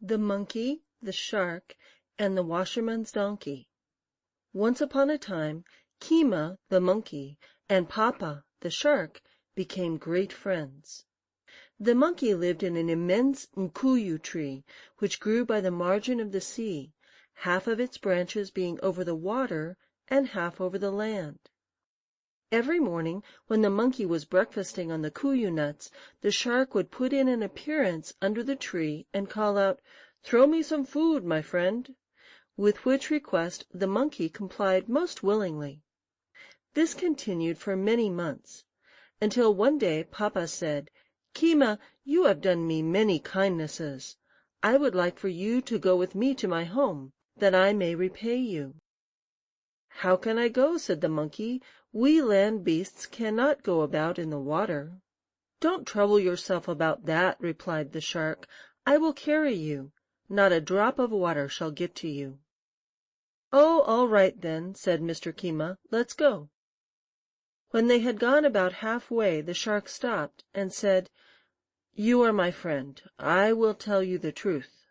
The Monkey, the Shark, and the Washerman's Donkey. Once upon a time, Mkaaah, the Monkey, and Papa, the Shark, became great friends. The Monkey lived in an immense Mkaaah tree, which grew by the margin of the sea, half of its branches being over the water and half over the land. Every morning, when the Monkey was breakfasting on the Mkaaah nuts, the Shark would put in an appearance under the tree and call out, "Throw me some food, my friend," with which request the Monkey complied most willingly. This continued for many months, until one day Papa said, "Mkaaah, you have done me many kindnesses. I would like for you to go with me to my home, that I may repay you." "How can I go?" said the Monkey. "We land beasts cannot go about in the water." "Don't trouble yourself about that," replied the Shark. "I will carry you. Not a drop of water shall get to you." "Oh, all right then," said Mr. Mkaaah. "Let's go." When they had gone about halfway, the Shark stopped and said, "You are my friend. I will tell you the truth."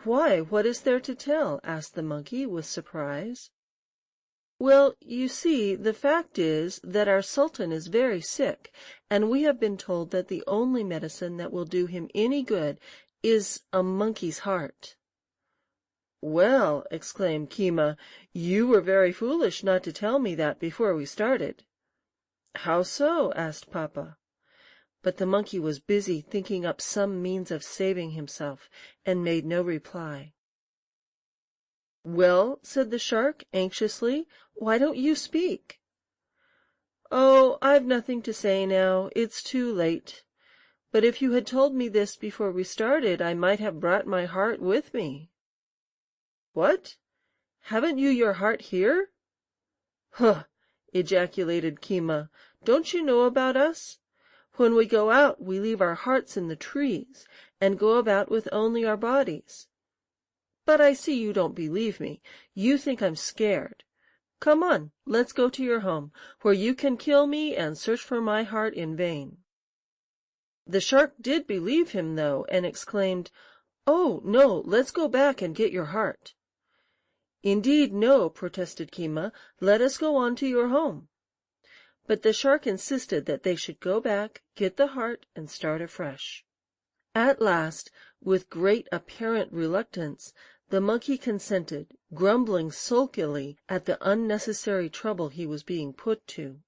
"Why, what is there to tell?" asked the Monkey with surprise. "Well, you see, the fact is that our Sultan is very sick, and we have been told that the only medicine that will do him any good is a monkey's heart." "Well," exclaimed Mkaaah, "you were very foolish not to tell me that before we started." "How so?" asked Papa. But the Monkey was busy thinking up some means of saving himself, and made no reply. "Well," said the Shark anxiously, "why don't you speak?" "Oh, I've nothing to say now. It's too late. But if you had told me this before we started, I might have brought my heart with me." "What? Haven't you your heart here?" "Huh!" ejaculated Mkaaah. "Don't you know about us? When we go out, we leave our hearts in the trees, and go about with only our bodies. But I see you don't believe me. You think I'm scared. Come on, let's go to your home, where you can kill me and search for my heart in vain." The Shark did believe him, though, and exclaimed, "Oh, no, let's go back and get your heart." "Indeed, no," protested Mkaaah. "Let us go on to your home." But the Shark insisted that they should go back, get the heart, and start afresh. At last, with great apparent reluctance, the Monkey consented, grumbling sulkily at the unnecessary trouble he was being put to.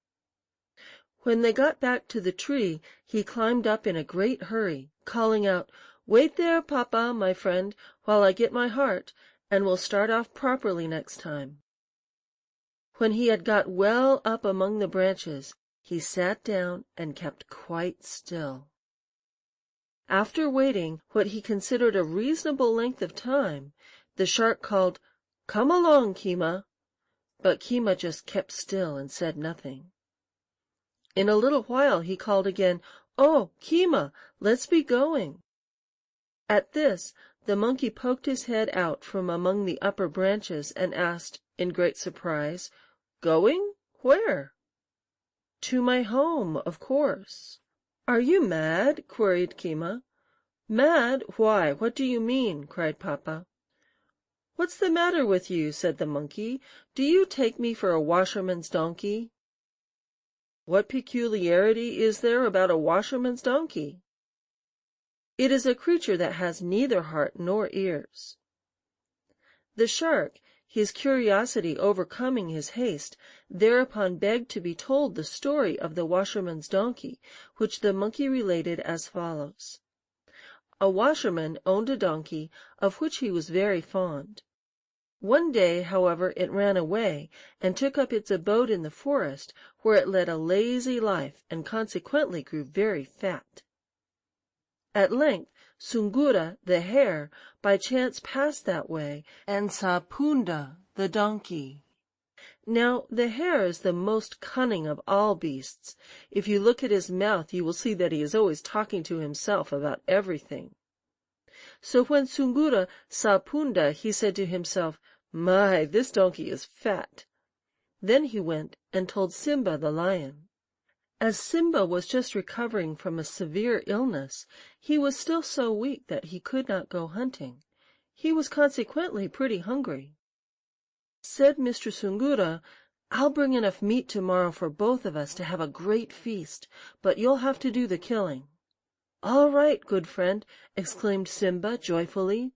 When they got back to the tree, he climbed up in a great hurry, calling out, "Wait there, Papa, my friend, while I get my heart, and we'll start off properly next time." When he had got well up among the branches, he sat down and kept quite still. After waiting what he considered a reasonable length of time, the Shark called, "Come along, Mkaaah." But Mkaaah just kept still and said nothing. In a little while he called again, "Oh, Mkaaah, let's be going." At this, the Monkey poked his head out from among the upper branches and asked, in great surprise, "Going? Where?" "To my home, of course." "Are you mad?" queried Mkaaah. "Mad? Why, what do you mean?" cried Papa. "What's the matter with you?" said the Monkey. "Do you take me for a washerman's donkey?" "What peculiarity is there about a washerman's donkey?" "It is a creature that has neither heart nor ears." The Shark, his curiosity overcoming his haste, thereupon begged to be told the story of the washerman's donkey, which the Monkey related as follows. A washerman owned a donkey, of which he was very fond. One day, however, it ran away, and took up its abode in the forest, where it led a lazy life, and consequently grew very fat. At length Soongoo'ra, the Hare, by chance passed that way, and saw Poonda, the donkey. Now, the Hare is the most cunning of all beasts. If you look at his mouth, you will see that he is always talking to himself about everything. So when Soongoo'ra saw Poonda, he said to himself, "My, this donkey is fat." Then he went and told Simba the lion. As Simba was just recovering from a severe illness, he was still so weak that he could not go hunting. He was consequently pretty hungry. Said Mr. Soongoo'ra, "I'll bring enough meat tomorrow for both of us to have a great feast, but you'll have to do the killing." "All right, good friend," exclaimed Simba joyfully.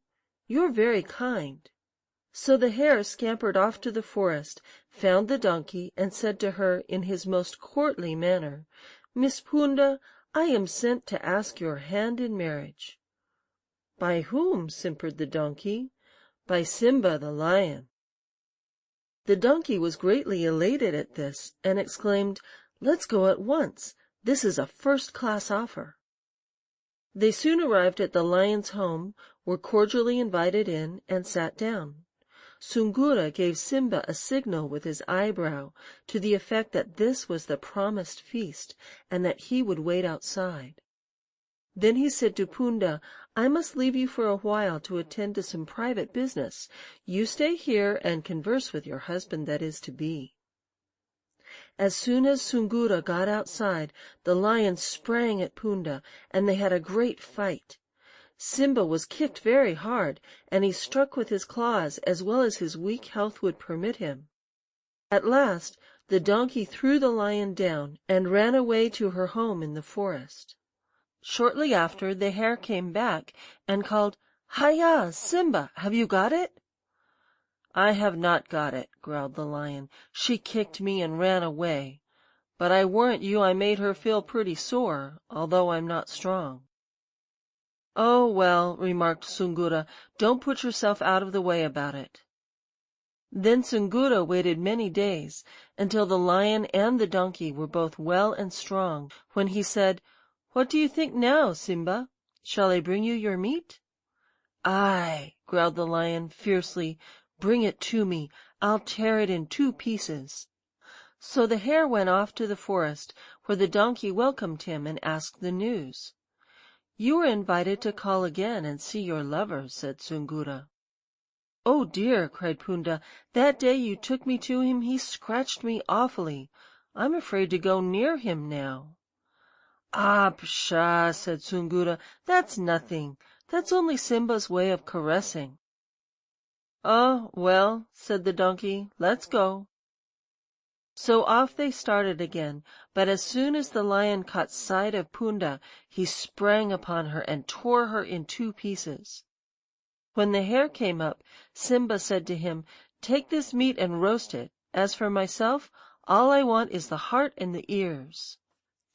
"You're very kind." So the hare scampered off to the forest, found the donkey, and said to her in his most courtly manner, "Miss Poonda, I am sent to ask your hand in marriage." "By whom?" simpered the donkey. "By Simba the lion." The donkey was greatly elated at this, and exclaimed, "Let's go at once. This is a first-class offer." They soon arrived at the lion's home, were cordially invited in, and sat down. Soongoo'ra gave Simba a signal with his eyebrow to the effect that this was the promised feast, and that he would wait outside. Then he said to Poonda, "I must leave you for a while to attend to some private business. You stay here and converse with your husband that is to be." As soon as Soongoo'ra got outside, the lion sprang at Poonda, and they had a great fight. Simba was kicked very hard, and he struck with his claws as well as his weak health would permit him. At last the donkey threw the lion down, and ran away to her home in the forest. Shortly after, the hare came back, and called, "Hiya, Simba, have you got it?" "I have not got it," growled the lion. "She kicked me and ran away. But I warrant you I made her feel pretty sore, although I'm not strong." "Oh, well," remarked Soongoo'ra, "don't put yourself out of the way about it." Then Soongoo'ra waited many days, until the lion and the donkey were both well and strong, when he said, "What do you think now, Simba? Shall I bring you your meat?" "Aye," growled the lion fiercely, "bring it to me. I'll tear it in 2 pieces." So the hare went off to the forest, where the donkey welcomed him and asked the news. "You are invited to call again and see your lover," said Soongoo'ra. "Oh dear," cried Poonda, "that day you took me to him he scratched me awfully. I'm afraid to go near him now." "Ah, pshaw," said Soongoo'ra, "that's nothing. That's only Simba's way of caressing." "Oh, well," said the donkey, "let's go." So off they started again, but as soon as the lion caught sight of Poonda, he sprang upon her and tore her in 2 pieces. When the hare came up, Simba said to him, "Take this meat and roast it. As for myself, all I want is the heart and the ears."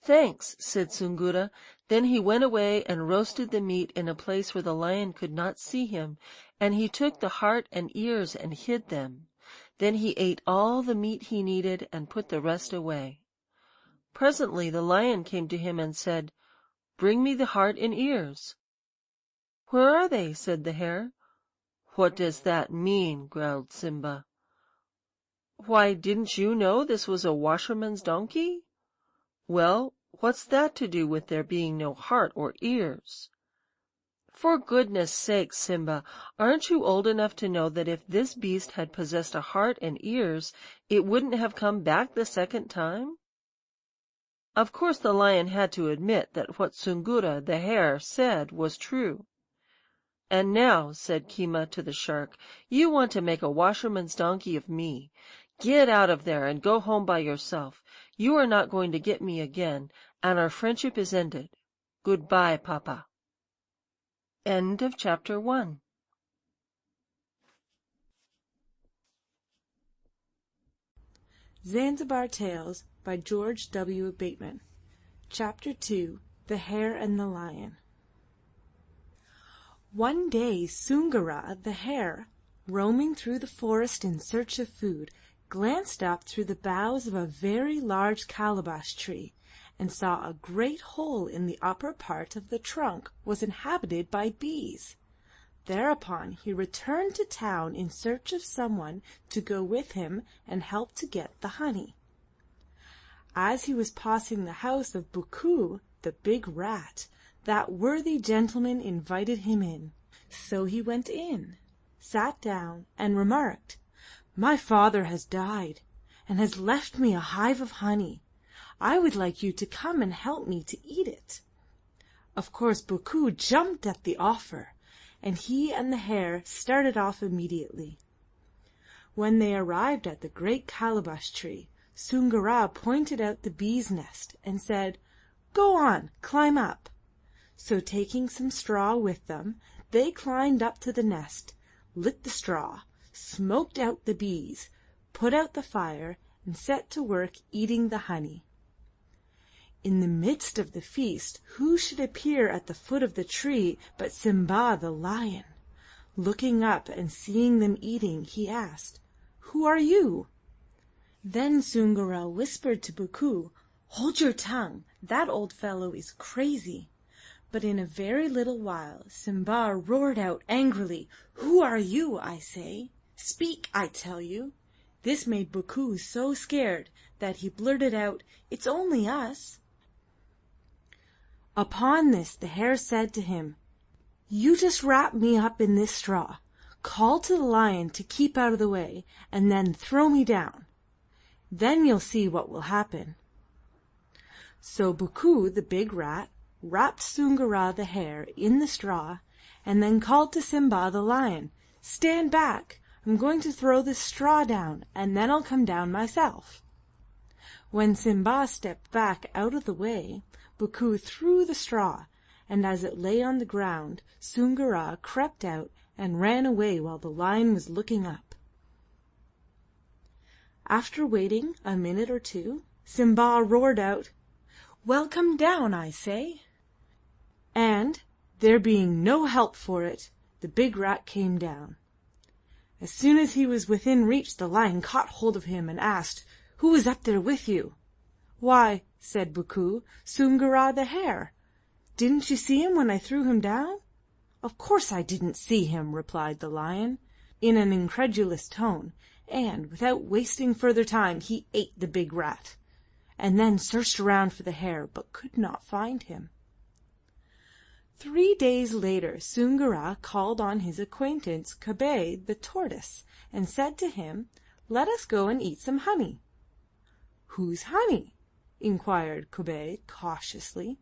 "Thanks," said Soongoo'ra. Then he went away and roasted the meat in a place where the lion could not see him, and he took the heart and ears and hid them. Then he ate all the meat he needed and put the rest away. Presently the lion came to him and said, "Bring me the heart and ears." "Where are they?" said the hare. "What does that mean?" growled Simba. "Why, didn't you know this was a washerman's donkey?" "Well, what's that to do with there being no heart or ears?" "For goodness' sake, Simba, aren't you old enough to know that if this beast had possessed a heart and ears, it wouldn't have come back the second time?" Of course the lion had to admit that what Soongoo'ra, the hare, said was true. "And now," said Keema to the shark, "you want to make a washerman's donkey of me. Get out of there and go home by yourself. You are not going to get me again, and our friendship is ended. Goodbye, Papa." End of chapter 1. Zanzibar Tales by George W. Bateman. Chapter 2. The Hare and the Lion. One day Soongoo'ra, the hare, roaming through the forest in search of food, glanced up through the boughs of a very large calabash tree, and saw a great hole in the upper part of the trunk was inhabited by bees. Thereupon he returned to town in search of someone to go with him and help to get the honey. As he was passing the house of Mkaaah, the big rat, that worthy gentleman invited him in. So he went in, sat down, and remarked, "My father has died, and has left me a hive of honey. I would like you to come and help me to eat it." Of course Mkaaah jumped at the offer, and he and the hare started off immediately. When they arrived at the great calabash tree, Soongoora pointed out the bees' nest and said, "Go on, climb up." So taking some straw with them, they climbed up to the nest, lit the straw, smoked out the bees, put out the fire, and set to work eating the honey. In the midst of the feast, who should appear at the foot of the tree but Simba the lion? Looking up and seeing them eating, he asked, "Who are you?" Then Soongoora whispered to Mkaaah, "Hold your tongue, that old fellow is crazy." But in a very little while Simba roared out angrily, "Who are you, I say? Speak, I tell you." This made Mkaaah so scared that he blurted out, "It's only us." Upon this the hare said to him, "You just wrap me up in this straw, call to the lion to keep out of the way, and then throw me down. Then you'll see what will happen." So Mkaaah, the big rat, wrapped Soongoora the hare in the straw, and then called to Simba the lion, "Stand back, I'm going to throw this straw down, and then I'll come down myself." When Simba stepped back out of the way, Mkaaah threw the straw, and as it lay on the ground, Soongoora crept out and ran away while the lion was looking up. After waiting a minute or two, Simba roared out, "Well, come down, I say." And, there being no help for it, the big rat came down. As soon as he was within reach, the lion caught hold of him and asked, "Who was up there with you?" "Why," said Mkaaah, "Soongoora the hare. Didn't you see him when I threw him down?" "Of course I didn't see him," replied the lion, in an incredulous tone, and, without wasting further time, he ate the big rat, and then searched around for the hare, but could not find him. 3 days later Soongoora called on his acquaintance Mkaaah the tortoise, and said to him, "Let us go and eat some honey." "Whose honey?" inquired Mkaaah cautiously.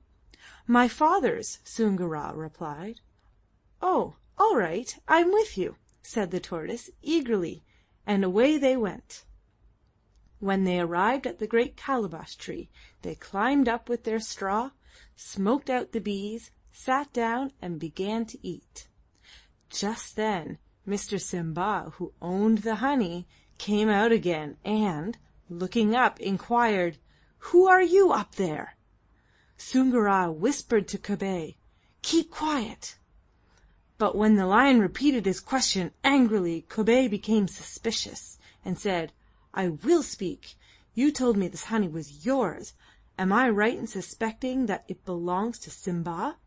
"My father's," Soongoora replied. "Oh, all right, I'm with you," said the tortoise eagerly, and away they went. When they arrived at the great calabash tree, they climbed up with their straw, smoked out the bees, sat down, and began to eat. Just then Mr. Simba, who owned the honey, came out again, and, looking up, inquired, "Who are you up there?" Soongoora whispered to Mkaaah, "Keep quiet." But when the lion repeated his question angrily, Mkaaah became suspicious, and said, "I will speak. You told me this honey was yours. Am I right in suspecting that it belongs to Simba?"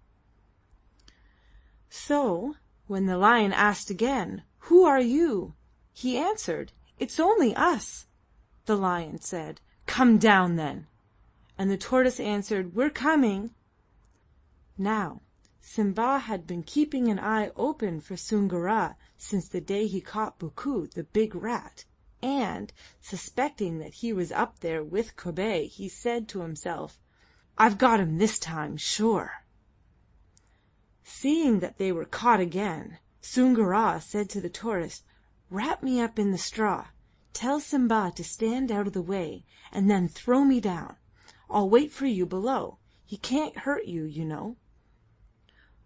So, when the lion asked again, "Who are you?" he answered, "It's only us." The lion said, "Come down then." And the tortoise answered, "We're coming." Now, Simba had been keeping an eye open for Soongoora since the day he caught Mkaaah, the big rat, and, suspecting that he was up there with Mkaaah, he said to himself, "I've got him this time, sure." Seeing that they were caught again, Soongoora said to the tortoise, "Wrap me up in the straw. Tell Simba to stand out of the way, and then throw me down. I'll wait for you below. He can't hurt you, you know."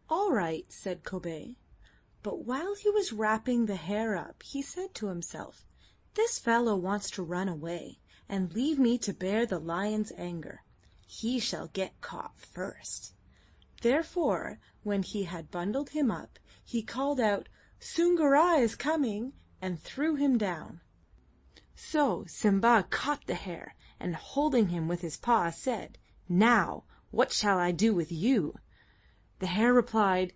"All right," said Mkaaah. But while he was wrapping the hare up, he said to himself, "This fellow wants to run away, and leave me to bear the lion's anger. He shall get caught first." Therefore, when he had bundled him up, he called out, "Soongoora is coming," and threw him down. So Simba caught the hare, and holding him with his paw, said, "Now, what shall I do with you?" The hare replied,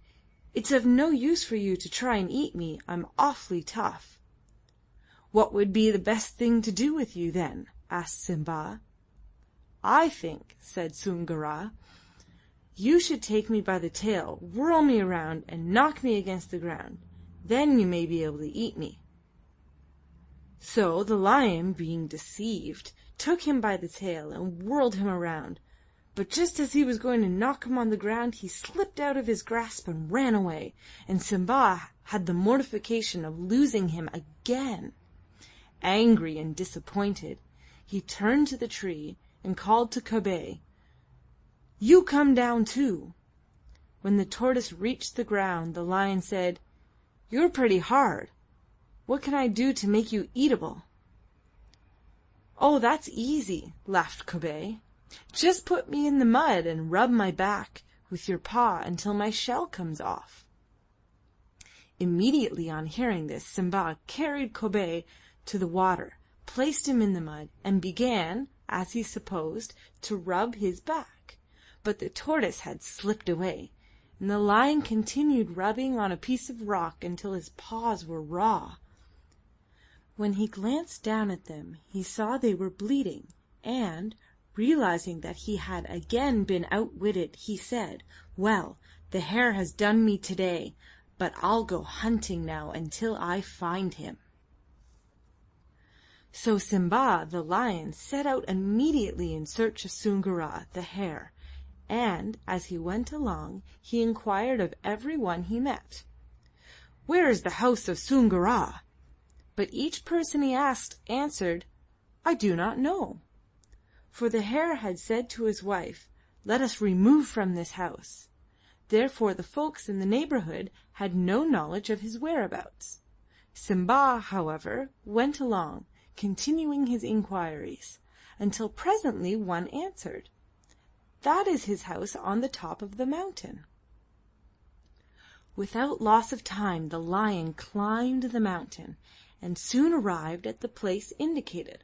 "It's of no use for you to try and eat me. I'm awfully tough." "What would be the best thing to do with you, then?" asked Simba. "I think," said Soongoora, "you should take me by the tail, whirl me around, and knock me against the ground. Then you may be able to eat me." So the lion, being deceived, took him by the tail and whirled him around. But just as he was going to knock him on the ground, he slipped out of his grasp and ran away, and Simba had the mortification of losing him again. Angry and disappointed, he turned to the tree and called to Kobe, "You come down too." When the tortoise reached the ground, the lion said, "You're pretty hard. What can I do to make you eatable?" "Oh, that's easy," laughed Kobe. "Just put me in the mud and rub my back with your paw until my shell comes off." Immediately on hearing this, Simba carried Kobe to the water, placed him in the mud, and began, as he supposed, to rub his back. But the tortoise had slipped away, and the lion continued rubbing on a piece of rock until his paws were raw. When he glanced down at them, he saw they were bleeding, and, realizing that he had again been outwitted, he said, "Well, the hare has done me today, but I'll go hunting now until I find him." So Simba, the lion, set out immediately in search of Soongoo'ra, the hare, and, as he went along, he inquired of every one he met, "Where is the house of Soongoo'ra?" But each person he asked answered, "I do not know." For the hare had said to his wife, "Let us remove from this house." Therefore the folks in the neighbourhood had no knowledge of his whereabouts. Simba, however, went along, continuing his inquiries, until presently one answered, "That is his house on the top of the mountain." Without loss of time the lion climbed the mountain, and soon arrived at the place indicated,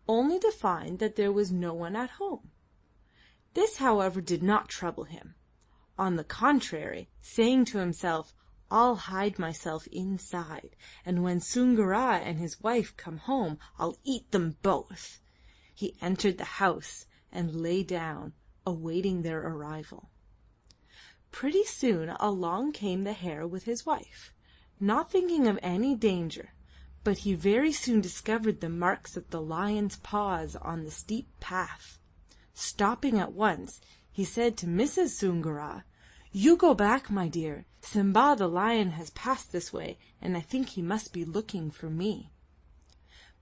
only to find that there was no one at home. This, however, did not trouble him. On the contrary, saying to himself, "I'll hide myself inside, and when Soongoo'ra and his wife come home, I'll eat them both," he entered the house and lay down, awaiting their arrival. Pretty soon along came the hare with his wife, not thinking of any danger, but he very soon discovered the marks of the lion's paws on the steep path. Stopping at once, he said to Mrs. Soongoo'ra, "You go back, my dear. Simba the lion has passed this way, and I think he must be looking for me."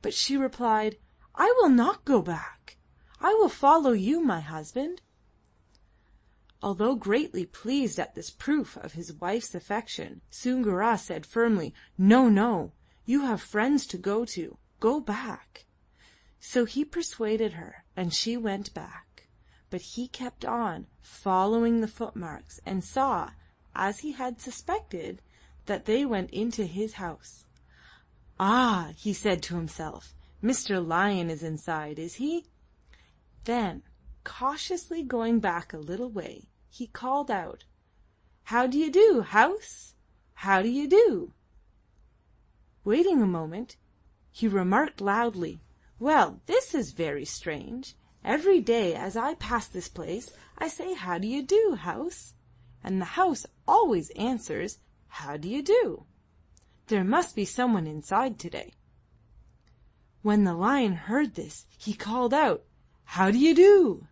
But she replied, "I will not go back. I will follow you, my husband." Although greatly pleased at this proof of his wife's affection, Soongoo'ra said firmly, "No, no. You have friends to go to. Go back." So he persuaded her, and she went back. But he kept on, following the footmarks, and saw, as he had suspected, that they went into his house. "Ah," he said to himself, "Mr. Lion is inside, is he?" Then, cautiously going back a little way, he called out, "How do you do, house? How do you do?" Waiting a moment, he remarked loudly, "Well, this is very strange. Every day as I pass this place I say, 'How do you do, house?' and the house always answers, 'How do you do?' There must be someone inside today." When the lion heard this, he called out, "How do you do?"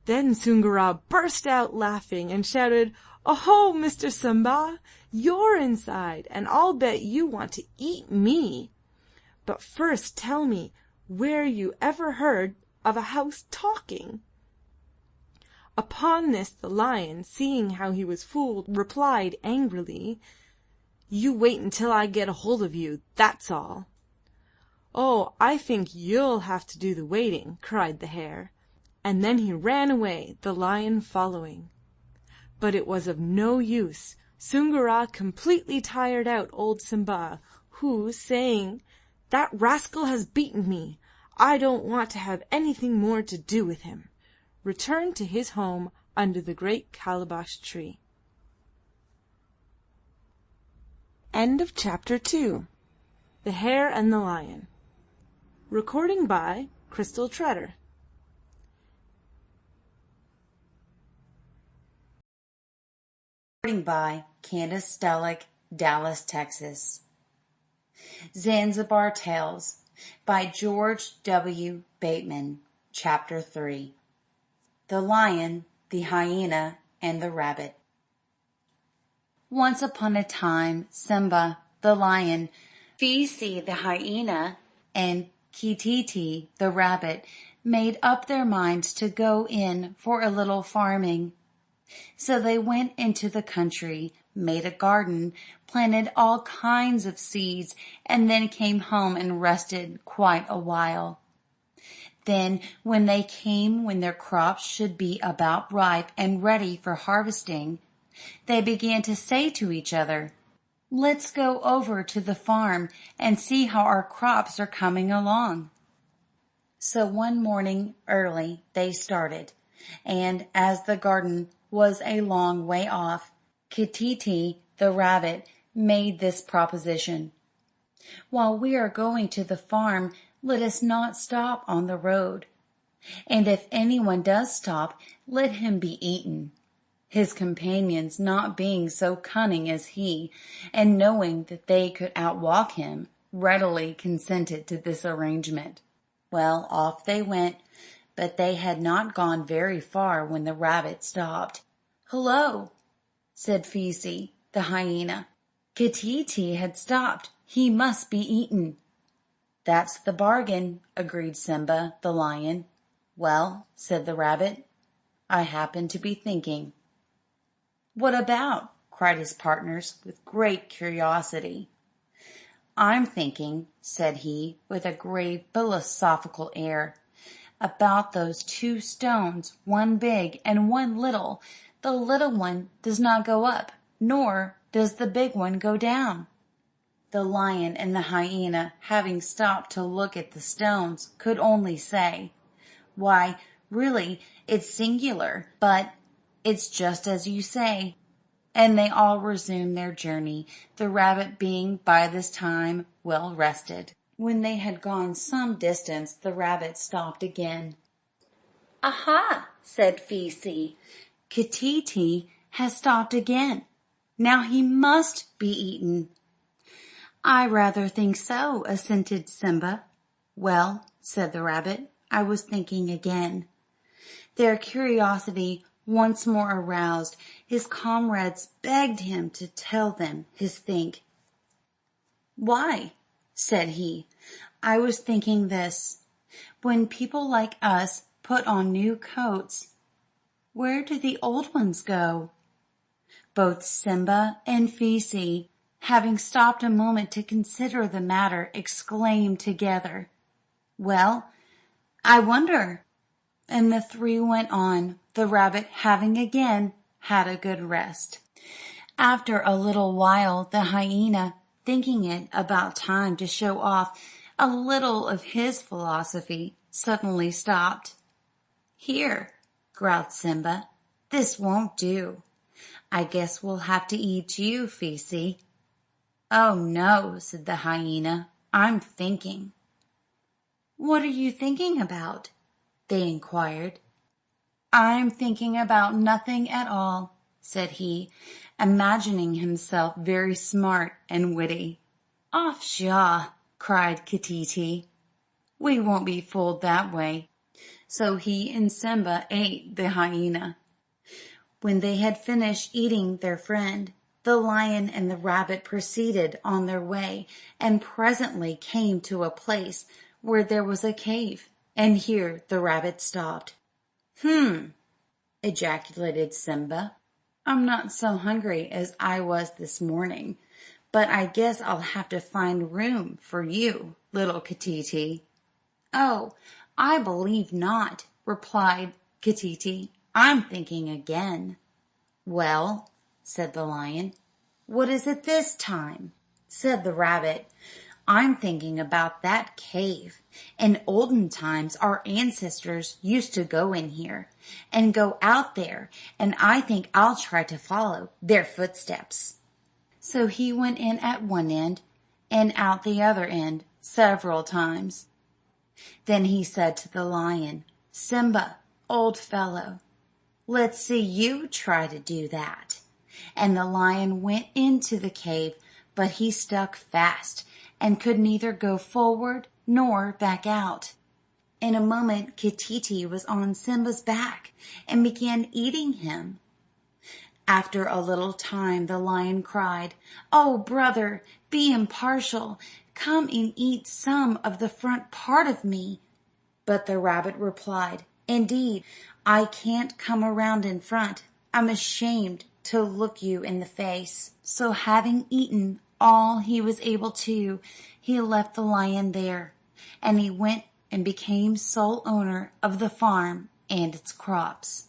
Then Soongoo'ra burst out laughing and shouted, "Oh, Mr. Simba, you're inside, and I'll bet you want to eat me. But first tell me where you ever heard of a house talking." Upon this the lion, seeing how he was fooled, replied angrily, "You wait until I get a hold of you, that's all." "Oh, I think you'll have to do the waiting," cried the hare, and then he ran away, the lion following. But it was of no use. Soongoo'ra completely tired out old Simba, who, saying, "That rascal has beaten me. I don't want to have anything more to do with him," returned to his home under the great calabash tree. End of Chapter 2. The Hare and the Lion. Recording by Crystal Treader. Recording by Candace Stellick, Dallas, Texas. Zanzibar Tales by George W. Bateman. Chapter 3. The Lion, the Hyena, and the Rabbit. Once upon a time, Simba, the lion, Fisi, the hyena, and Kititi, the rabbit, made up their minds to go in for a little farming. So they went into the country, made a garden, planted all kinds of seeds, and then came home and rested quite a while. Then, when their crops should be about ripe and ready for harvesting, they began to say to each other, "Let's go over to the farm and see how our crops are coming along." So one morning early they started, and as the garden was a long way off, Kititi, the rabbit, made this proposition: "While we are going to the farm, let us not stop on the road. And if anyone does stop, let him be eaten." His companions, not being so cunning as he, and knowing that they could outwalk him, readily consented to this arrangement. Well, off they went, but they had not gone very far when the rabbit stopped. "Hullo!" said Fisi, the hyena. "Kititi had stopped. He must be eaten." "That's the bargain," agreed Simba, the lion. "Well," said the rabbit, "I happen to be thinking." "What about?" cried his partners with great curiosity. "I'm thinking," said he, with a grave philosophical air, "about those two stones, one big and one little. The little one does not go up, nor does the big one go down." The lion and the hyena, having stopped to look at the stones, could only say, "Why, really, it's singular, but it's just as you say." And they all resumed their journey, the rabbit being by this time well rested. When they had gone some distance, the rabbit stopped again. "Aha!" said Fisi. "Kititi has stopped again. Now he must be eaten." "I rather think so," assented Simba. "Well," said the rabbit, "I was thinking again." Their curiosity once more aroused, his comrades begged him to tell them his think. "Why," said he, "I was thinking this. When people like us put on new coats, where do the old ones go?" Both Simba and Fisi, having stopped a moment to consider the matter, exclaimed together, "Well, I wonder." And the three went on, the rabbit having again had a good rest. After a little while, the hyena, thinking it about time to show off a little of his philosophy, suddenly stopped. "Here," growled Simba, "this won't do. I guess we'll have to eat you, Fisi." "Oh no," said the hyena, "I'm thinking." "What are you thinking about?" they inquired. "I'm thinking about nothing at all," said he, imagining himself very smart and witty. "Off Jah!" cried Kititi. "We won't be fooled that way." So he and Simba ate the hyena. When they had finished eating their friend, the lion and the rabbit proceeded on their way, and presently came to a place where there was a cave, and here the rabbit stopped. Ejaculated Simba. "I'm not so hungry as I was this morning, but I guess I'll have to find room for you, little Kititi." "Oh, I believe not," replied Kititi. "I'm thinking again." "Well," said the lion, "what is it this time?" Said the rabbit, "I'm thinking about that cave. In olden times our ancestors used to go in here and go out there, and I think I'll try to follow their footsteps." So he went in at one end and out the other end several times. Then he said to the lion, "Simba, old fellow, let's see you try to do that." And the lion went into the cave, but he stuck fast, and could neither go forward nor back out. In a moment Keeteetee was on Simba's back and began eating him. After a little time the lion cried, "Oh, brother, be impartial. Come and eat some of the front part of me." But the rabbit replied, "Indeed, I can't come around in front. I'm ashamed to look you in the face." So having eaten all he was able to, he left the lion there, and he went and became sole owner of the farm and its crops.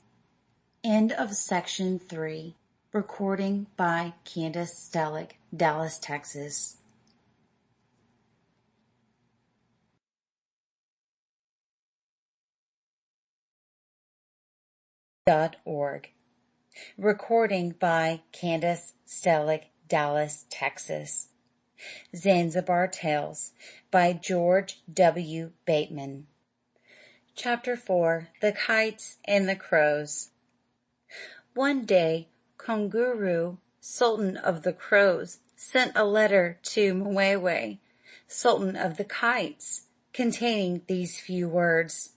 End of section 3. Recording by Candace Stellick, Dallas, Texas. .org. Recording by Candace Stellick, Dallas, Texas. Zanzibar Tales by George W. Bateman. Chapter 4. The Kites and the Crows. One day, Konguru, Sultan of the Crows, sent a letter to Mkaaah, Sultan of the Kites, containing these few words: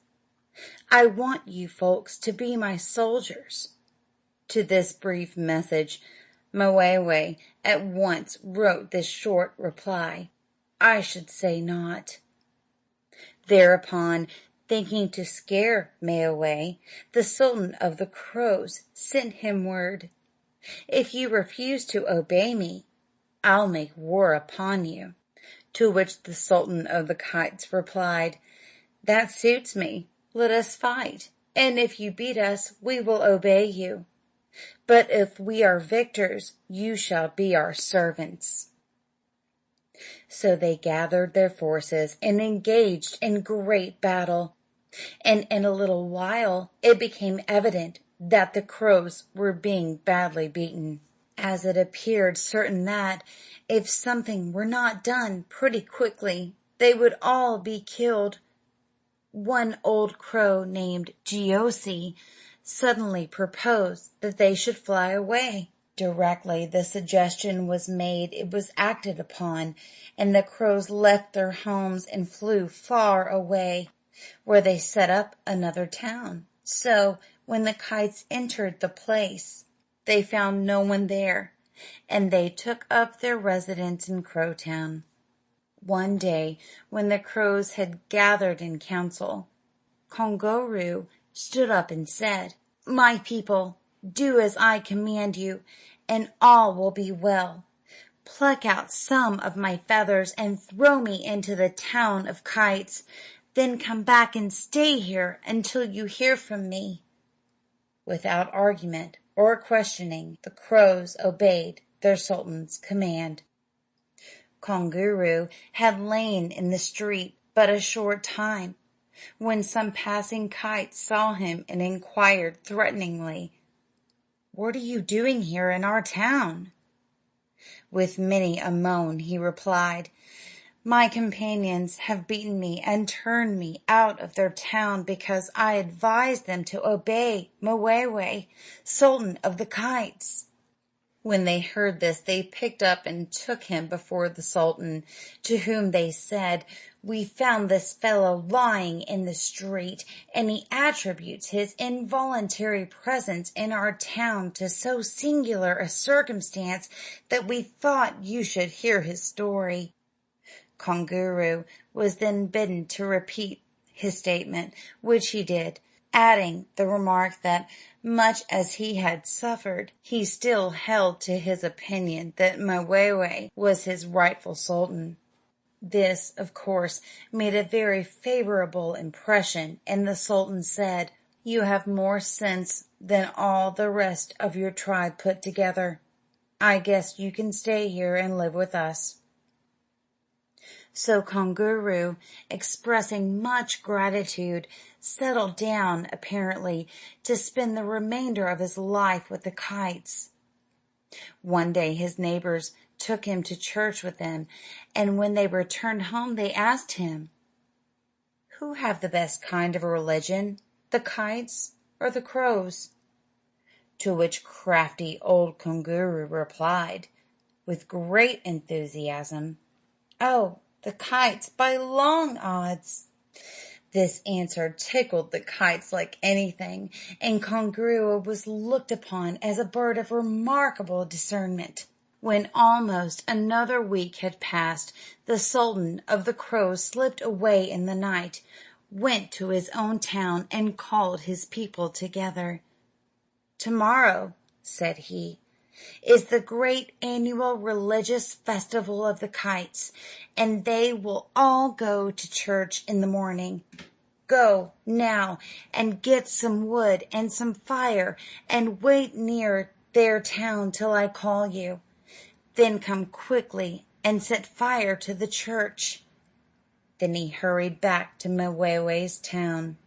"I want you folks to be my soldiers." To this brief message, Mkaaah at once wrote this short reply: "I should say not." Thereupon, thinking to scare Mkaaah, the Sultan of the Crows sent him word: "If you refuse to obey me, I'll make war upon you." To which the Sultan of the Kites replied, "That suits me. Let us fight, and if you beat us, we will obey you. But if we are victors, you shall be our servants." So they gathered their forces and engaged in great battle. And in a little while it became evident that the Crows were being badly beaten, as it appeared certain that, if something were not done pretty quickly, they would all be killed. One old crow named Goso suddenly proposed that they should fly away. Directly the suggestion was made it was acted upon, and the crows left their homes and flew far away, where they set up another town. So when the Kites entered the place, they found no one there, and they took up their residence in Crowtown. One day, when the crows had gathered in council, Konguru stood up and said, "My people, do as I command you, and all will be well. Pluck out some of my feathers and throw me into the town of Kites. Then come back and stay here until you hear from me." Without argument or questioning, the crows obeyed their sultan's command. Konguru had lain in the street but a short time, when some passing kites saw him and inquired threateningly, "What are you doing here in our town?" With many a moan he replied, "My companions have beaten me and turned me out of their town because I advised them to obey Mkaaah, Sultan of the Kites." When they heard this, they picked up and took him before the Sultan, to whom they said, "We found this fellow lying in the street, and he attributes his involuntary presence in our town to so singular a circumstance that we thought you should hear his story." Konguru was then bidden to repeat his statement, which he did, adding the remark that, much as he had suffered, he still held to his opinion that Mkaaah was his rightful sultan. This, of course, made a very favorable impression, and the sultan said, "You have more sense than all the rest of your tribe put together. I guess you can stay here and live with us." So Konguru, expressing much gratitude, settled down, apparently, to spend the remainder of his life with the Kites. One day his neighbors took him to church with them, and when they returned home they asked him, "Who have the best kind of a religion, the Kites or the Crows?" To which crafty old Konguru replied, with great enthusiasm, "Oh, The kites, by long odds." This answer tickled the kites like anything, and Mkaaah was looked upon as a bird of remarkable discernment. When almost another week had passed, the Sultan of the Crows slipped away in the night, went to his own town, and called his people together. "Tomorrow," said he, "is the great annual religious festival of the kites, and they will all go to church in the morning. Go now and get some wood and some fire, and wait near their town till I call you. Then come quickly and set fire to the church." Then he hurried back to Mkaaah's town.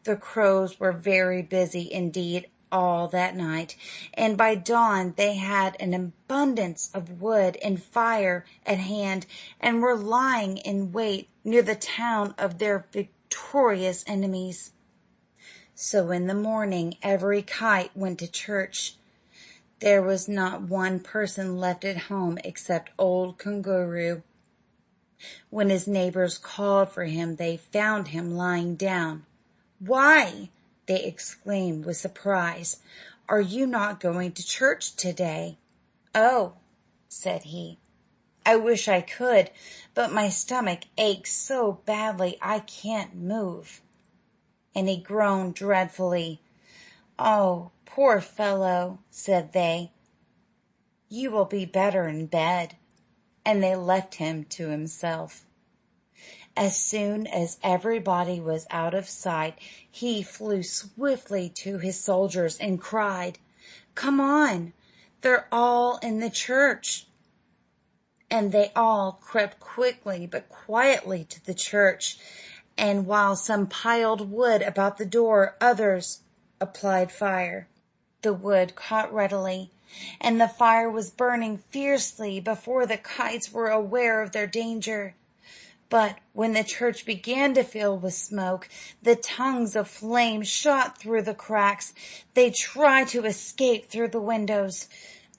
The crows were very busy indeed all that night, and by dawn they had an abundance of wood and fire at hand, and were lying in wait near the town of their victorious enemies. So in the morning every kite went to church. There was not one person left at home except old Mkaaah. When his neighbors called for him, they found him lying down. "Why," they exclaimed with surprise, "are you not going to church today?" "Oh," said he, "I wish I could, but my stomach aches so badly I can't move." And he groaned dreadfully. "Oh, poor fellow," said they, "you will be better in bed." And they left him to himself. As soon as everybody was out of sight, he flew swiftly to his soldiers and cried, "Come on! They're all in the church." And they all crept quickly but quietly to the church, and while some piled wood about the door, others applied fire. The wood caught readily, and the fire was burning fiercely before the kites were aware of their danger. But when the church began to fill with smoke, the tongues of flame shot through the cracks. They tried to escape through the windows.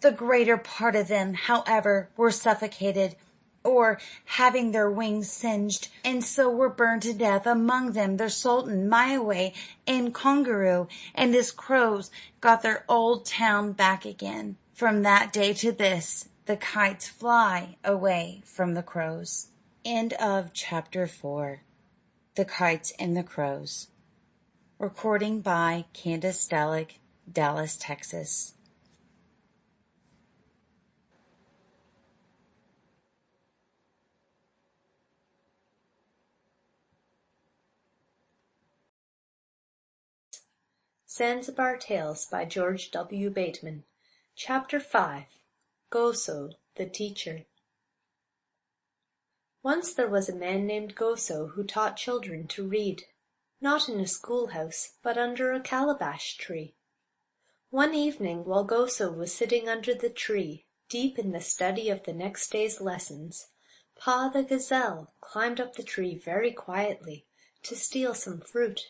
The greater part of them, however, were suffocated, or having their wings singed, and so were burned to death. Among them the Sultan, Mkaaah, and Mkaaah and his crows got their old town back again. From that day to this, the kites fly away from the crows. End of chapter 4. The Kites and the Crows. Recording by Candace Delic, Dallas, Texas. Zanzibar Tales by George W. Bateman. Chapter 5. Goso, the Teacher. Once there was a man named Goso who taught children to read, not in a schoolhouse, but under a calabash tree. One evening, while Goso was sitting under the tree, deep in the study of the next day's lessons, Pa the gazelle climbed up the tree very quietly to steal some fruit,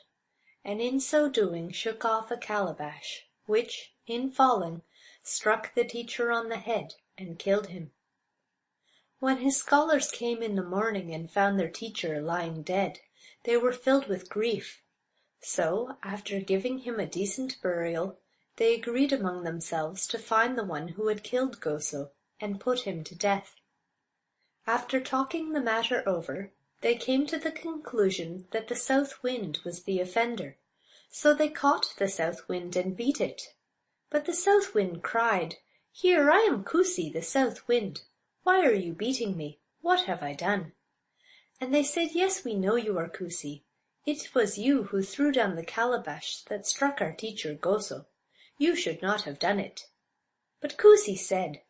and in so doing shook off a calabash, which, in falling, struck the teacher on the head and killed him. When his scholars came in the morning and found their teacher lying dead, they were filled with grief. So, after giving him a decent burial, they agreed among themselves to find the one who had killed Goso, and put him to death. After talking the matter over, they came to the conclusion that the south wind was the offender, so they caught the south wind and beat it. But the south wind cried, "Here, I am Kusi, the south wind. Why are you beating me? What have I done?" And they said, "Yes, we know you are Kusi. It was you who threw down the calabash that struck our teacher Goso. You should not have done it." But Kusi said,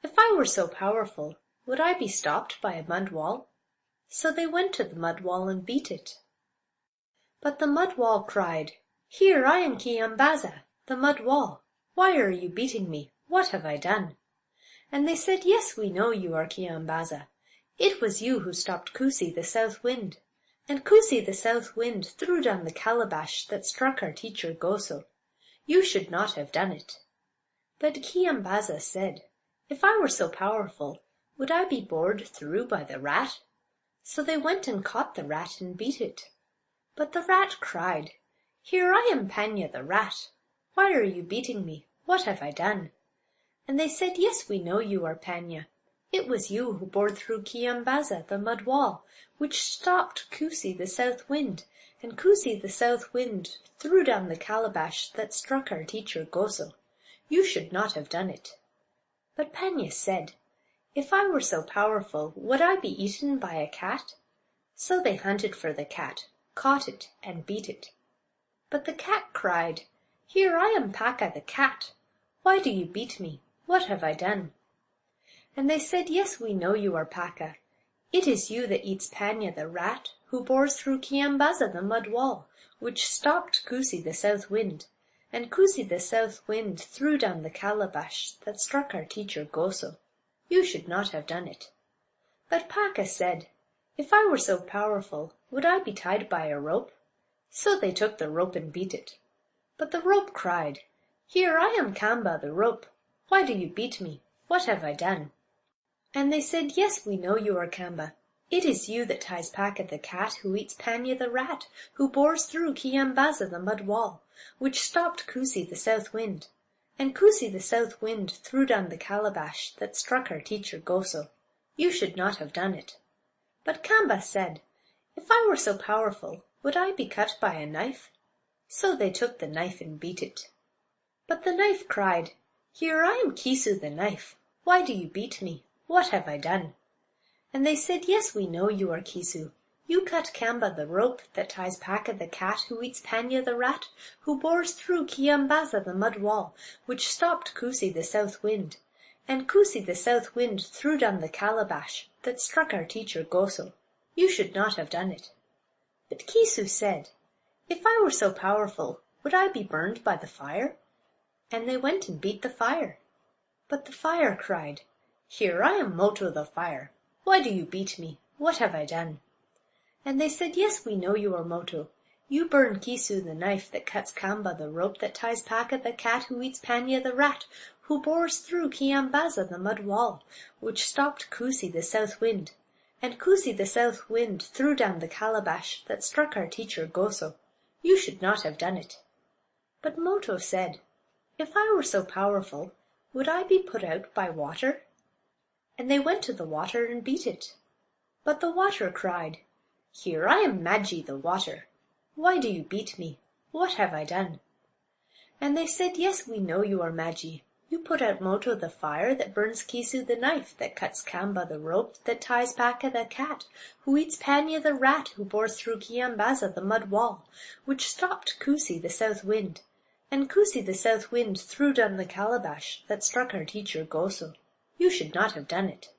"If I were so powerful, would I be stopped by a mud wall?" So they went to the mud wall and beat it. But the mud wall cried, "Here, I am Kiambaza, the mud wall. Why are you beating me? What have I done?" And they said, "Yes, we know you are Kiambaza. It was you who stopped Kusi, the south wind. And Kusi, the south wind, threw down the calabash that struck our teacher Goso. You should not have done it." But Kiambaza said, "If I were so powerful, would I be bored through by the rat? So they went and caught the rat and beat it. But the rat cried, Here I am Panya the rat. Why are you beating me? What have I done? And they said, Yes, we know you are Panya. It was you who bored through Kiambaza, the mud wall, which stopped Kusi the south wind, and Kusi the south wind threw down the calabash that struck our teacher Goso. You should not have done it. But Panya said, If I were so powerful, would I be eaten by a cat? So they hunted for the cat, caught it, and beat it. But the cat cried, Here I am Mkaaah the cat. Why do you beat me? What have I done? And they said, Yes, we know you are Mkaaah. It is you that eats Panya the rat, who bores through Kiambaza the mud wall, which stopped Kusi the south wind, and Kusi the south wind threw down the calabash that struck our teacher Goso. You should not have done it. But Mkaaah said, If I were so powerful, would I be tied by a rope? So they took the rope and beat it. But the rope cried, Here I am Kamba the rope. Why do you beat me? What have I done? And they said, Yes, we know you are Kamba. It is you that ties Mkaaah the cat, who eats Panya the rat, who bores through Kiambaza the mud wall, which stopped Kusi the south wind. And Kusi the south wind threw down the calabash that struck our teacher Goso. You should not have done it. But Kamba said, If I were so powerful, would I be cut by a knife? So they took the knife and beat it. But the knife cried, Here I am Kisu the knife. Why do you beat me? What have I done? And they said, Yes, we know you are Kisu. You cut Kamba the rope that ties Mkaaah the cat, who eats Panya the rat, who bores through Kiambaza the mud wall, which stopped Kusi the south wind. And Kusi the south wind threw down the calabash that struck our teacher Goso. You should not have done it. But Kisu said, If I were so powerful, would I be burned by the fire? And they went and beat the fire. But the fire cried, Here I am Moto the fire. Why do you beat me? What have I done? And they said, Yes, we know you are Moto. You burn Kisu the knife that cuts Kamba the rope that ties Mkaaah the cat, who eats Panya the rat, who bores through Kiambaza the mud wall, which stopped Kusi the south wind. And Kusi the south wind threw down the calabash that struck our teacher Goso. You should not have done it. But Moto said, If I were so powerful, would I be put out by water? And they went to the water and beat it. But the water cried, Here I am Magi the water. Why do you beat me? What have I done? And they said, Yes, we know you are Magi. You put out Moto the fire that burns Kisu the knife that cuts Kamba the rope that ties Mkaaah the cat, who eats Panya the rat, who bores through Kiambaza the mud wall, which stopped Kusi the south wind. And Kusi the south wind threw down the calabash that struck our teacher Goso. You should not have done it.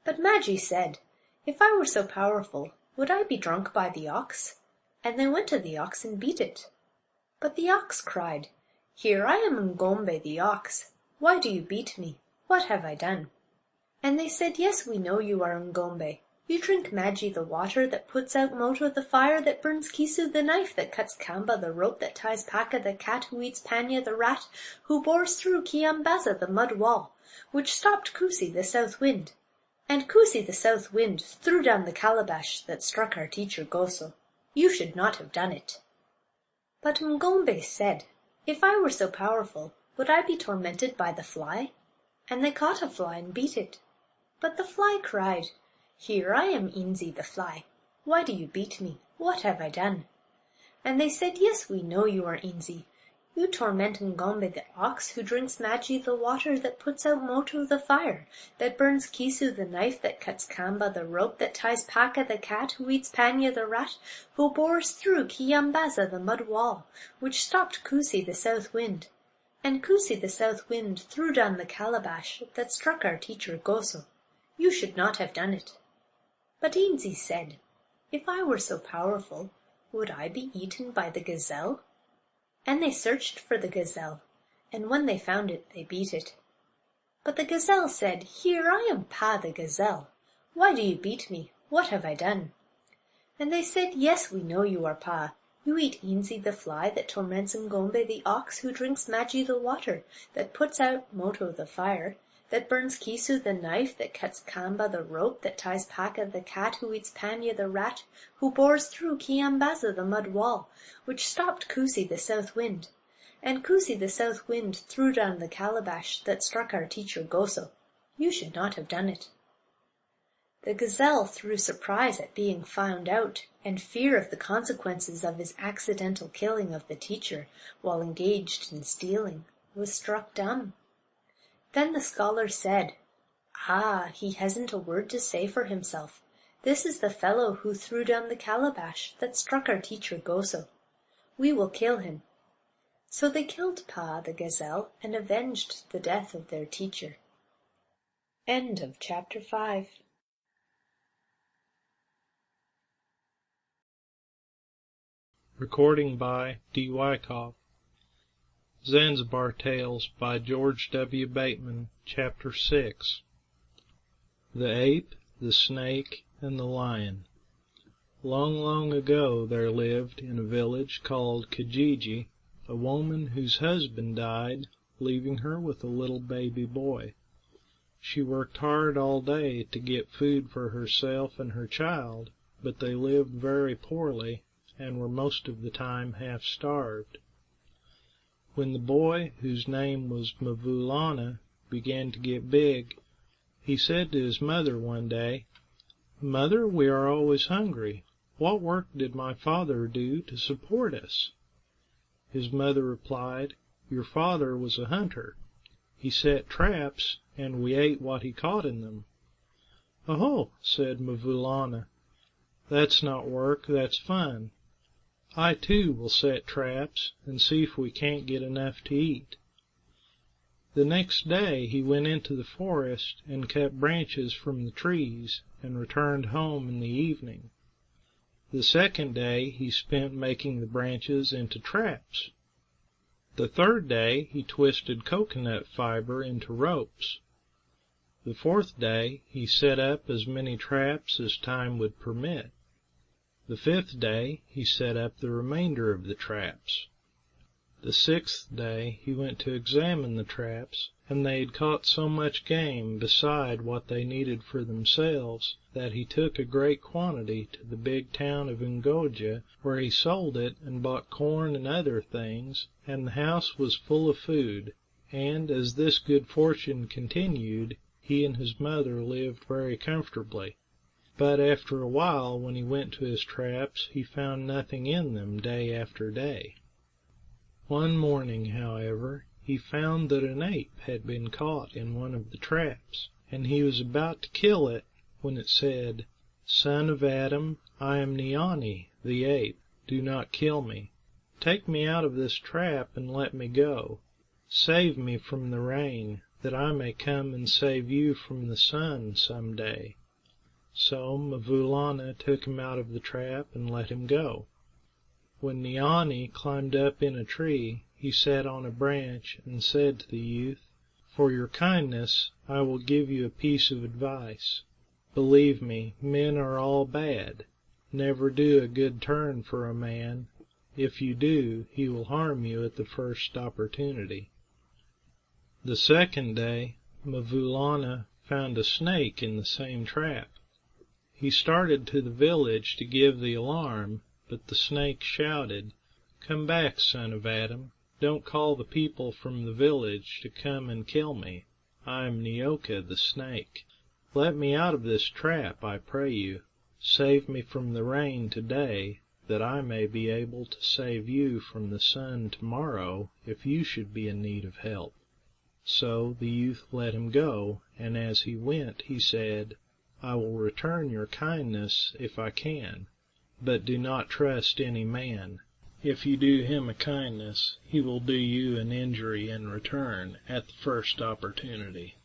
But Magi said, If I were so powerful, would I be drunk by the ox? And they went to the ox and beat it. But the ox cried, Here I am Ngombe the ox. Why do you beat me? What have I done? And they said, Yes, we know you are Ngombe. You drink Magi the water that puts out Moto the fire that burns Kisu the knife that cuts Kamba the rope that ties Mkaaah the cat, who eats Panya the rat, who bores through Kiambaza the mud wall, which stopped Kusi the south wind. And Kusi the south wind threw down the calabash that struck our teacher Goso. You should not have done it. But Ngombe said, If I were so powerful, would I be tormented by the fly? And they caught a fly and beat it. But the fly cried, Here I am Inzi the fly. Why do you beat me? What have I done? And they said, Yes, we know you are Inzi. You torment Ngombe the ox, who drinks Magi the water that puts out Moto the fire, that burns Kisu the knife that cuts Kamba the rope that ties Mkaaah the cat, who eats Panya the rat, who bores through Kiambaza the mud wall, which stopped Kusi the south wind. And Kusi the south wind threw down the calabash that struck our teacher Goso. You should not have done it. But Inzi said, If I were so powerful, would I be eaten by the gazelle? And they searched for the gazelle, and when they found it, they beat it. But the gazelle said, Here I am Pa the gazelle. Why do you beat me? What have I done? And they said, Yes, we know you are Pa. You eat Inzi the fly that torments Ngombe the ox, who drinks Magi the water that puts out Moto the fire, that burns Keesu the knife, that cuts Kamba the rope, that ties Paka the cat, who eats Panya the rat, who bores through Kiambaza the mud wall, which stopped Kusi the south wind. And Kusi the south wind threw down the calabash that struck our teacher Goso. You should not have done it." The gazelle, through surprise at being found out, and fear of the consequences of his accidental killing of the teacher while engaged in stealing, was struck dumb. Then the scholar said, "Ah, he hasn't a word to say for himself. This is the fellow who threw down the calabash that struck our teacher Goso. We will kill him." So they killed Pa the gazelle and avenged the death of their teacher. End of chapter 5. Recording by D. Wyckoff. Zanzibar Tales by George W. Bateman. Chapter 6. The Ape, the Snake, and the Lion. Long, long ago there lived in a village called Kijiji a woman whose husband died, leaving her with a little baby boy. She worked hard all day to get food for herself and her child, but they lived very poorly and were most of the time half-starved. When the boy, whose name was Mvulana, began to get big, he said to his mother one day, "Mother, we are always hungry. What work did my father do to support us?" His mother replied, "Your father was a hunter. He set traps, and we ate what he caught in them." "Oh," said Mvulana, "that's not work, that's fun. I too will set traps, and see if we can't get enough to eat." The next day he went into the forest and cut branches from the trees, and returned home in the evening. The second day he spent making the branches into traps. The third day he twisted coconut fiber into ropes. The fourth day he set up as many traps as time would permit. The fifth day he set up the remainder of the traps. The sixth day he went to examine the traps, and they had caught so much game beside what they needed for themselves that he took a great quantity to the big town of Ngoja, where he sold it and bought corn and other things, and the house was full of food, and as this good fortune continued, he and his mother lived very comfortably. But after a while, when he went to his traps, he found nothing in them day after day. One morning, however, he found that an ape had been caught in one of the traps, and he was about to kill it when it said, "Son of Adam, I am Nyani, the ape. Do not kill me. Take me out of this trap and let me go. Save me from the rain, that I may come and save you from the sun some day." So Mvulana took him out of the trap and let him go. When Nyani climbed up in a tree, he sat on a branch and said to the youth, "For your kindness I will give you a piece of advice. Believe me, men are all bad. Never do a good turn for a man. If you do, he will harm you at the first opportunity." The second day, Mvulana found a snake in the same trap. He started to the village to give the alarm, but the snake shouted, "Come back, son of Adam. Don't call the people from the village to come and kill me. I am Nyoka the snake. Let me out of this trap, I pray you. Save me from the rain today, that I may be able to save you from the sun tomorrow if you should be in need of help." So the youth let him go, and as he went he said, "I will return your kindness if I can, but do not trust any man. If you do him a kindness, he will do you an injury in return at the first opportunity."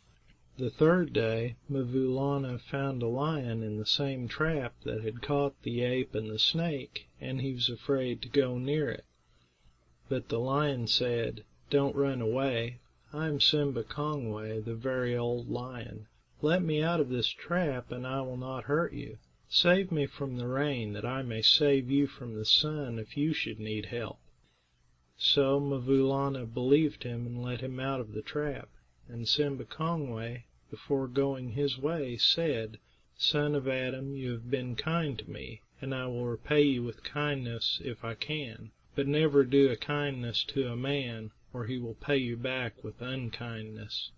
The third day Mvulana found a lion in the same trap that had caught the ape and the snake, and he was afraid to go near it. But the lion said, "Don't run away. I am Simba Kongway, the very old lion. Let me out of this trap, and I will not hurt you. Save me from the rain, that I may save you from the sun if you should need help." So Mvulana believed him and let him out of the trap, and Mkaaah, before going his way, said, "Son of Adam, you have been kind to me, and I will repay you with kindness if I can. But never do a kindness to a man, or he will pay you back with unkindness."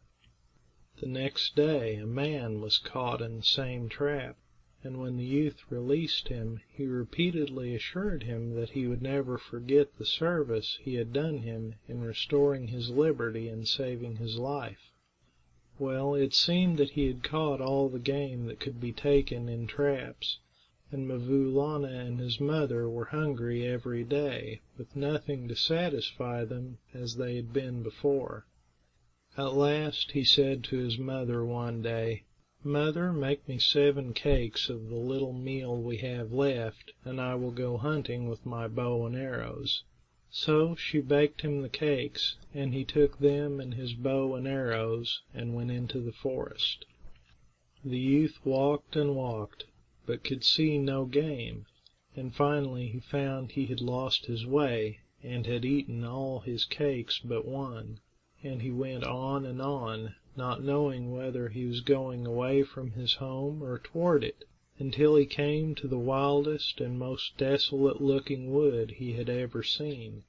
The next day a man was caught in the same trap, and when the youth released him, he repeatedly assured him that he would never forget the service he had done him in restoring his liberty and saving his life. Well, it seemed that he had caught all the game that could be taken in traps, and Mkaaah and his mother were hungry every day, with nothing to satisfy them as they had been before. At last he said to his mother one day, "Mother, make me 7 cakes of the little meal we have left, and I will go hunting with my bow and arrows." So she baked him the cakes, and he took them and his bow and arrows, and went into the forest. The youth walked and walked, but could see no game, and finally he found he had lost his way, and had eaten all his cakes but one. And he went on, not knowing whether he was going away from his home or toward it, until he came to the wildest and most desolate-looking wood he had ever seen.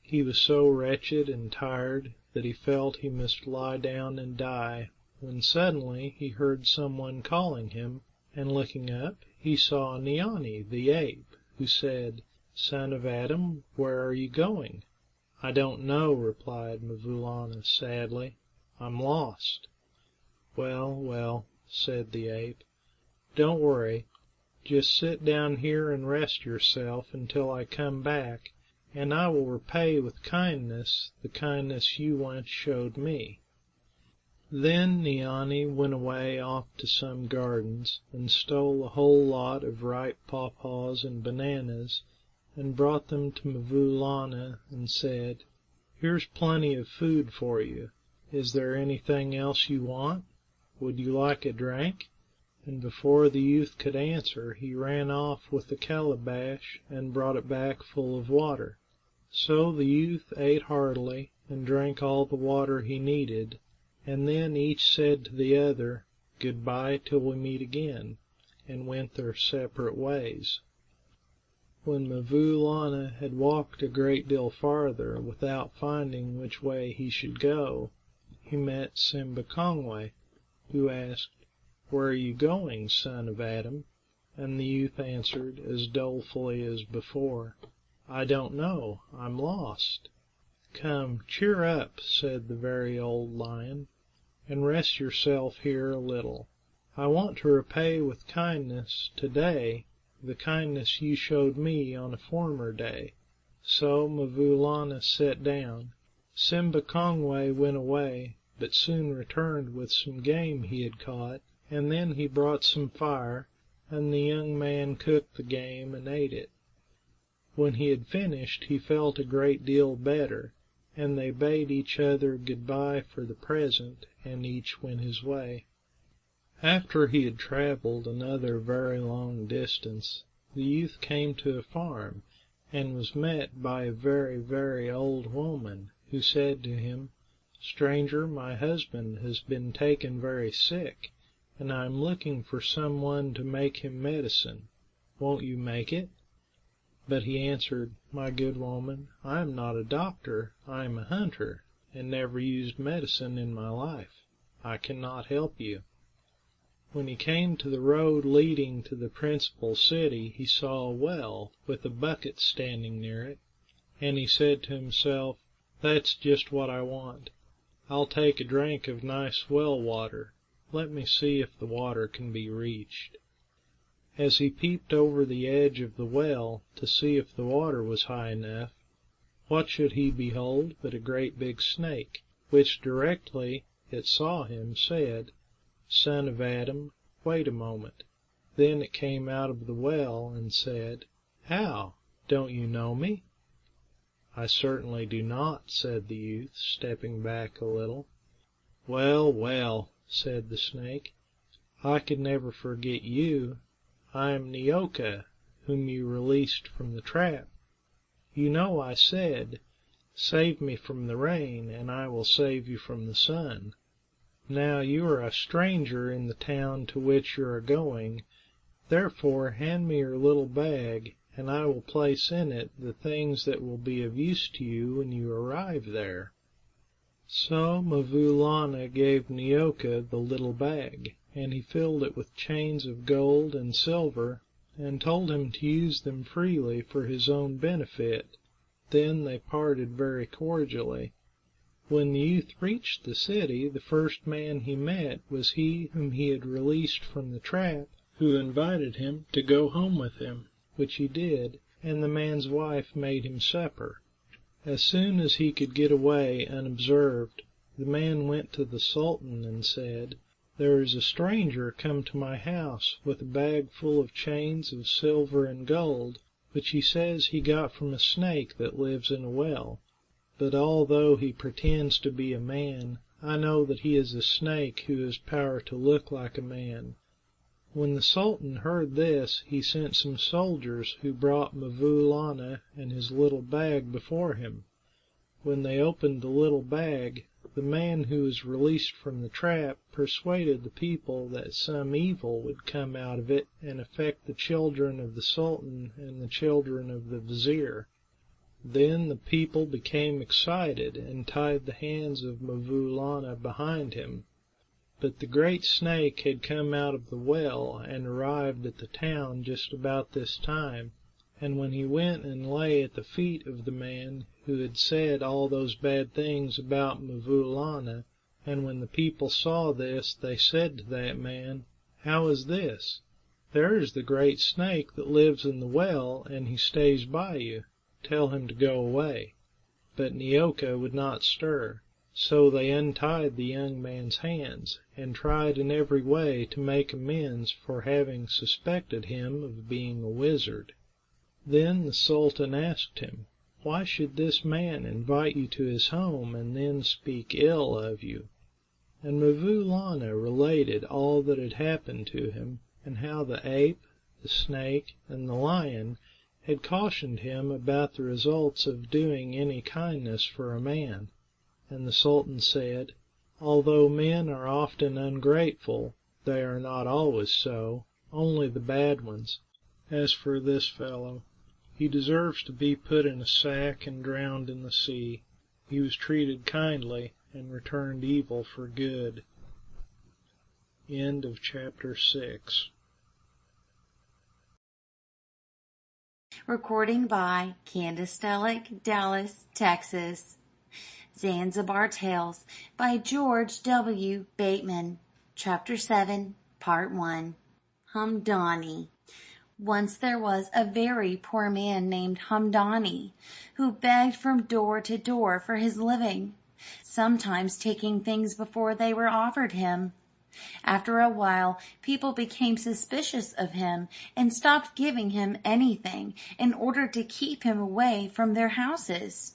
He was so wretched and tired that he felt he must lie down and die, when suddenly he heard someone calling him, and looking up, he saw Jeechonee the ape, who said, "Son of Adam, where are you going?" "I don't know," replied Mkaaah sadly. "I'm lost." "Well, well," said the ape, "don't worry. Just sit down here and rest yourself until I come back, and I will repay with kindness the kindness you once showed me." Then Jeechonee went away off to some gardens, and stole a whole lot of ripe pawpaws and bananas, and brought them to Mkaaah, and said, "Here's plenty of food for you. Is there anything else you want? Would you like a drink?" And before the youth could answer, he ran off with the calabash, and brought it back full of water. So the youth ate heartily, and drank all the water he needed, and then each said to the other, "Goodbye till we meet again," and went their separate ways. When Mkaaah had walked a great deal farther without finding which way he should go, he met Mkaaah, who asked, "Where are you going, son of Adam?" And the youth answered as dolefully as before, "I don't know. I'm lost." "Come, cheer up," said the very old lion, "and rest yourself here a little. I want to repay with kindness today the kindness you showed me on a former day." So Mkaaah sat down. Mkaaah went away, but soon returned with some game he had caught, and then he brought some fire, and the young man cooked the game and ate it. When he had finished, he felt a great deal better, and they bade each other good-bye for the present, and each went his way. After he had traveled another very long distance, the youth came to a farm, and was met by a very, very old woman, who said to him, "Stranger, my husband has been taken very sick, and I am looking for some one to make him medicine. Won't you make it?" But he answered, "My good woman, I am not a doctor, I am a hunter, and never used medicine in my life. I cannot help you." When he came to the road leading to the principal city, he saw a well, with a bucket standing near it, and he said to himself, "That's just what I want. I'll take a drink of nice well water. Let me see if the water can be reached." As he peeped over the edge of the well to see if the water was high enough, what should he behold but a great big snake, which directly it saw him said, "Son of Adam, wait a moment." Then it came out of the well and said, "How? Don't you know me?" "I certainly do not," said the youth, stepping back a little. "Well, well," said the snake, "I could never forget you. I am Mkaaah, whom you released from the trap. You know I said, 'Save me from the rain, and I will save you from the sun.' Now you are a stranger in the town to which you are going, therefore hand me your little bag, and I will place in it the things that will be of use to you when you arrive there." So Mvoo gave Neeoka the little bag, and he filled it with chains of gold and silver, and told him to use them freely for his own benefit. Then they parted very cordially. When the youth reached the city, the first man he met was he whom he had released from the trap, who invited him to go home with him, which he did, and the man's wife made him supper. As soon as he could get away unobserved, the man went to the Sultan and said, "There is a stranger come to my house with a bag full of chains of silver and gold, which he says he got from a snake that lives in a well. But although he pretends to be a man, I know that he is a snake who has power to look like a man." When the Sultan heard this, he sent some soldiers who brought Mvoo and his little bag before him. When they opened the little bag, the man who was released from the trap persuaded the people that some evil would come out of it and affect the children of the Sultan and the children of the Vizier. Then the people became excited and tied the hands of Mvoo behind him. But the great snake had come out of the well and arrived at the town just about this time, and when he went and lay at the feet of the man who had said all those bad things about Mvoo, and when the people saw this, they said to that man, "How is this? There is the great snake that lives in the well, and he stays by you. Tell him to go away." But Neeoka would not stir. So they untied the young man's hands, and tried in every way to make amends for having suspected him of being a wizard. Then the Sultan asked him, "Why should this man invite you to his home and then speak ill of you?" And Mvoo related all that had happened to him, and how the ape, the snake, and the lion had cautioned him about the results of doing any kindness for a man. And the Sultan said, "Although men are often ungrateful, they are not always so, only the bad ones. As for this fellow, he deserves to be put in a sack and drowned in the sea. He was treated kindly and returned evil for good." End of chapter 6. Recording by Candace Stellick, Dallas, Texas. Zanzibar Tales by George W. Bateman. Chapter 7, Part 1. Haamdaanee. Once there was a very poor man named Haamdaanee, who begged from door to door for his living, sometimes taking things before they were offered him. After a while, people became suspicious of him and stopped giving him anything in order to keep him away from their houses.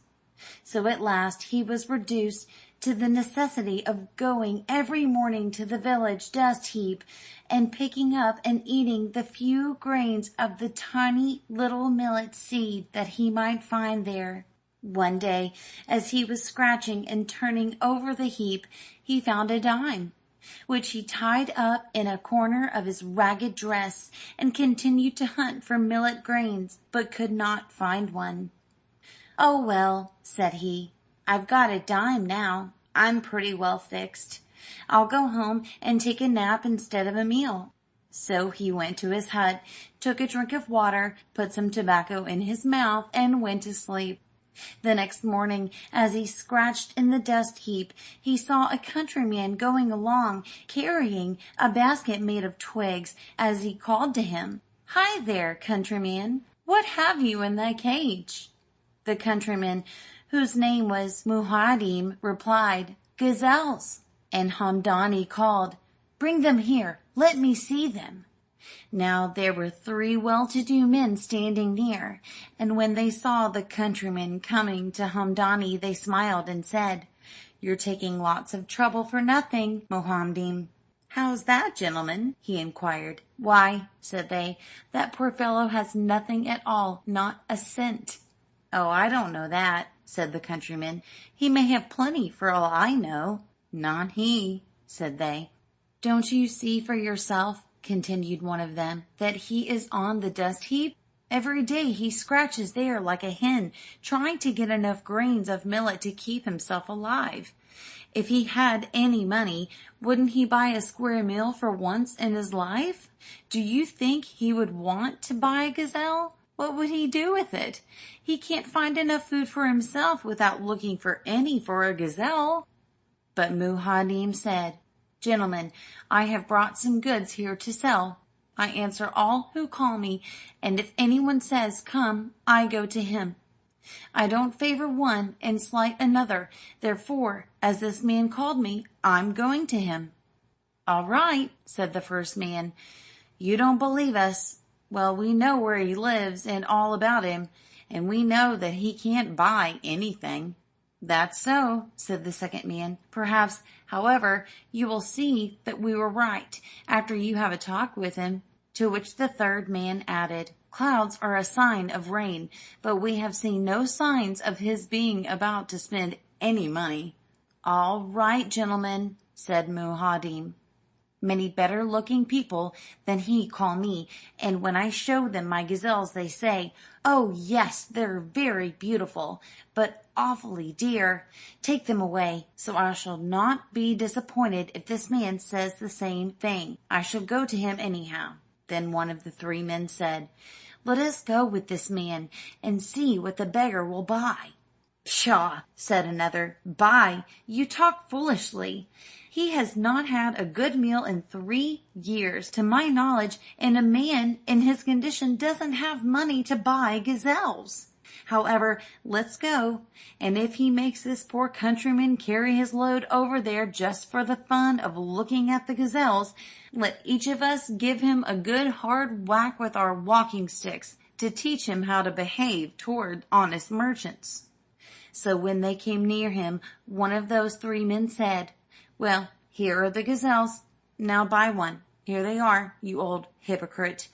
So at last he was reduced to the necessity of going every morning to the village dust heap and picking up and eating the few grains of the tiny little millet seed that he might find there. One day, as he was scratching and turning over the heap, he found a dime, which he tied up in a corner of his ragged dress and continued to hunt for millet grains, but could not find one. "Oh, well," said he, "I've got a dime now. I'm pretty well fixed. I'll go home and take a nap instead of a meal." So he went to his hut, took a drink of water, put some tobacco in his mouth, and went to sleep. The next morning, as he scratched in the dust heap, he saw a countryman going along, carrying a basket made of twigs, as he called to him, "Hi there, countryman, what have you in thy cage?" The countryman, whose name was Mkaaah, replied, "Gazelles." And Haamdaanee called, "Bring them here, let me see them." Now there were 3 well-to-do men standing near, and when they saw the countryman coming to Haamdaanee, they smiled and said, "You're taking lots of trouble for nothing, Mkaaah." "How's that, gentlemen?" he inquired. "Why," said they, "that poor fellow has nothing at all, not a cent." "Oh, I don't know that," said the countryman. "He may have plenty for all I know." "Not he," said they. "Don't you see for yourself," continued one of them, "that he is on the dust heap? Every day he scratches there like a hen, trying to get enough grains of millet to keep himself alive. If he had any money, wouldn't he buy a square meal for once in his life? Do you think he would want to buy a gazelle? What would he do with it? He can't find enough food for himself without looking for any for a gazelle." But Mkaaah said, "Gentlemen, I have brought some goods here to sell. I answer all who call me, and if anyone says, 'Come,' I go to him. I don't favor one and slight another. Therefore, as this man called me, I'm going to him." "All right," said the first man. "You don't believe us. Well, we know where he lives and all about him, and we know that he can't buy anything." "That's so," said the second man. "Perhaps, however, you will see that we were right, after you have a talk with him." To which the third man added, "Clouds are a sign of rain, but we have seen no signs of his being about to spend any money." "All right, gentlemen," said Mkaaah. "Many better looking people than he call me, and when I show them my gazelles they say, 'Oh yes, they're very beautiful, but awfully dear. Take them away.' So I shall not be disappointed if this man says the same thing. I shall go to him anyhow." Then one of the three men said, "Let us go with this man and see what the beggar will buy." "Pshaw," said another. "Buy? You talk foolishly. He has not had a good meal in 3 years, to my knowledge, and a man in his condition doesn't have money to buy gazelles. However, let's go, and if he makes this poor countryman carry his load over there just for the fun of looking at the gazelles, let each of us give him a good hard whack with our walking sticks to teach him how to behave toward honest merchants." So when they came near him, one of those three men said, "Well, here are the gazelles. Now buy one. Here they are, you old hypocrite.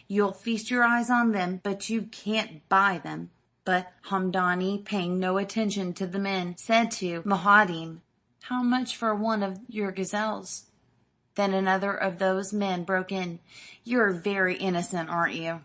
You'll feast your eyes on them, but you can't buy them." But Haamdaanee, paying no attention to the men, said to Mkaaah, "How much for one of your gazelles?" Then another of those men broke in, "You're very innocent, aren't you?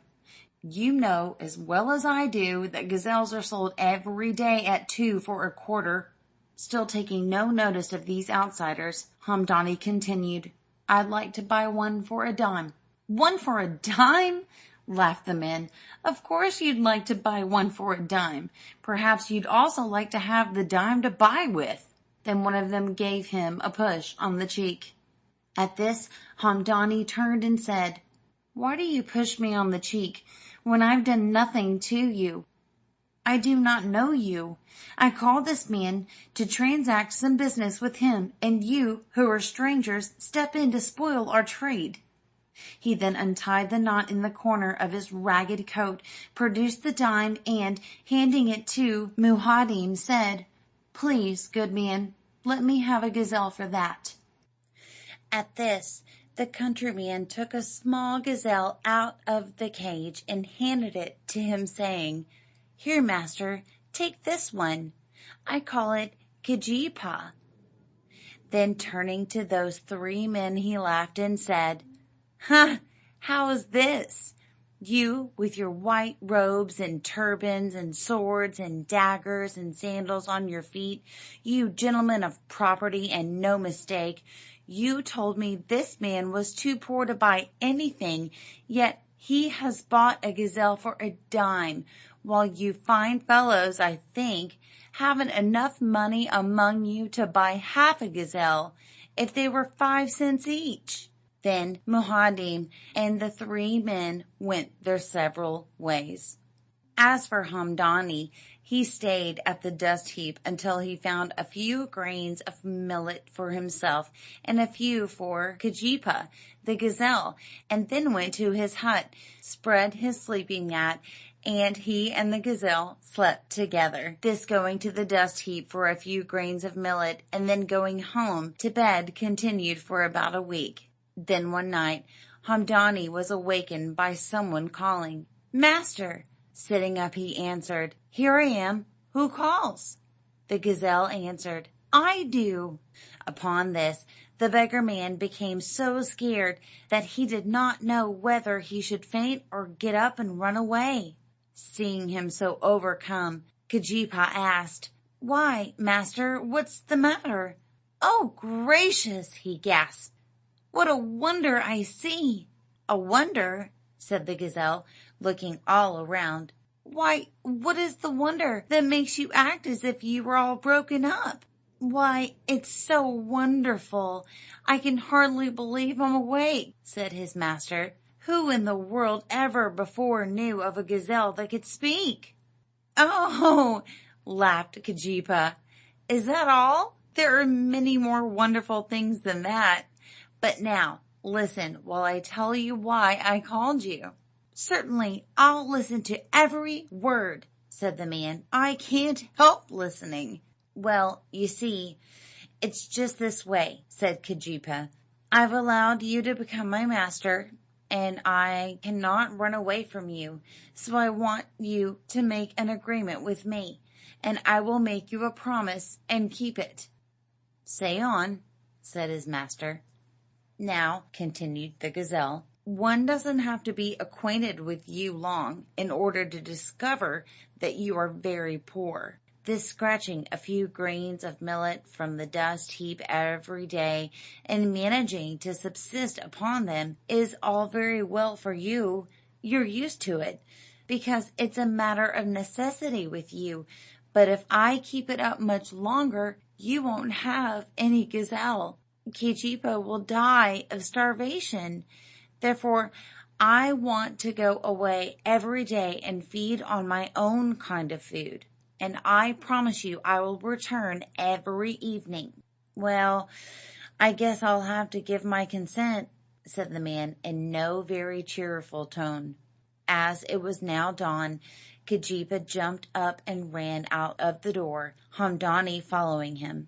You know as well as I do that gazelles are sold every day at 2 for a quarter." Still taking no notice of these outsiders, Haamdaanee continued, "I'd like to buy one for a dime." "One for a dime?" laughed the men. "Of course you'd like to buy one for a dime. Perhaps you'd also like to have the dime to buy with." Then one of them gave him a push on the cheek. At this, Haamdaanee turned and said, "Why do you push me on the cheek when I've done nothing to you? I do not know you. I called this man to transact some business with him, and you, who are strangers, step in to spoil our trade." He then untied the knot in the corner of his ragged coat, produced the dime, and, handing it to Mkaaah, said, "Please, good man, let me have a gazelle for that." At this, the countryman took a small gazelle out of the cage and handed it to him, saying, "Here, master, take this one. I call it Jeechonee." Then turning to those three men, he laughed and said, "Ha! How is this? You, with your white robes and turbans and swords and daggers and sandals on your feet, you gentlemen of property and no mistake, you told me this man was too poor to buy anything, yet he has bought a gazelle for a dime, while you fine fellows, I think, haven't enough money among you to buy half a gazelle, if they were 5 cents each." Then Mkaaah and the three men went their several ways. As for Haamdaanee, he stayed at the dust heap until he found a few grains of millet for himself and a few for Jeechonee, the gazelle, and then went to his hut, spread his sleeping mat, and he and the gazelle slept together, this going to the dust heap for a few grains of millet, and then going home to bed continued for about a week. Then one night Haamdaanee was awakened by someone calling, "Master!" Sitting up, he answered, "Here I am. Who calls?" The gazelle answered, "I do." Upon this, The beggar man became so scared that he did not know whether he should faint or get up and run away. Seeing him so overcome, Keejeepaa asked, "Why, master, what's the matter?" "Oh, gracious!" he gasped. "What a wonder I see!" "A wonder?" said the gazelle, looking all around. "Why, what is the wonder that makes you act as if you were all broken up?" "Why, it's so wonderful, I can hardly believe I'm awake," said his master. "Who in the world ever before knew of a gazelle that could speak?" "Oh!" laughed Keejeepaa. "Is that all? There are many more wonderful things than that. But now, listen while I tell you why I called you." "Certainly, I'll listen to every word," said the man. "I can't help listening." "Well, you see, it's just this way," said Keejeepaa. "I've allowed you to become my master, and I cannot run away from you, so I want you to make an agreement with me, and I will make you a promise and keep it." "Say on," said his master. "Now," continued the gazelle, "one doesn't have to be acquainted with you long in order to discover that you are very poor. This scratching a few grains of millet from the dust heap every day and managing to subsist upon them is all very well for you. You're used to it, because it's a matter of necessity with you. But if I keep it up much longer, you won't have any gazelle. Keejeepaa will die of starvation. Therefore, I want to go away every day and feed on my own kind of food. And I promise you I will return every evening." "Well, I guess I'll have to give my consent," said the man in no very cheerful tone. As it was now dawn, Keejeepaa jumped up and ran out of the door, Haamdaanee following him.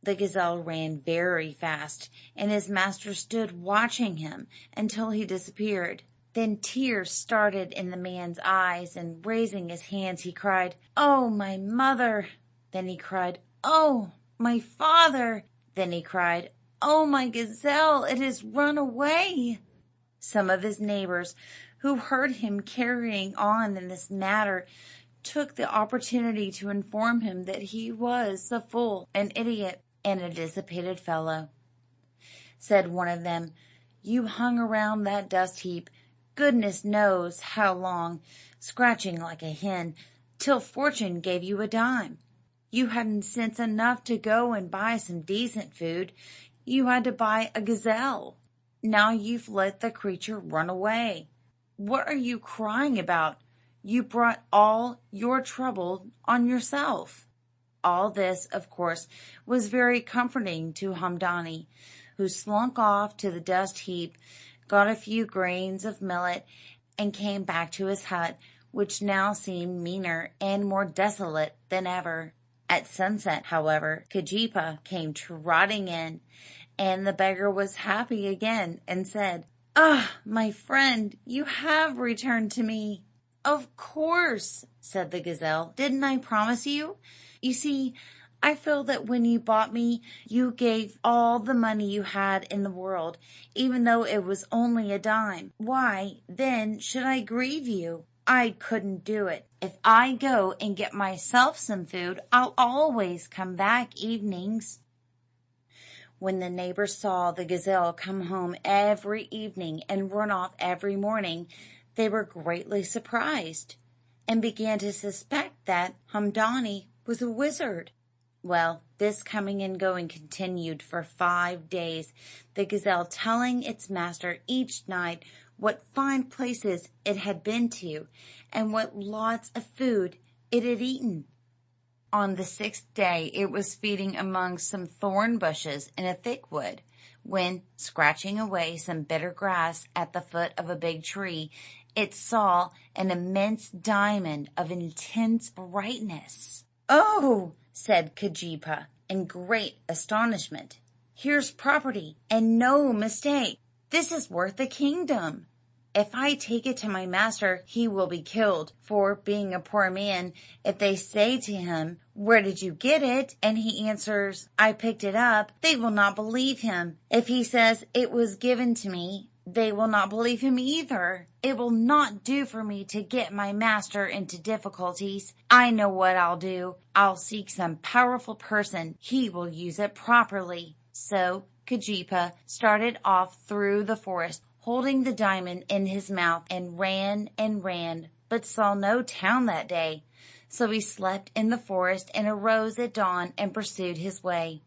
The gazelle ran very fast, and his master stood watching him until he disappeared. Then tears started in the man's eyes, and raising his hands, he cried, "Oh, my mother!" Then he cried, "Oh, my father!" Then he cried, "Oh, my gazelle, it has run away!" Some of his neighbors, who heard him carrying on in this manner, took the opportunity to inform him that he was a fool, an idiot, and a dissipated fellow. Said one of them, "You hung around that dust heap, goodness knows how long, scratching like a hen, till fortune gave you a dime. You hadn't sense enough to go and buy some decent food. You had to buy a gazelle. Now you've let the creature run away. What are you crying about? You brought all your trouble on yourself." All this, of course, was very comforting to Haamdaanee, who slunk off to the dust heap, got a few grains of millet, and came back to his hut, which now seemed meaner and more desolate than ever. At sunset, however, Keejeepaa came trotting in, and the beggar was happy again, and said, "Ah, my friend, you have returned to me." "Of course," said the gazelle. "Didn't I promise you? You see, I feel that when you bought me, you gave all the money you had in the world, even though it was only a dime. Why, then, should I grieve you? I couldn't do it. If I go and get myself some food, I'll always come back evenings." When the neighbors saw the gazelle come home every evening and run off every morning, they were greatly surprised, and began to suspect that Haamdaanee was a wizard. Well, this coming and going continued for 5 days, the gazelle telling its master each night what fine places it had been to, and what lots of food it had eaten. On the 6th day it was feeding among some thorn bushes in a thick wood, when, scratching away some bitter grass at the foot of a big tree, it saw an immense diamond of intense brightness. "Oh!" said Keejeepaa in great astonishment. "Here's property, and no mistake. This is worth a kingdom." If I take it to my master, he will be killed. For, being a poor man, if they say to him, 'Where did you get it?' and he answers, 'I picked it up,' they will not believe him. If he says, 'It was given to me,' they will not believe him either. It will not do for me to get my master into difficulties. I know what I'll do. I'll seek some powerful person. He will use it properly." So Keejeepaa started off through the forest, holding the diamond in his mouth, and ran, but saw no town that day. So he slept in the forest and arose at dawn and pursued his way.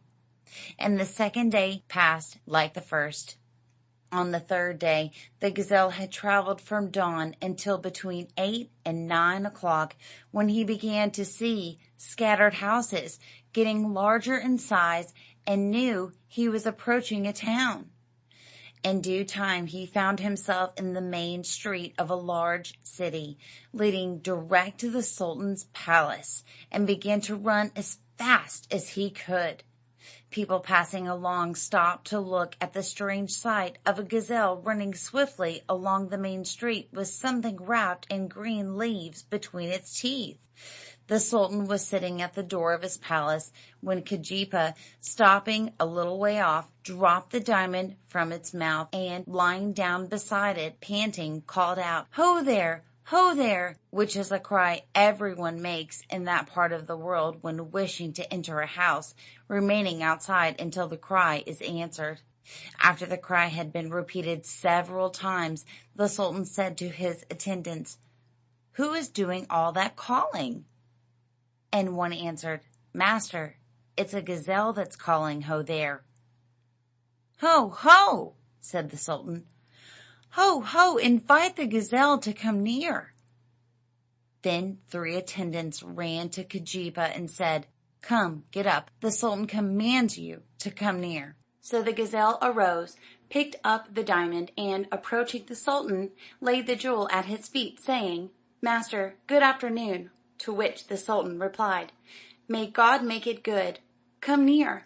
And the second day passed like the first. On the third day, the gazelle had traveled from dawn until between 8 and 9 o'clock, when he began to see scattered houses, getting larger in size, and knew he was approaching a town. In due time he found himself in the main street of a large city, leading direct to the Sultan's palace, and began to run as fast as he could. People passing along stopped to look at the strange sight of a gazelle running swiftly along the main street with something wrapped in green leaves between its teeth. The Sultan was sitting at the door of his palace when Keejeepaa, stopping a little way off, dropped the diamond from its mouth, and, lying down beside it, panting, called out, "Ho there! Ho there!" which is a cry everyone makes in that part of the world when wishing to enter a house, remaining outside until the cry is answered. After the cry had been repeated several times, the Sultan said to his attendants, "Who is doing all that calling?" And one answered, "Master, it's a gazelle that's calling ho there." "Ho, ho!" said the Sultan. "Ho, ho! Invite the gazelle to come near." Then 3 attendants ran to Keejeepaa and said, "Come, get up. The Sultan commands you to come near." So the gazelle arose, picked up the diamond, and, approaching the Sultan, laid the jewel at his feet, saying, "Master, good afternoon." To which the Sultan replied, "May God make it good. Come near."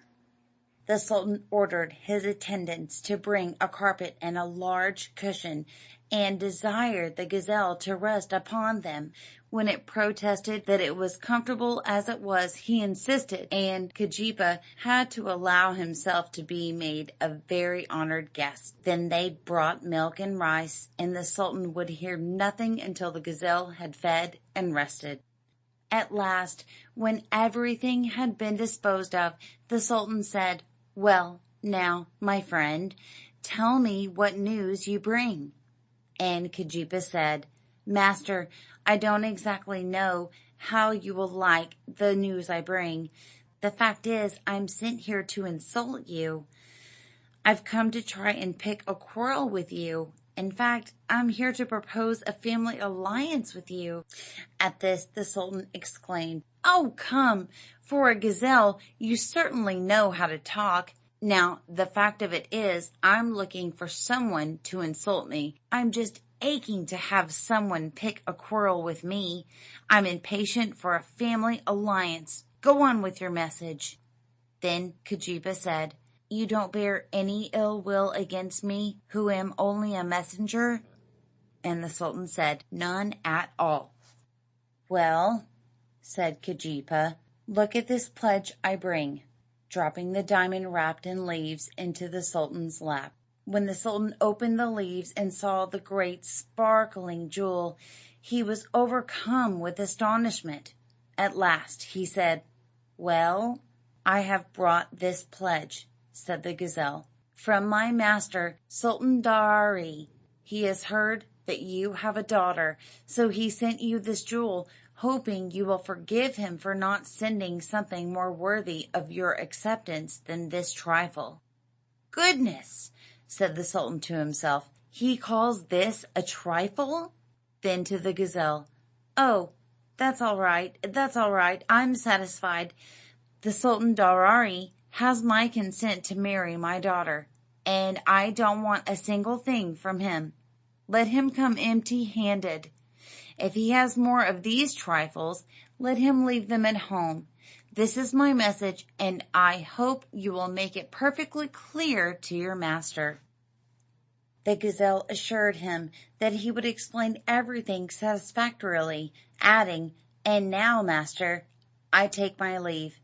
The Sultan ordered his attendants to bring a carpet and a large cushion, and desired the gazelle to rest upon them. When it protested that it was comfortable as it was, he insisted, and Keejeepaa had to allow himself to be made a very honored guest. Then they brought milk and rice, and the Sultan would hear nothing until the gazelle had fed and rested. At last, when everything had been disposed of, the Sultan said, "Well, now, my friend, tell me what news you bring." And Keejeepaa said, "Master, I don't exactly know how you will like the news I bring. The fact is, I'm sent here to insult you. I've come to try and pick a quarrel with you. In fact, I'm here to propose a family alliance with you." At this, the Sultan exclaimed, "Oh, come! For a gazelle, you certainly know how to talk. Now, the fact of it is, I'm looking for someone to insult me. I'm just aching to have someone pick a quarrel with me. I'm impatient for a family alliance. Go on with your message." Then Keejeepaa said, "You don't bear any ill will against me, who am only a messenger?" And the Sultan said, "None at all." "Well," said Keejeepaa, "look at this pledge I bring," dropping the diamond wrapped in leaves into the Sultan's lap. When the Sultan opened the leaves and saw the great sparkling jewel, he was overcome with astonishment. At last he said, "Well, I have brought this pledge," said the gazelle, "from my master, Sultan Daaraaee. He has heard that you have a daughter, so he sent you this jewel, hoping you will forgive him for not sending something more worthy of your acceptance than this trifle." "Goodness!" said the Sultan to himself. "He calls this a trifle?" Then to the gazelle, "Oh, that's all right. That's all right. I'm satisfied. The Sultan Daaraaee has my consent to marry my daughter, and I don't want a single thing from him. Let him come empty-handed. If he has more of these trifles, let him leave them at home. This is my message, and I hope you will make it perfectly clear to your master." The gazelle assured him that he would explain everything satisfactorily, adding, "And now, master, I take my leave.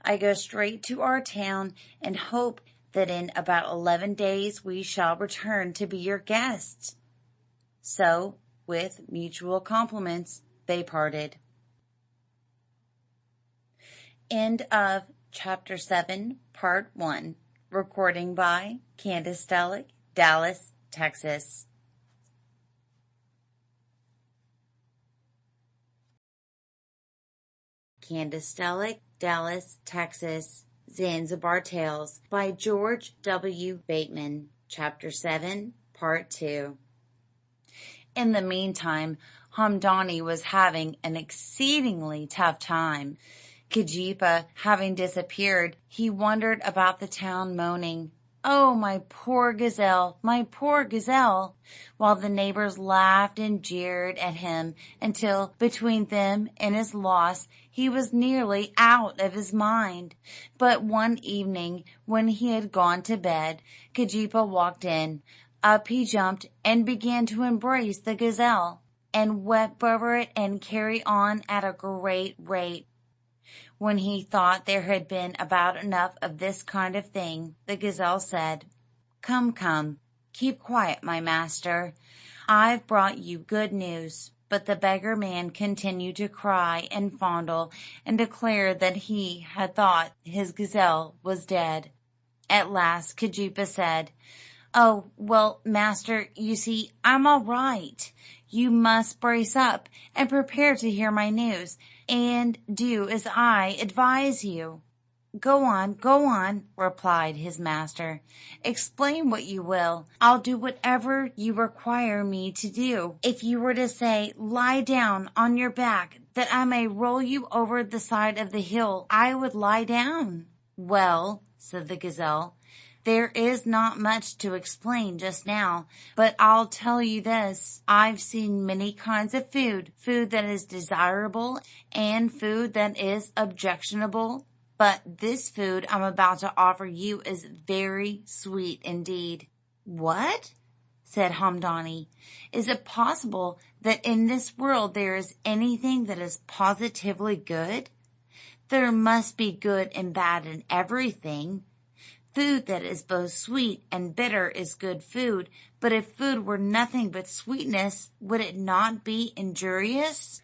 I go straight to our town and hope that in about 11 days we shall return to be your guests." So, with mutual compliments, they parted. End of Chapter 7, Part 1. Recording by Candace Stellick, Dallas, Texas. Candace Stellick, Dallas, Texas. Zanzibar Tales by George W. Bateman. Chapter 7, Part 2. In the meantime, Haamdaanee was having an exceedingly tough time. Keejeepaa having disappeared, he wandered about the town moaning, "Oh, my poor gazelle, my poor gazelle," while the neighbors laughed and jeered at him until, between them and his loss, he was nearly out of his mind. But one evening, when he had gone to bed, Keejeepaa walked in. Up he jumped and began to embrace the gazelle, and weep over it and carry on at a great rate. When he thought there had been about enough of this kind of thing, the gazelle said, "Come, come, keep quiet, my master. I've brought you good news." But the beggar man continued to cry and fondle, and declare that he had thought his gazelle was dead. At last Keejeepaa said, "Oh, well, master, you see, I'm all right. You must brace up and prepare to hear my news, and do as I advise you." Go on," replied his master. "Explain what you will. I'll do whatever you require me to do. If you were to say, 'Lie down on your back, that I may roll you over the side of the hill,' I would lie down." "Well," said the gazelle, "there is not much to explain just now, but I'll tell you this. I've seen many kinds of food that is desirable and food that is objectionable, but this food I'm about to offer you is very sweet indeed." "What?" said Haamdaanee. "Is it possible that in this world there is anything that is positively good? There must be good and bad in everything. Food that is both sweet and bitter is good food, but if food were nothing but sweetness, would it not be injurious?"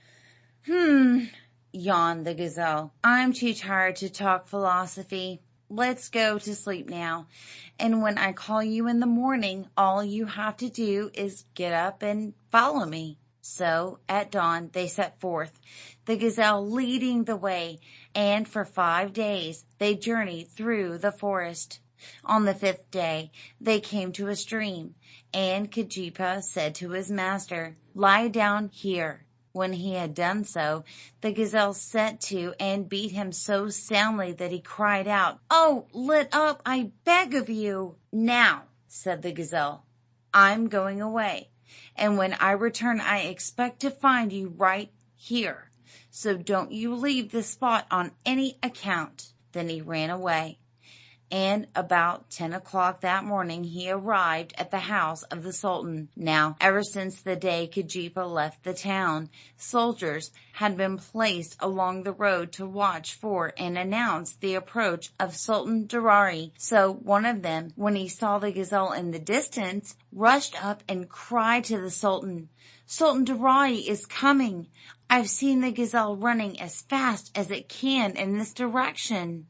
Yawned the gazelle. "I'm too tired to talk philosophy. Let's go to sleep now, and when I call you in the morning, all you have to do is get up and follow me." So at dawn they set forth, the gazelle leading the way, and for 5 days they journeyed through the forest. On the 5th day they came to a stream, and Keejeepaa said to his master, "Lie down here." When he had done so, the gazelle set to and beat him so soundly that he cried out, "Oh, let up, I beg of you." "Now," said the gazelle, "I'm going away, and when I return I expect to find you right here, so don't you leave this spot on any account." Then he ran away. And about 10 o'clock that morning he arrived at the house of the Sultan. Now, ever since the day Keejeepaa left the town, soldiers had been placed along the road to watch for and announce the approach of Sultan Darari. So one of them, when he saw the gazelle in the distance, rushed up and cried to the Sultan, "Sultan Darari is coming. I've seen the gazelle running as fast as it can in this direction."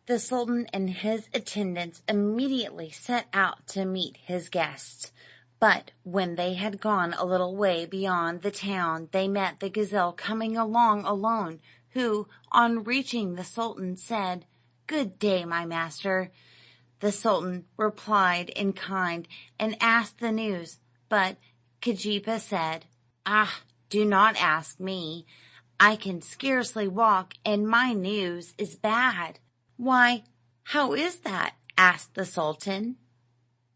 The Sultan and his attendants immediately set out to meet his guests. But when they had gone a little way beyond the town, they met the gazelle coming along alone, who, on reaching the Sultan, said, "Good day, my master." The Sultan replied in kind and asked the news, but Keejeepaa said, "Ah, do not ask me. I can scarcely walk, and my news is bad." "Why, how is that?" asked the Sultan.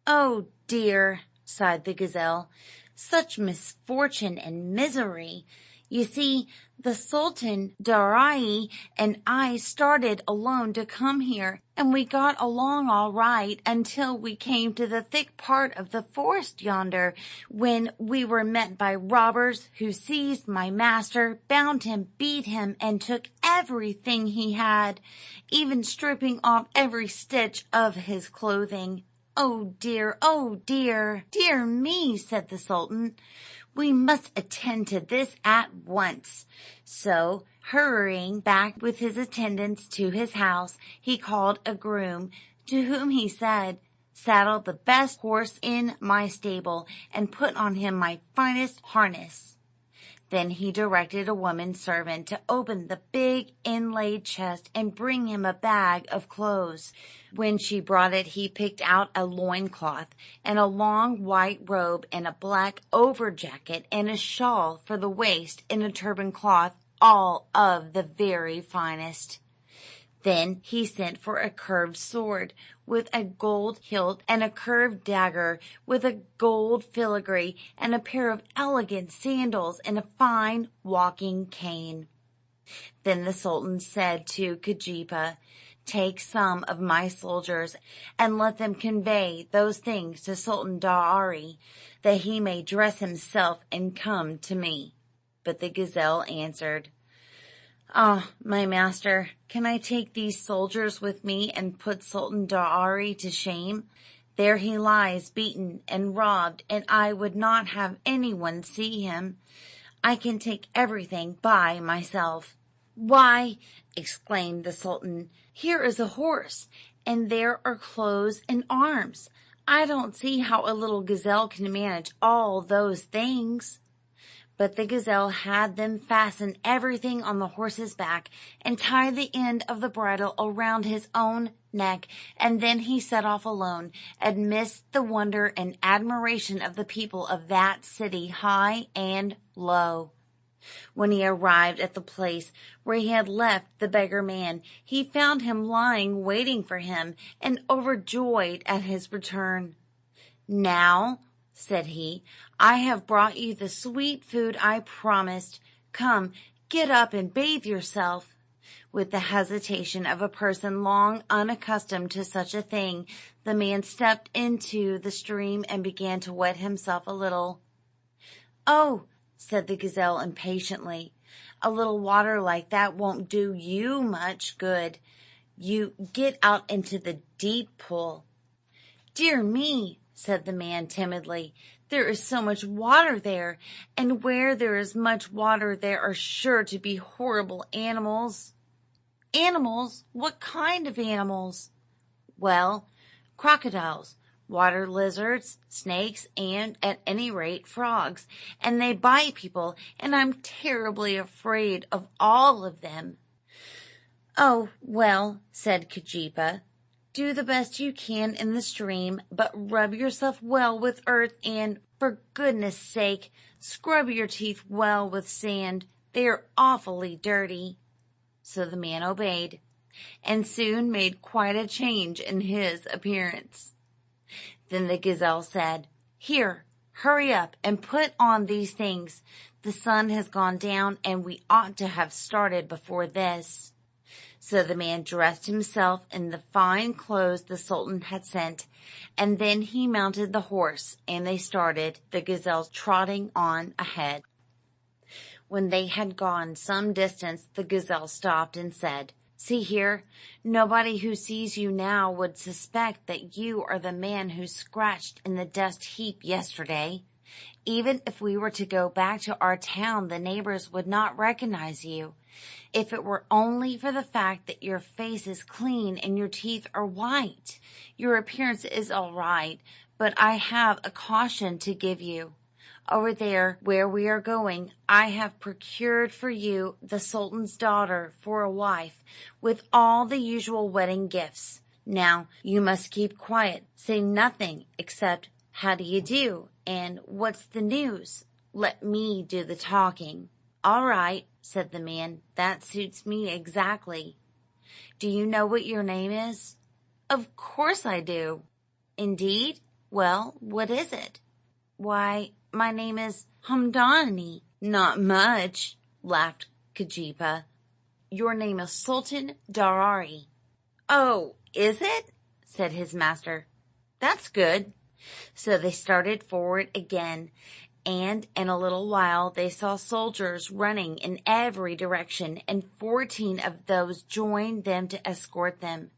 "Oh dear," sighed the gazelle, "such misfortune and misery. You see, the Sultan Darai and I started alone to come here, and we got along all right until we came to the thick part of the forest yonder, when we were met by robbers who seized my master, bound him, beat him, and took everything he had, even stripping off every stitch of his clothing. Oh dear, dear me, said the Sultan. We must attend to this at once. So, hurrying back with his attendants to his house, he called a groom, to whom he said, "Saddle the best horse in my stable, and put on him my finest harness." Then he directed a woman servant to open the big inlaid chest and bring him a bag of clothes. When she brought it, he picked out a loincloth and a long white robe and a black overjacket and a shawl for the waist and a turban cloth, all of the very finest. Then he sent for a curved sword with a gold hilt and a curved dagger with a gold filigree and a pair of elegant sandals and a fine walking cane. Then the Sultan said to Keejeepaa, "Take some of my soldiers and let them convey those things to Sultan Daari, that he may dress himself and come to me." But the gazelle answered, "Ah, my master, can I take these soldiers with me and put Sultan Daari to shame? There he lies beaten and robbed, and I would not have anyone see him. I can take everything by myself." "Why," exclaimed the Sultan, "here is a horse, and there are clothes and arms. I don't see how a little gazelle can manage all those things." But the gazelle had them fasten everything on the horse's back and tie the end of the bridle around his own neck, and then he set off alone, amidst the wonder and admiration of the people of that city, high and low. When he arrived at the place where he had left the beggar man, he found him lying waiting for him, and overjoyed at his return. "Now," said he, "I have brought you the sweet food I promised. Come, get up and bathe yourself." With the hesitation of a person long unaccustomed to such a thing, the man stepped into the stream and began to wet himself a little. "Oh," said the gazelle impatiently, "a little water like that won't do you much good. You get out into the deep pool." "Dear me," said the man timidly, "there is so much water there, and where there is much water there are sure to be horrible animals." "Animals? What kind of animals?" "Well, crocodiles, water lizards, snakes, and, at any rate, frogs, and they bite people, and I'm terribly afraid of all of them." "Oh, well," said Keejeepaa, "do the best you can in the stream, but rub yourself well with earth, and, for goodness' sake, scrub your teeth well with sand. They are awfully dirty." So the man obeyed, and soon made quite a change in his appearance. Then the gazelle said, "Here, hurry up and put on these things. The sun has gone down, and we ought to have started before this." So the man dressed himself in the fine clothes the Sultan had sent, and then he mounted the horse, and they started, the gazelle trotting on ahead. When they had gone some distance, the gazelle stopped and said, "See here, nobody who sees you now would suspect that you are the man who scratched in the dust heap yesterday. Even if we were to go back to our town, the neighbors would not recognize you. If it were only for the fact that your face is clean and your teeth are white. Your appearance is all right, but I have a caution to give you. Over there, where we are going, I have procured for you the Sultan's daughter for a wife, with all the usual wedding gifts. Now, you must keep quiet, say nothing except 'How do you do?' and 'What's the news?' Let me do the talking." "All right," said the man, "that suits me exactly. Do you know what your name is?" "Of course I do." "Indeed? Well, what is it?" "Why, my name is Haamdaanee." "Not much. laughed Keejeepaa. "Your name is Sultan Darari." "Oh, is it?" said his master. "That's good." So they started forward again, and in a little while they saw soldiers running in every direction, and 14 of those joined them to escort them.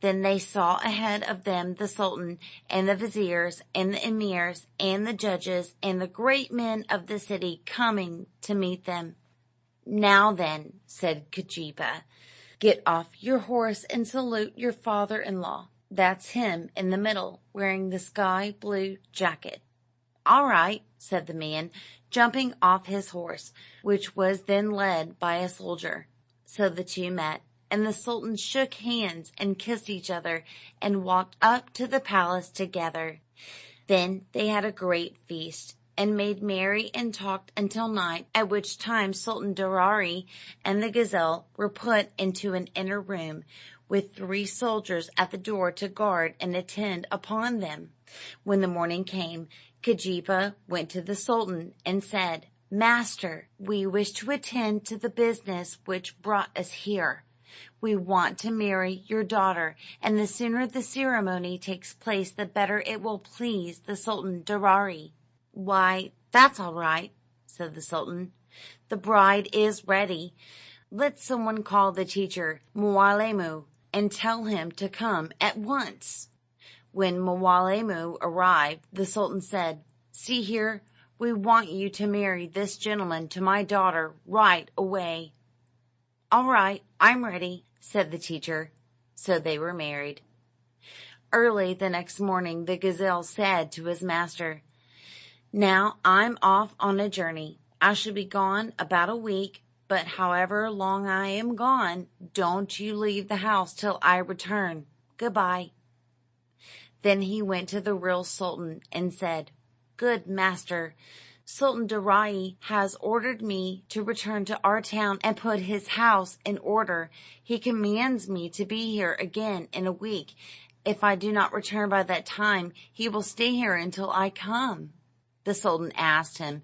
Then they saw ahead of them the Sultan and the viziers and the emirs and the judges and the great men of the city coming to meet them. "Now then," said Keejeepaa, "get off your horse and salute your father-in-law. That's him in the middle, wearing the sky blue jacket." "All right," said the man, jumping off his horse, which was then led by a soldier. So the two met, and the Sultan shook hands and kissed each other and walked up to the palace together. Then they had a great feast and made merry and talked until night, at which time Sultan Darari and the gazelle were put into an inner room with 3 soldiers at the door to guard and attend upon them. When the morning came, Keejeepaa went to the Sultan and said, "Master, we wish to attend to the business which brought us here. We want to marry your daughter, and the sooner the ceremony takes place, the better it will please the Sultan Darari." "Why, that's all right," said the Sultan. "The bride is ready. Let someone call the teacher, Mualemu, and tell him to come at once." When Mualemu arrived, the Sultan said, "See here, we want you to marry this gentleman to my daughter right away." "All right, I'm ready," said the teacher. So they were married. Early the next morning, the gazelle said to his master, "Now I'm off on a journey. I shall be gone about a week, but however long I am gone, don't you leave the house till I return. Goodbye." Then he went to the real Sultan and said, "Good master, Sultan Darari has ordered me to return to our town and put his house in order. He commands me to be here again in a week. If I do not return by that time, he will stay here until I come." The Sultan asked him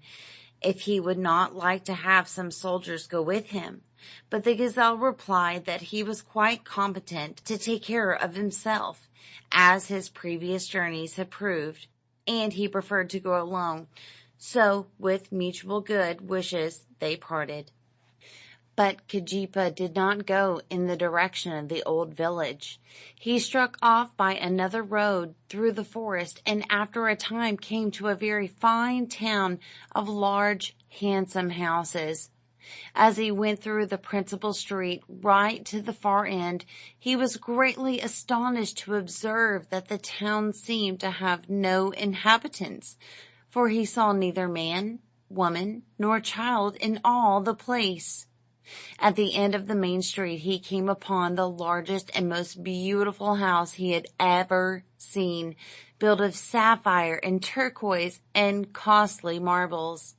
if he would not like to have some soldiers go with him, but the gazelle replied that he was quite competent to take care of himself, as his previous journeys had proved, and he preferred to go alone. So, with mutual good wishes, they parted. But Keejeepaa did not go in the direction of the old village. He struck off by another road through the forest, and after a time came to a very fine town of large, handsome houses. As he went through the principal street right to the far end, he was greatly astonished to observe that the town seemed to have no inhabitants, for he saw neither man, woman, nor child in all the place. At the end of the main street he came upon the largest and most beautiful house he had ever seen, built of sapphire and turquoise and costly marbles.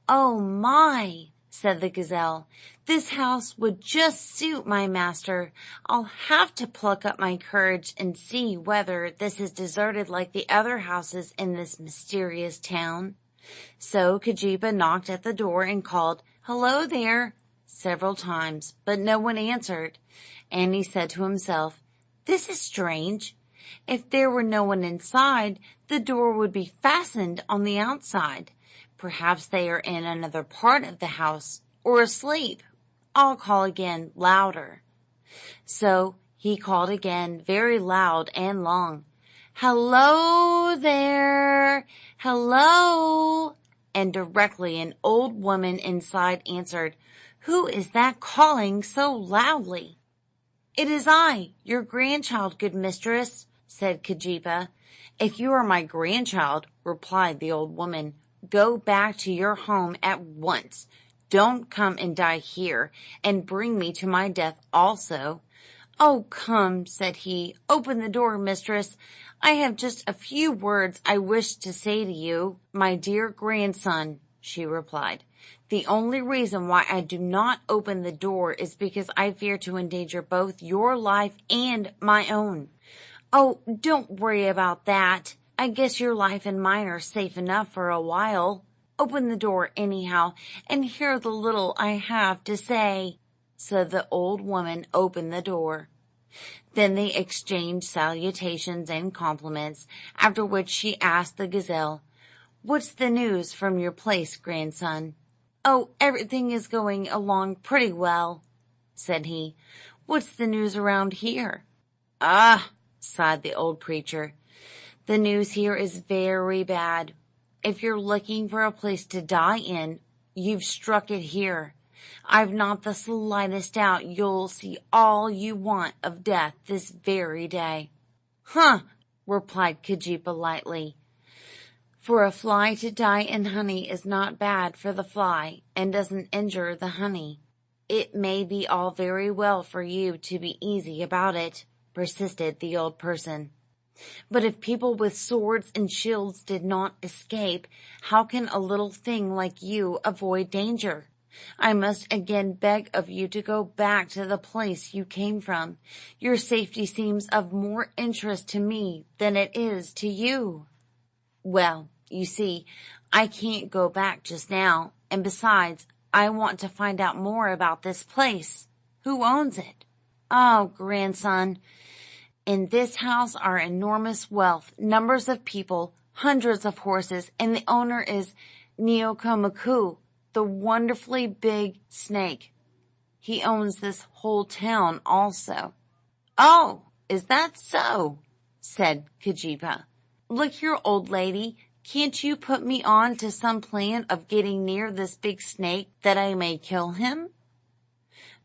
"Oh my!" said the gazelle, "this house would just suit my master. I'll have to pluck up my courage and see whether this is deserted like the other houses in this mysterious town." So Keejeepaa knocked at the door and called, "Hello there," several times, but no one answered, and he said to himself, "This is strange. If there were no one inside, the door would be fastened on the outside. Perhaps they are in another part of the house, or asleep. I'll call again, louder." So he called again, very loud and long, "Hello there! Hello!" And directly an old woman inside answered, "Who is that calling so loudly?" "It is I, your grandchild, good mistress," said Keejeepaa. "If you are my grandchild," replied the old woman, "go back to your home at once. Don't come and die here, and bring me to my death also." "Oh, come," said he, "open the door, mistress. I have just a few words I wish to say to you." "My dear grandson," she replied, "the only reason why I do not open the door is because I fear to endanger both your life and my own." "Oh, don't worry about that. I guess your life and mine are safe enough for a while." Open the door anyhow, and hear the little I have to say." So the old woman opened the door. Then they exchanged salutations and compliments, after which she asked the gazelle, "What's the news from your place, grandson?" "Oh, everything is going along pretty well," said he. "What's the news around here?" "Ah," sighed the old preacher, "the news here is very bad. If you're looking for a place to die in, you've struck it here. I've not the slightest doubt you'll see all you want of death this very day." "Huh," replied Keejeepaa lightly. "For a fly to die in honey is not bad for the fly, and doesn't injure the honey." "It may be all very well for you to be easy about it," persisted the old person. "But if people with swords and shields did not escape, how can a little thing like you avoid danger? I must again beg of you to go back to the place you came from. Your safety seems of more interest to me than it is to you." "Well, you see, I can't go back just now, and besides, I want to find out more about this place. Who owns it?" "Oh, grandson, in this house are enormous wealth, numbers of people, hundreds of horses, and the owner is Mkaaah, the wonderfully big snake. He owns this whole town also." "Oh, is that so?" said Keejeepaa. "Look here, old lady, can't you put me on to some plan of getting near this big snake that I may kill him?"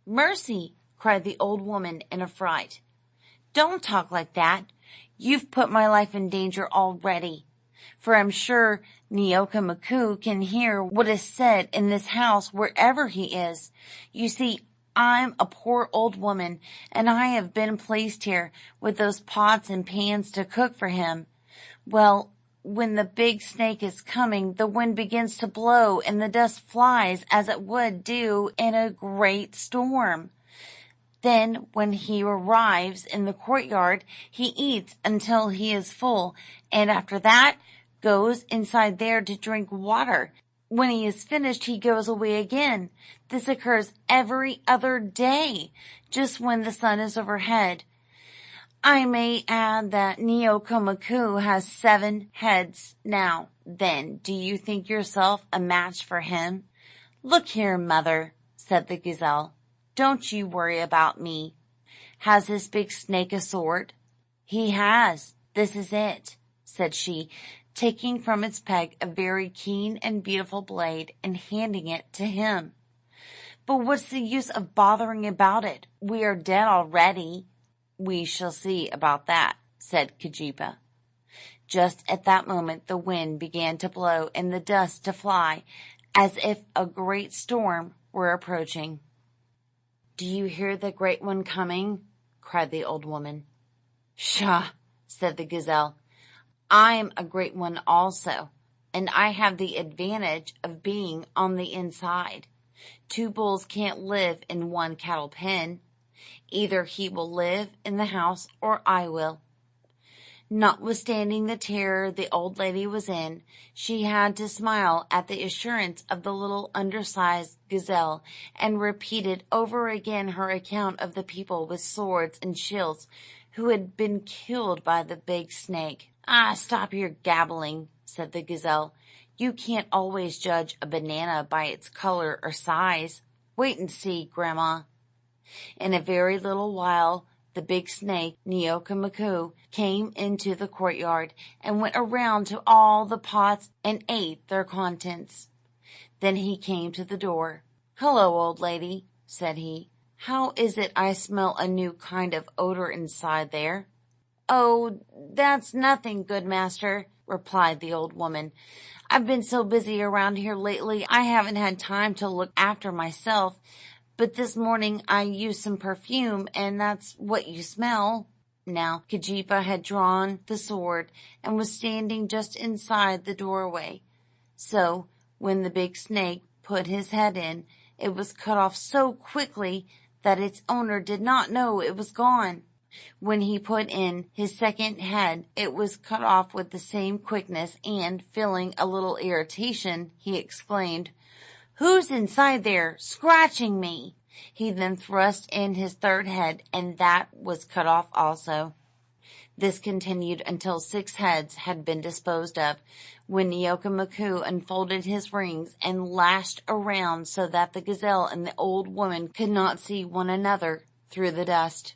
"Mercy!" cried the old woman in a fright. "Don't talk like that. You've put my life in danger already. For I'm sure Mkaaah can hear what is said in this house wherever he is. You see, I'm a poor old woman, and I have been placed here with those pots and pans to cook for him. Well, when the big snake is coming, the wind begins to blow and the dust flies as it would do in a great storm. Then, when he arrives in the courtyard, he eats until he is full, and after that goes inside there to drink water. When he is finished, he goes away again. This occurs every other day, just when the sun is overhead. I may add that Mkaaah has 7 heads now. Then, do you think yourself a match for him?" "Look here, mother," said the gazelle, "don't you worry about me. Has this big snake a sword?" "He has. This is it," said she, taking from its peg a very keen and beautiful blade and handing it to him. "But what's the use of bothering about it? We are dead already." "We shall see about that," said Keejeepaa. Just at that moment the wind began to blow and the dust to fly, as if a great storm were approaching. "Do you hear the great one coming?" cried the old woman. "Pshaw!" said the gazelle. "I'm a great one also, and I have the advantage of being on the inside. 2 bulls can't live in 1 cattle pen. Either he will live in the house or I will." Notwithstanding the terror the old lady was in, she had to smile at the assurance of the little undersized gazelle, and repeated over again her account of the people with swords and shields who had been killed by the big snake. "Ah, stop your gabbling," said the gazelle. "You can't always judge a banana by its color or size. Wait and see, Grandma." In a very little while the big snake, Mkaaah, came into the courtyard and went around to all the pots and ate their contents. Then he came to the door. "Hello, old lady," said he. "How is it I smell a new kind of odor inside there?" "Oh, that's nothing, good master," replied the old woman. "I've been so busy around here lately I haven't had time to look after myself. But this morning I used some perfume, and that's what you smell." Now Keejeepaa had drawn the sword and was standing just inside the doorway. So when the big snake put his head in, it was cut off so quickly that its owner did not know it was gone. When he put in his second head, it was cut off with the same quickness, and, feeling a little irritation, he exclaimed, "Who's inside there, scratching me?" He then thrust in his third head, and that was cut off also. This continued until 6 heads had been disposed of, when Mkaaah unfolded his rings and lashed around so that the gazelle and the old woman could not see one another through the dust.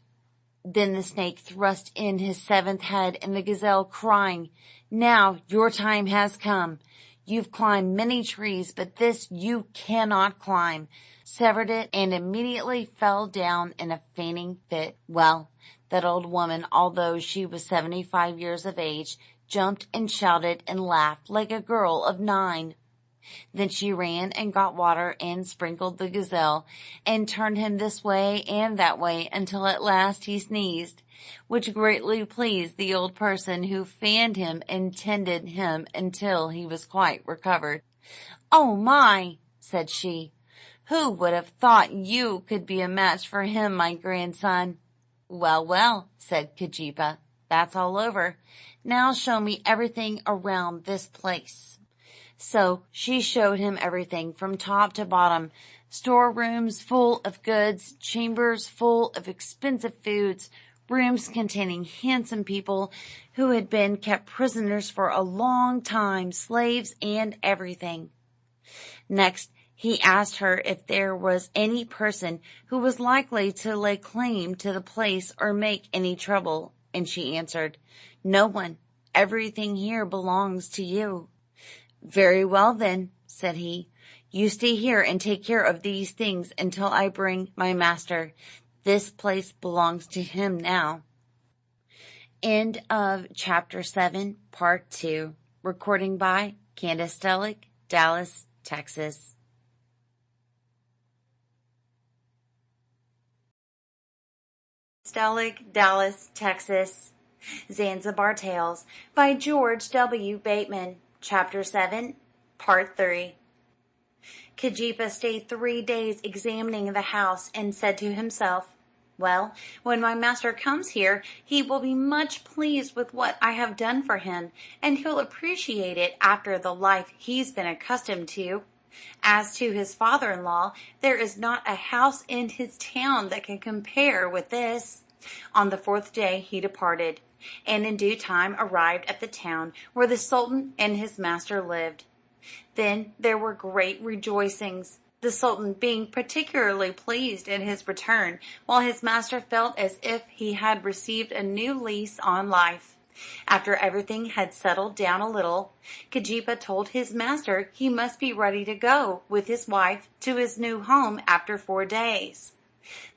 Then the snake thrust in his 7th head, and the gazelle, crying, "Now your time has come. You've climbed many trees, but this you cannot climb," severed it, and immediately fell down in a fainting fit. Well, that old woman, although she was 75 years of age, jumped and shouted and laughed like a girl of 9. Then she ran and got water and sprinkled the gazelle, and turned him this way and that way until at last he sneezed, which greatly pleased the old person, who fanned him and tended him until he was quite recovered. "Oh my!" said she, "who would have thought you could be a match for him, my grandson?" "Well, well," said Keejeepaa, "that's all over. Now show me everything around this place." So she showed him everything from top to bottom, storerooms full of goods, chambers full of expensive foods, rooms containing handsome people who had been kept prisoners for a long time, slaves and everything. Next, he asked her if there was any person who was likely to lay claim to the place or make any trouble, and she answered, "No one. Everything here belongs to you." "Very well then," said he. "You stay here and take care of these things until I bring my master. This place belongs to him now." End of Chapter 7, Part 2. Recording by Candace Stellick, Dallas, Texas. Stellick, Dallas, Texas. Zanzibar Tales by George W. Bateman. Chapter 7, Part 3. Keejeepaa stayed 3 days examining the house, and said to himself, "Well, when my master comes here, he will be much pleased with what I have done for him, and he'll appreciate it after the life he's been accustomed to. As to his father-in-law, there is not a house in his town that can compare with this." On the 4th day he departed, and in due time arrived at the town where the Sultan and his master lived. Then there were great rejoicings, the Sultan being particularly pleased at his return, while his master felt as if he had received a new lease on life. After everything had settled down a little, Keejeepaa told his master he must be ready to go with his wife to his new home after 4 days.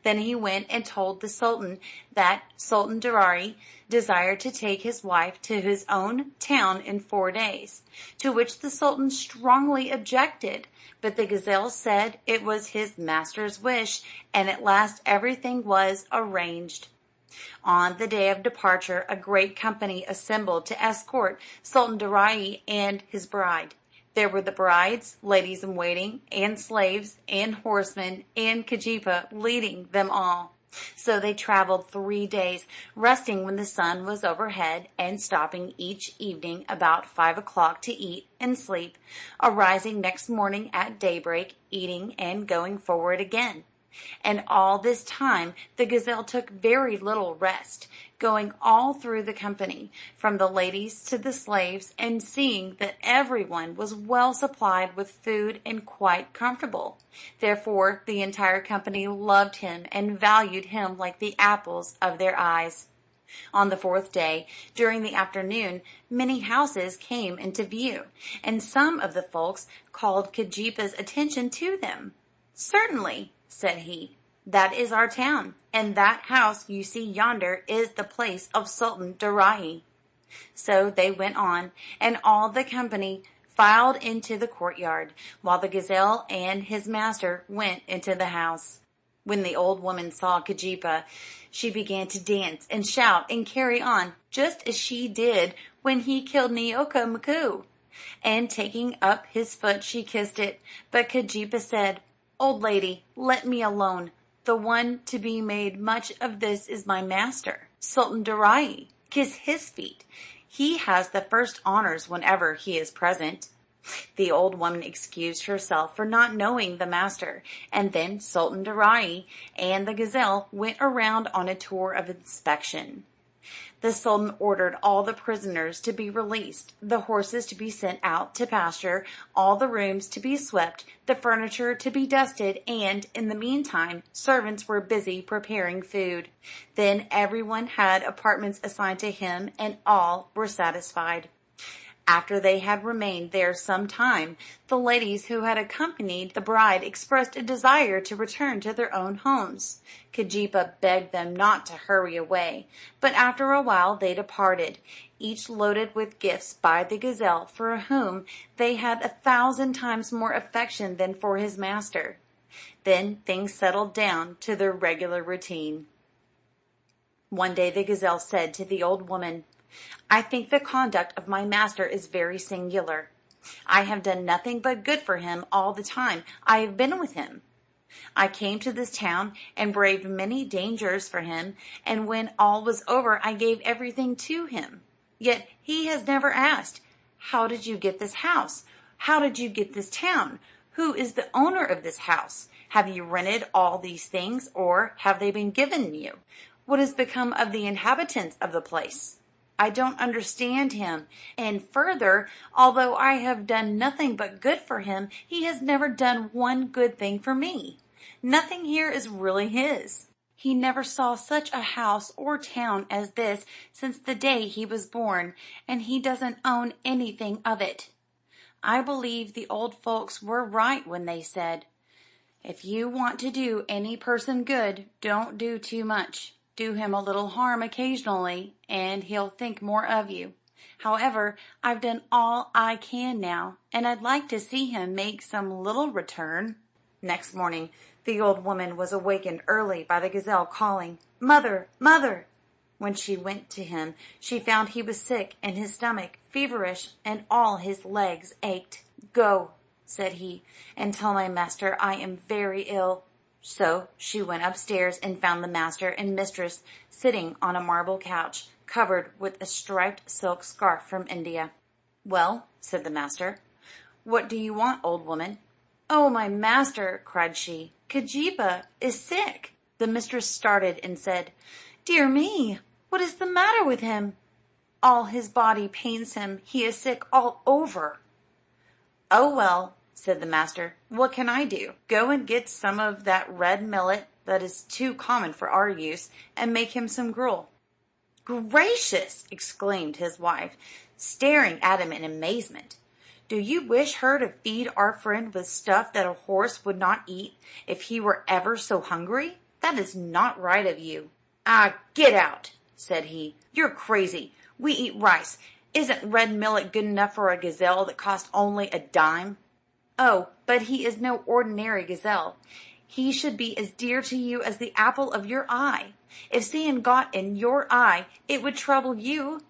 Then he went and told the Sultan that Sultan Darari desired to take his wife to his own town in 4 days, to which the Sultan strongly objected, but the gazelle said it was his master's wish, and at last everything was arranged. On the day of departure a great company assembled to escort Sultan Darari and his bride. There were the brides, ladies-in-waiting, and slaves, and horsemen, and Keejeepaa leading them all. So they traveled 3 days, resting when the sun was overhead, and stopping each evening about 5 o'clock to eat and sleep, arising next morning at daybreak, eating, and going forward again. And all this time the gazelle took very little rest, going all through the company, from the ladies to the slaves, and seeing that everyone was well supplied with food and quite comfortable. Therefore the entire company loved him and valued him like the apples of their eyes. On the 4th day, during the afternoon, many houses came into view, and some of the folks called Keejeepaa's attention to them. "Certainly," said he, "that is our town, and that house you see yonder is the place of Sultan Darari." So they went on, and all the company filed into the courtyard, while the gazelle and his master went into the house. When the old woman saw Keejeepaa, she began to dance and shout and carry on, just as she did when he killed Mkaaah. And taking up his foot, she kissed it, but Keejeepaa said, "Old lady, let me alone. The one to be made much of this is my master." Sultan Darai. Kiss his feet. He has the first honors whenever he is present." The old woman excused herself for not knowing the master, and then Sultan Darai and the gazelle went around on a tour of inspection. The Sultan ordered all the prisoners to be released, the horses to be sent out to pasture, all the rooms to be swept, the furniture to be dusted, and, in the meantime, servants were busy preparing food. Then everyone had apartments assigned to him, and all were satisfied. After they had remained there some time, the ladies who had accompanied the bride expressed a desire to return to their own homes. Keejeepaa begged them not to hurry away, but after a while they departed, each loaded with gifts by the gazelle, for whom they had 1,000 times more affection than for his master. Then things settled down to their regular routine. One day the gazelle said to the old woman, "I think the conduct of my master is very singular. I have done nothing but good for him all the time I have been with him. I came to this town and braved many dangers for him, and when all was over I gave everything to him. Yet he has never asked, 'How did you get this house? How did you get this town? Who is the owner of this house? Have you rented all these things, or have they been given you? What has become of the inhabitants of the place?' I don't understand him, and further, although I have done nothing but good for him, he has never done one good thing for me. Nothing here is really his. He never saw such a house or town as this since the day he was born, and he doesn't own anything of it. I believe the old folks were right when they said, 'If you want to do any person good, don't do too much. Do him a little harm occasionally, and he'll think more of you.' However, I've done all I can now, and I'd like to see him make some little return." Next morning, the old woman was awakened early by the gazelle calling, "Mother, mother!" When she went to him, she found he was sick, and his stomach feverish, and all his legs ached. "Go," said he, "and tell my master I am very ill." So she went upstairs and found the master and mistress sitting on a marble couch, covered with a striped silk scarf from India. "Well," said the master, "what do you want, old woman?" "Oh, my master," cried she, "Keejeepaa is sick." The mistress started and said, "Dear me, what is the matter with him?" "All his body pains him. He is sick all over." "Oh, well," said the master, "what can I do? Go and get some of that red millet that is too common for our use, and make him some gruel." "Gracious!" exclaimed his wife, staring at him in amazement. "Do you wish her to feed our friend with stuff that a horse would not eat if he were ever so hungry? That is not right of you." "Ah, get out!" said he. "You're crazy. We eat rice. Isn't red millet good enough for a gazelle that cost only a dime?" "Oh, but he is no ordinary gazelle. He should be as dear to you as the apple of your eye. If sand got in your eye, it would trouble you."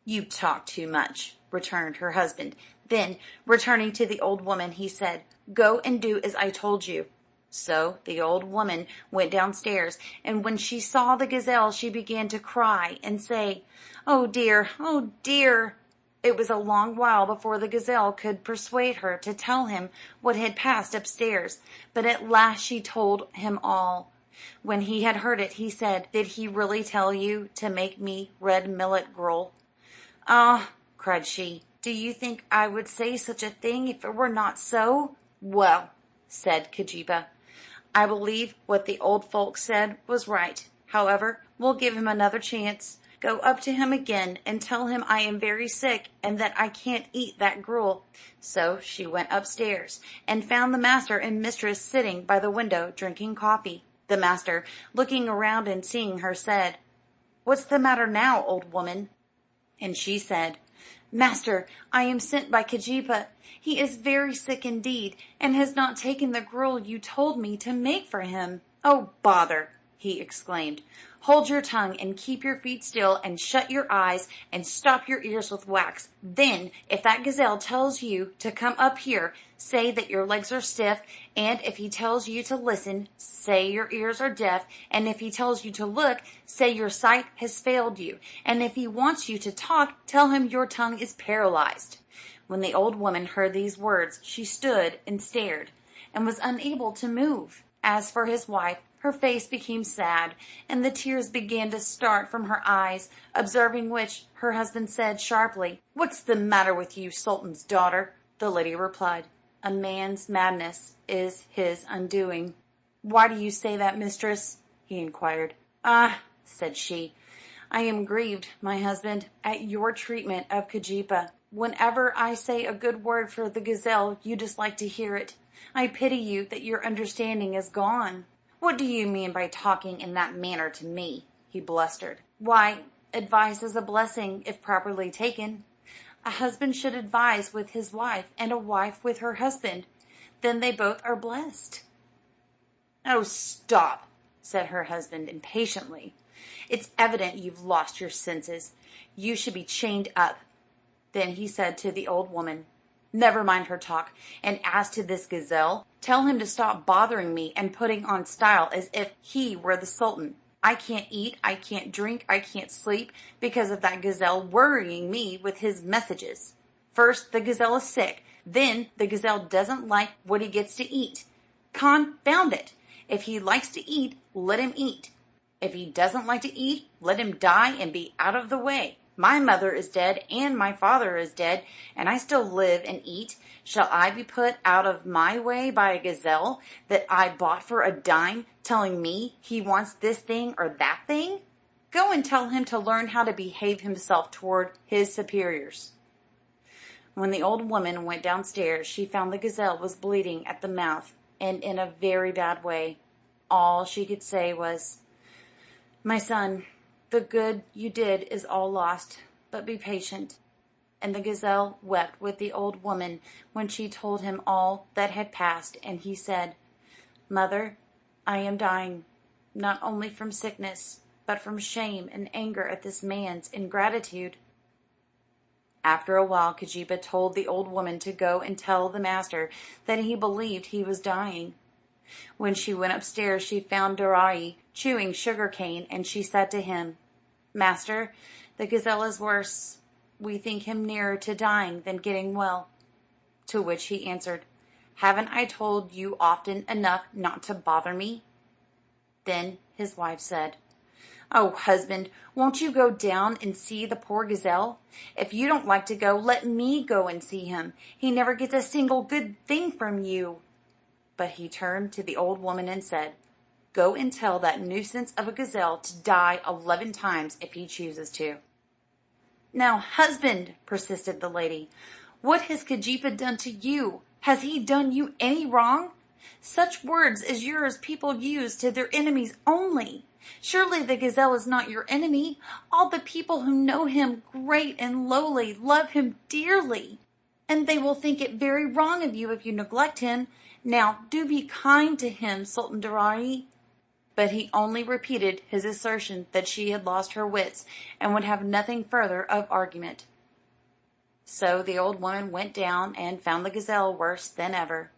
"You talk too much," returned her husband. Then, returning to the old woman, he said, "Go and do as I told you." So the old woman went downstairs, and when she saw the gazelle she began to cry and say, "Oh dear, oh dear." It was a long while before the gazelle could persuade her to tell him what had passed upstairs, but at last she told him all. When he had heard it, he said, "Did he really tell you to make me red millet gruel?" "Ah," cried she, "do you think I would say such a thing if it were not so?" "Well," said Keejeepaa, "I believe what the old folks said was right. However, we'll give him another chance. Go up to him again and tell him I am very sick and that I can't eat that gruel." So she went upstairs and found the master and mistress sitting by the window drinking coffee. The master, looking around and seeing her, said, "What's the matter now, old woman?" And she said, "Master, I am sent by Keejeepaa. He is very sick indeed, and has not taken the gruel you told me to make for him." "Oh, bother!" he exclaimed. Hold your tongue and keep your feet still and shut your eyes and stop your ears with wax. Then, if that gazelle tells you to come up here, say that your legs are stiff, and if he tells you to listen, say your ears are deaf, and if he tells you to look, say your sight has failed you, and if he wants you to talk, tell him your tongue is paralyzed." When the old woman heard these words, she stood and stared, and was unable to move. As for his wife, her face became sad, and the tears began to start from her eyes, observing which, her husband said sharply, "What's the matter with you, Sultan's daughter?" The lady replied, "A man's madness is his undoing." "Why do you say that, mistress?" he inquired. "Ah," said she, "I am grieved, my husband, at your treatment of Keejeepaa. Whenever I say a good word for the gazelle, you dislike to hear it. I pity you that your understanding is gone." "What do you mean by talking in that manner to me?" he blustered. "Why, advice is a blessing if properly taken. A husband should advise with his wife, and a wife with her husband. Then they both are blessed." "Oh, stop," said her husband impatiently. "It's evident you've lost your senses. You should be chained up." Then he said to the old woman, "Never mind her talk. And as to this gazelle, tell him to stop bothering me and putting on style as if he were the sultan. I can't eat, I can't drink, I can't sleep, because of that gazelle worrying me with his messages. First the gazelle is sick, then the gazelle doesn't like what he gets to eat. Confound it! If he likes to eat, let him eat. If he doesn't like to eat, let him die and be out of the way. My mother is dead and my father is dead, and I still live and eat. Shall I be put out of my way by a gazelle that I bought for a dime, telling me he wants this thing or that thing? Go and tell him to learn how to behave himself toward his superiors." When the old woman went downstairs, she found the gazelle was bleeding at the mouth, and in a very bad way. All she could say was, "My son, the good you did is all lost, but be patient." And the gazelle wept with the old woman when she told him all that had passed, and he said, "Mother, I am dying, not only from sickness, but from shame and anger at this man's ingratitude." After a while, Keejeepaa told the old woman to go and tell the master that he believed he was dying. When she went upstairs, she found Darai chewing sugar cane, and she said to him, "Master, the gazelle is worse. We think him nearer to dying than getting well." To which he answered, "Haven't I told you often enough not to bother me?" Then his wife said, "Oh, husband, won't you go down and see the poor gazelle? If you don't like to go, let me go and see him. He never gets a single good thing from you." But he turned to the old woman and said, "Go and tell that nuisance of a gazelle to die 11 times if he chooses to." "Now, husband," persisted the lady, "what has Keejeepaa done to you? Has he done you any wrong? Such words as yours people use to their enemies only. Surely the gazelle is not your enemy. All the people who know him, great and lowly, love him dearly, and they will think it very wrong of you if you neglect him. Now, do be kind to him, Sultan Darai." But he only repeated his assertion that she had lost her wits, and would have nothing further of argument. So the old woman went down and found the gazelle worse than ever.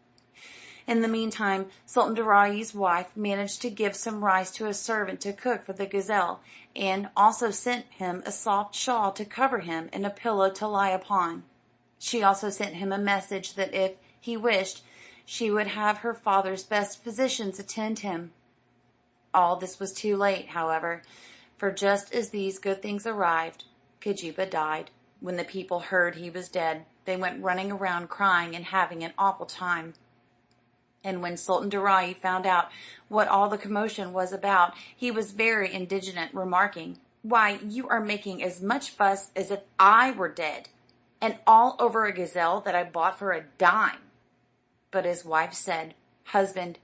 In the meantime, Sultan Darai's wife managed to give some rice to a servant to cook for the gazelle, and also sent him a soft shawl to cover him and a pillow to lie upon. She also sent him a message that if he wished, she would have her father's best physicians attend him. All this was too late, however, for just as these good things arrived, Keejeepaa died. When the people heard he was dead, they went running around crying and having an awful time. And when Sultan Darai found out what all the commotion was about, he was very indignant, remarking, "Why, you are making as much fuss as if I were dead, and all over a gazelle that I bought for a dime." But his wife said, "Husband,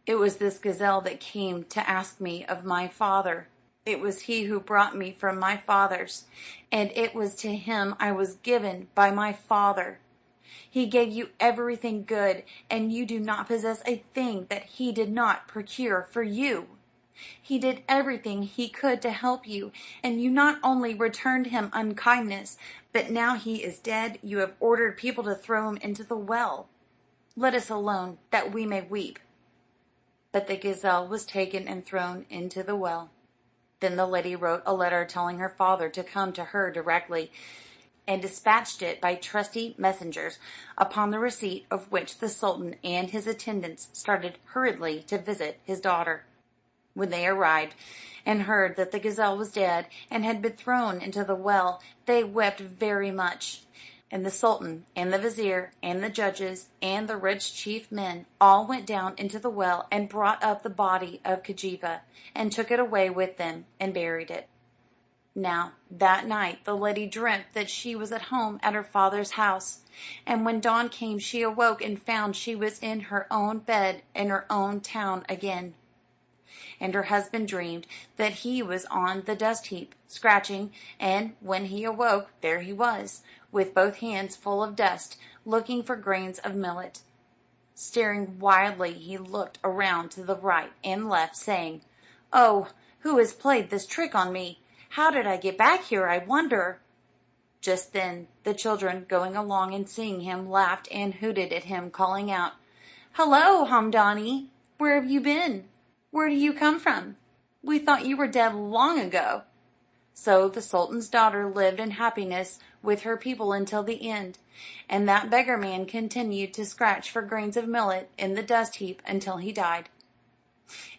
it was this gazelle that came to ask me of my father. It was he who brought me from my father's, and it was to him I was given by my father. He gave you everything good, and you do not possess a thing that he did not procure for you. He did everything he could to help you, and you not only returned him unkindness, but now he is dead, you have ordered people to throw him into the well. Let us alone, that we may weep." But the gazelle was taken and thrown into the well. Then the lady wrote a letter telling her father to come to her directly, and dispatched it by trusty messengers, upon the receipt of which the sultan and his attendants started hurriedly to visit his daughter. When they arrived, and heard that the gazelle was dead, and had been thrown into the well, they wept very much. And the sultan, and the vizier, and the judges, and the rich chief men, all went down into the well, and brought up the body of Keejeepaa, and took it away with them, and buried it. Now that night the lady dreamt that she was at home at her father's house, and when dawn came she awoke and found she was in her own bed in her own town again. And her husband dreamed that he was on the dust heap, scratching, and when he awoke, there he was, with both hands full of dust, looking for grains of millet. Staring wildly, he looked around to the right and left, saying, "Oh, who has played this trick on me? How did I get back here, I wonder?" Just then the children going along and seeing him laughed and hooted at him, calling out, "Hello, Haamdaanee! Where have you been? Where do you come from? We thought you were dead long ago." So the sultan's daughter lived in happiness with her people until the end, and that beggar man continued to scratch for grains of millet in the dust heap until he died.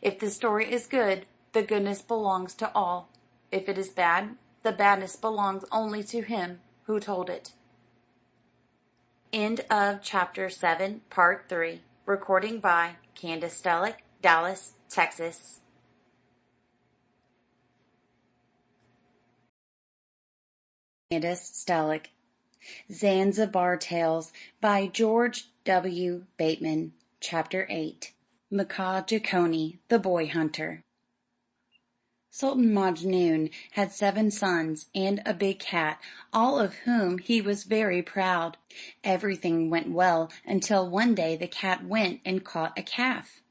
If the story is good, the goodness belongs to all. If it is bad, the badness belongs only to him who told it. End of chapter 7, part 3. Recording by Candace Stellick, Dallas, Texas. Candace Stellick. Zanzibar Tales by George W. Bateman. Chapter 8. Mkaaah Jeechonee, the Boy Hunter. Sultan Majnun had 7 sons and a big cat, all of whom he was very proud. Everything went well until one day the cat went and caught a calf.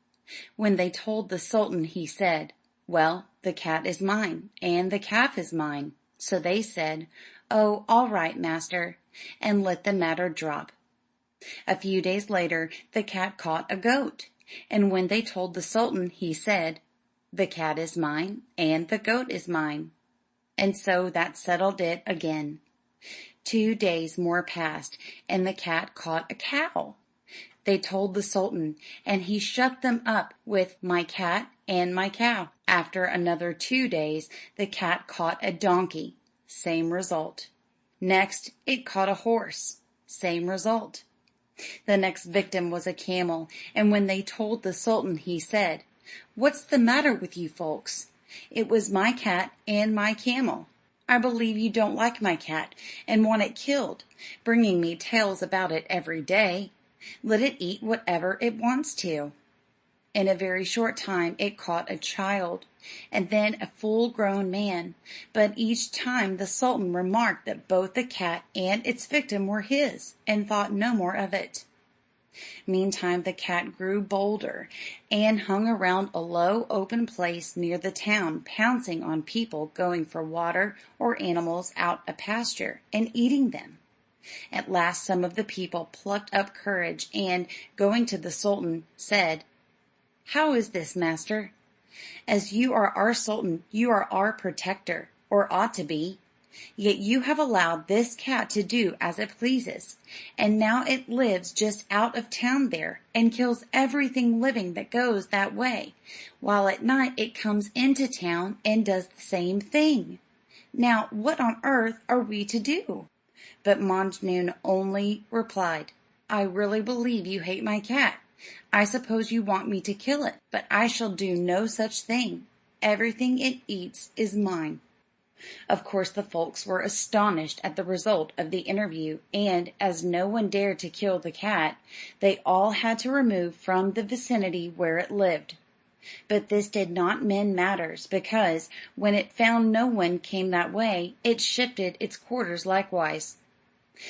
When they told the sultan, he said, "Well, the cat is mine, and the calf is mine." So they said, "Oh, all right, master," and let the matter drop. A few days later the cat caught a goat, and when they told the sultan, he said, "The cat is mine, and the goat is mine." And so that settled it again. 2 days more passed, and the cat caught a cow. They told the sultan, and he shut them up with "my cat and my cow." After another 2 days, the cat caught a donkey. Same result. Next, it caught a horse. Same result. The next victim was a camel, and when they told the sultan, he said, "What's the matter with you folks? It was my cat and my camel. I believe you don't like my cat and want it killed, bringing me tales about it every day. Let it eat whatever it wants to." In a very short time it caught a child, and then a full-grown man, but each time the sultan remarked that both the cat and its victim were his, and thought no more of it. Meantime the cat grew bolder, and hung around a low open place near the town, pouncing on people going for water or animals out a pasture, and eating them. At last some of the people plucked up courage, and, going to the sultan, said, "How is this, master? As you are our sultan, you are our protector, or ought to be. Yet you have allowed this cat to do as it pleases, and now it lives just out of town there, and kills everything living that goes that way, while at night it comes into town and does the same thing. Now what on earth are we to do?" But Majnun only replied, "I really believe you hate my cat. I suppose you want me to kill it, but I shall do no such thing. Everything it eats is mine." Of course the folks were astonished at the result of the interview, and, as no one dared to kill the cat, they all had to remove from the vicinity where it lived. But this did not mend matters, because, when it found no one came that way, it shifted its quarters likewise.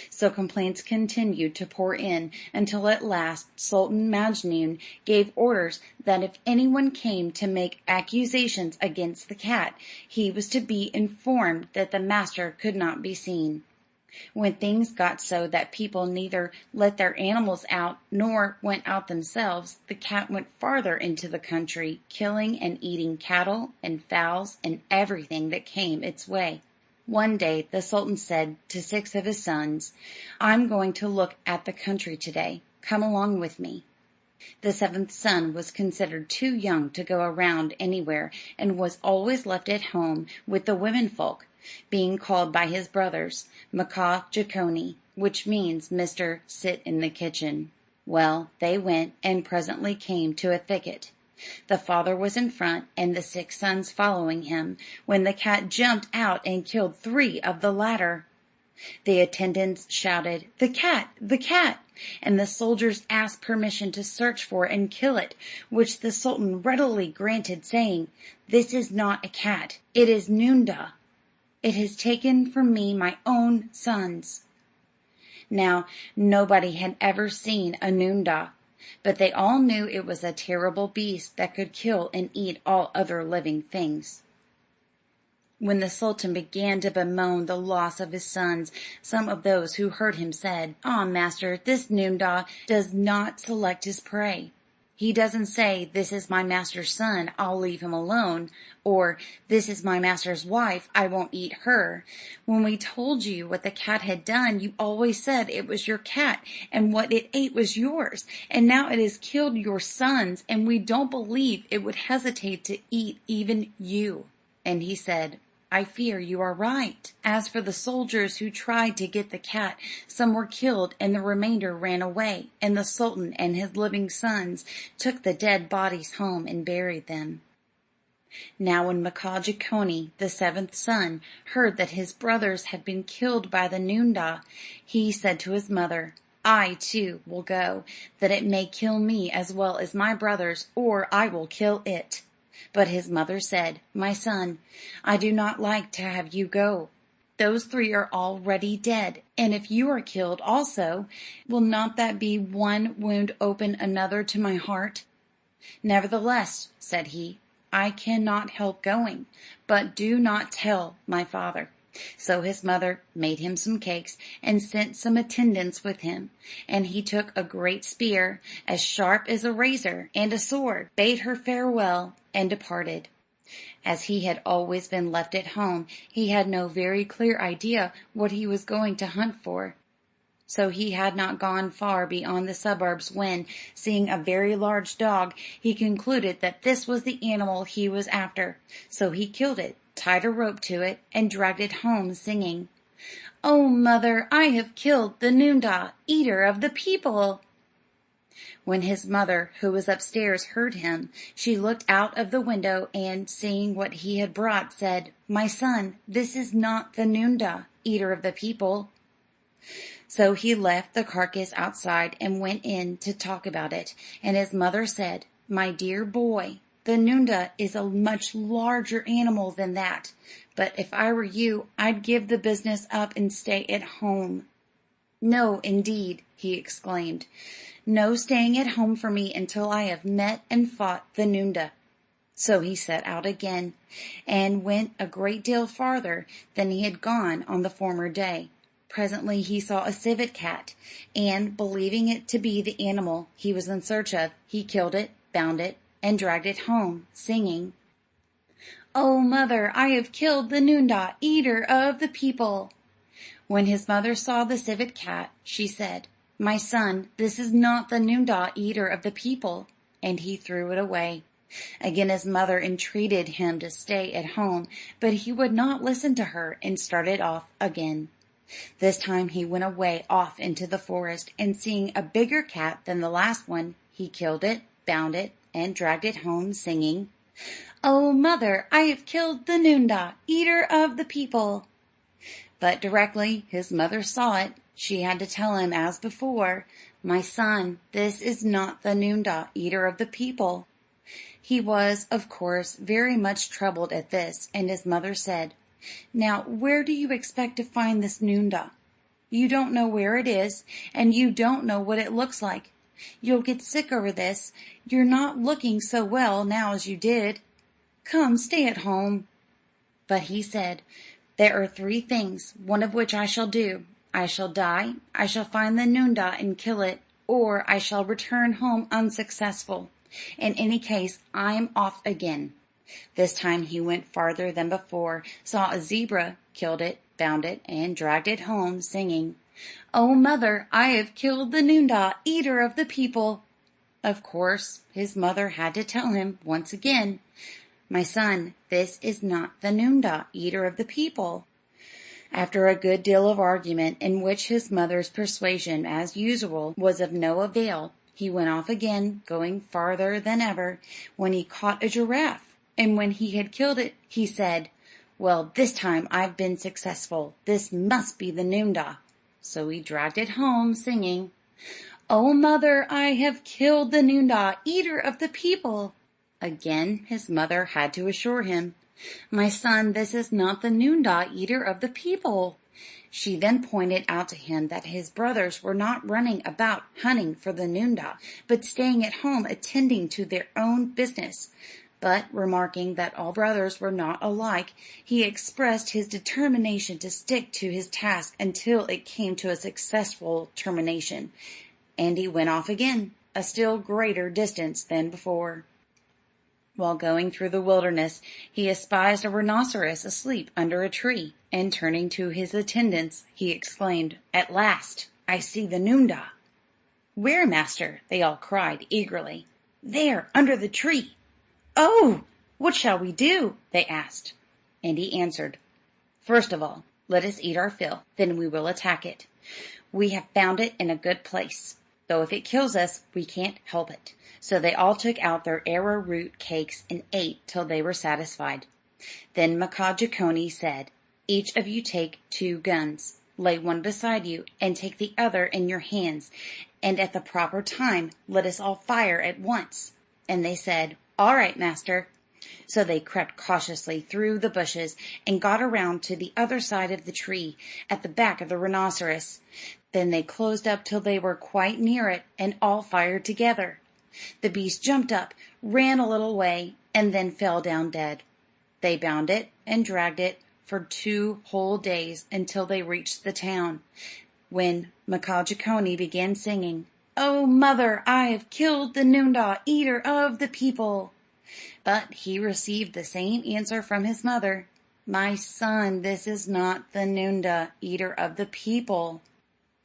So complaints continued to pour in until at last Sultan Majnun gave orders that if anyone came to make accusations against the cat, he was to be informed that the master could not be seen. When things got so that people neither let their animals out nor went out themselves, the cat went farther into the country, killing and eating cattle and fowls and everything that came its way. One day the Sultan said to 6 of his sons, "I'm going to look at the country today. Come along with me." The 7th son was considered too young to go around anywhere and was always left at home with the womenfolk, being called by his brothers Mkaaah Jeechonee, which means Mr. Sit in the Kitchen. Well, they went and presently came to a thicket. The father was in front and the 6 sons following him, when the cat jumped out and killed 3 of the latter. The attendants shouted, "The cat! The cat!" and the soldiers asked permission to search for and kill it, which the Sultan readily granted, saying, "This is not a cat, it is Noondah. It has taken from me my own sons." Now, nobody had ever seen a Noondah, but they all knew it was a terrible beast that could kill and eat all other living things. When the Sultan began to bemoan the loss of his sons, some of those who heard him said, "Ah, master, this Noondah does not select his prey. He doesn't say, 'This is my master's son, I'll leave him alone,' or 'This is my master's wife, I won't eat her.' When we told you what the cat had done, you always said it was your cat, and what it ate was yours. And now it has killed your sons, and we don't believe it would hesitate to eat even you." And he said, "I fear you are right. As for the soldiers who tried to get the cat, some were killed and the remainder ran away, and the Sultan and his living sons took the dead bodies home and buried them." Now when Mkaaah Jeechonee, the 7th son, heard that his brothers had been killed by the Noondah, he said to his mother, "I too will go, that it may kill me as well as my brothers, or I will kill it." But his mother said, "My son, I do not like to have you go. Those 3 are already dead, and if you are killed also, will not that be one wound open another to my heart?" "Nevertheless," said he, "I cannot help going, but do not tell my father." So his mother made him some cakes, and sent some attendants with him, and he took a great spear, as sharp as a razor, and a sword, bade her farewell, and departed. As he had always been left at home, he had no very clear idea what he was going to hunt for. So he had not gone far beyond the suburbs when, seeing a very large dog, he concluded that this was the animal he was after. So he killed it, tied a rope to it, and dragged it home singing, "Oh, mother, I have killed the Noondah, eater of the people." When his mother, who was upstairs, heard him, she looked out of the window and, seeing what he had brought, said, "My son, this is not the Noondah, eater of the people." So he left the carcass outside and went in to talk about it, and his mother said, "My dear boy, the Noondah is a much larger animal than that, but if I were you, I'd give the business up and stay at home." "No, indeed," he exclaimed. "No staying at home for me until I have met and fought the Noondah." So he set out again, and went a great deal farther than he had gone on the former day. Presently he saw a civet cat, and, believing it to be the animal he was in search of, he killed it, bound it, and dragged it home, singing, "Oh, mother, I have killed the Noondah, eater of the people." When his mother saw the civet cat, she said, "My son, this is not the Noondah, eater of the people," and he threw it away. Again his mother entreated him to stay at home, but he would not listen to her, and started off again. This time he went away off into the forest, and seeing a bigger cat than the last one, he killed it, bound it, and dragged it home, singing, "Oh, mother, I have killed the Noondah, eater of the people." But directly his mother saw it, she had to tell him as before, "My son, this is not the Noondah, eater of the people." He was, of course, very much troubled at this, and his mother said, "Now where do you expect to find this Noondah?" You don't know where it is, and you don't know what it looks like. You'll get sick over this. You're not looking so well now as you did. Come, stay at home." But he said, "There are 3 things, one of which I shall do. I shall die, I shall find the noondah and kill it, or I shall return home unsuccessful. In any case, I am off again." This time he went farther than before, saw a zebra, killed it, bound it, and dragged it home, singing, "Oh, mother, I have killed the noondah, eater of the people." Of course, his mother had to tell him once again, "My son, this is not the noondah, eater of the people." After a good deal of argument, in which his mother's persuasion, as usual, was of no avail, he went off again, going farther than ever, when he caught a giraffe, and when he had killed it, he said, "Well, this time I've been successful. This must be the noondah." So he dragged it home, singing, "Oh, mother, I have killed the noondah, eater of the people." Again his mother had to assure him, "My son, this is not the noondah, eater of the people." She then pointed out to him that his brothers were not running about hunting for the noondah, but staying at home attending to their own business. But, remarking that all brothers were not alike, he expressed his determination to stick to his task until it came to a successful termination, and he went off again, a still greater distance than before. While going through the wilderness, he espied a rhinoceros asleep under a tree, and turning to his attendants, he exclaimed, "At last, I see the noondah." "Where, master?" they all cried eagerly. "There, under the tree." "Oh, what shall we do?" they asked. And he answered, "First of all, let us eat our fill, then we will attack it. We have found it in a good place, though if it kills us, we can't help it." So they all took out their arrowroot cakes and ate till they were satisfied. Then Jeechonee said, "Each of you take 2 guns, lay one beside you, and take the other in your hands, and at the proper time let us all fire at once." And they said, "All right, master." So they crept cautiously through the bushes and got around to the other side of the tree, at the back of the rhinoceros. Then they closed up till they were quite near it, and all fired together. The beast jumped up, ran a little way, and then fell down dead. They bound it and dragged it for 2 whole days until they reached the town, when Jeechonee began singing, "Oh, mother, I have killed the noondah, eater of the people." But he received the same answer from his mother, "My son, this is not the noondah, eater of the people."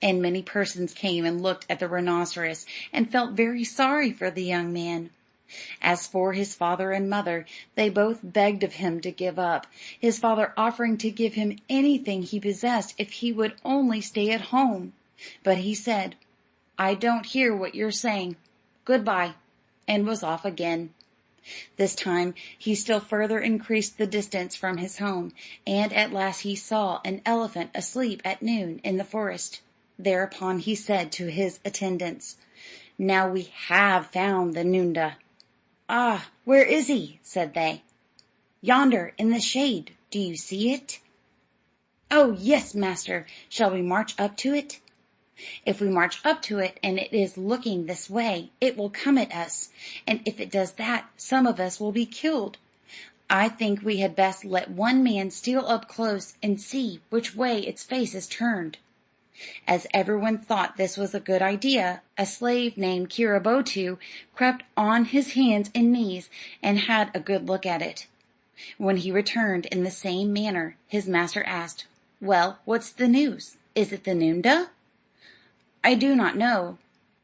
And many persons came and looked at the rhinoceros, and felt very sorry for the young man. As for his father and mother, they both begged of him to give up, his father offering to give him anything he possessed if he would only stay at home. But he said, "I don't hear what you're saying. Goodbye," and was off again. This time he still further increased the distance from his home, and at last he saw an elephant asleep at noon in the forest. Thereupon he said to his attendants, "Now we have found the noondah." "Ah, where is he?" said they. "Yonder, in the shade. Do you see it?" "Oh, yes, master. Shall we march up to it?" "If we march up to it, and it is looking this way, it will come at us, and if it does that, some of us will be killed. I think we had best let one man steal up close and see which way its face is turned." As everyone thought this was a good idea, a slave named Keerobo'to crept on his hands and knees and had a good look at it. When he returned in the same manner, his master asked, "Well, what's the news? Is it the noondah?" "I do not know,"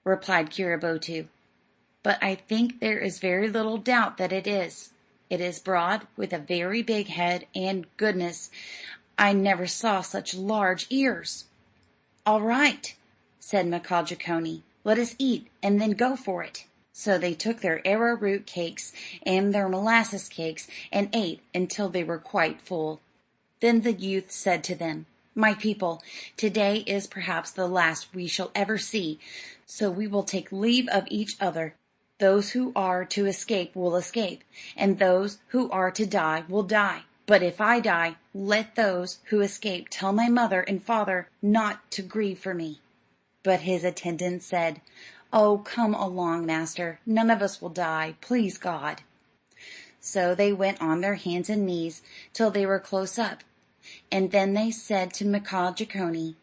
replied Keerobo'to, "but I think there is very little doubt that it is. It is broad, with a very big head, and goodness, I never saw such large ears." "All right," said Jeechonee, "let us eat, and then go for it." So they took their arrowroot cakes and their molasses cakes, and ate until they were quite full. Then the youth said to them, "My people, today is perhaps the last we shall ever see, so we will take leave of each other. Those who are to escape will escape, and those who are to die will die. But if I die, let those who escape tell my mother and father not to grieve for me." But his attendants said, "Oh, come along, master. None of us will die, please God." So they went on their hands and knees till they were close up, and then they said to Mkaaah Jeechonee,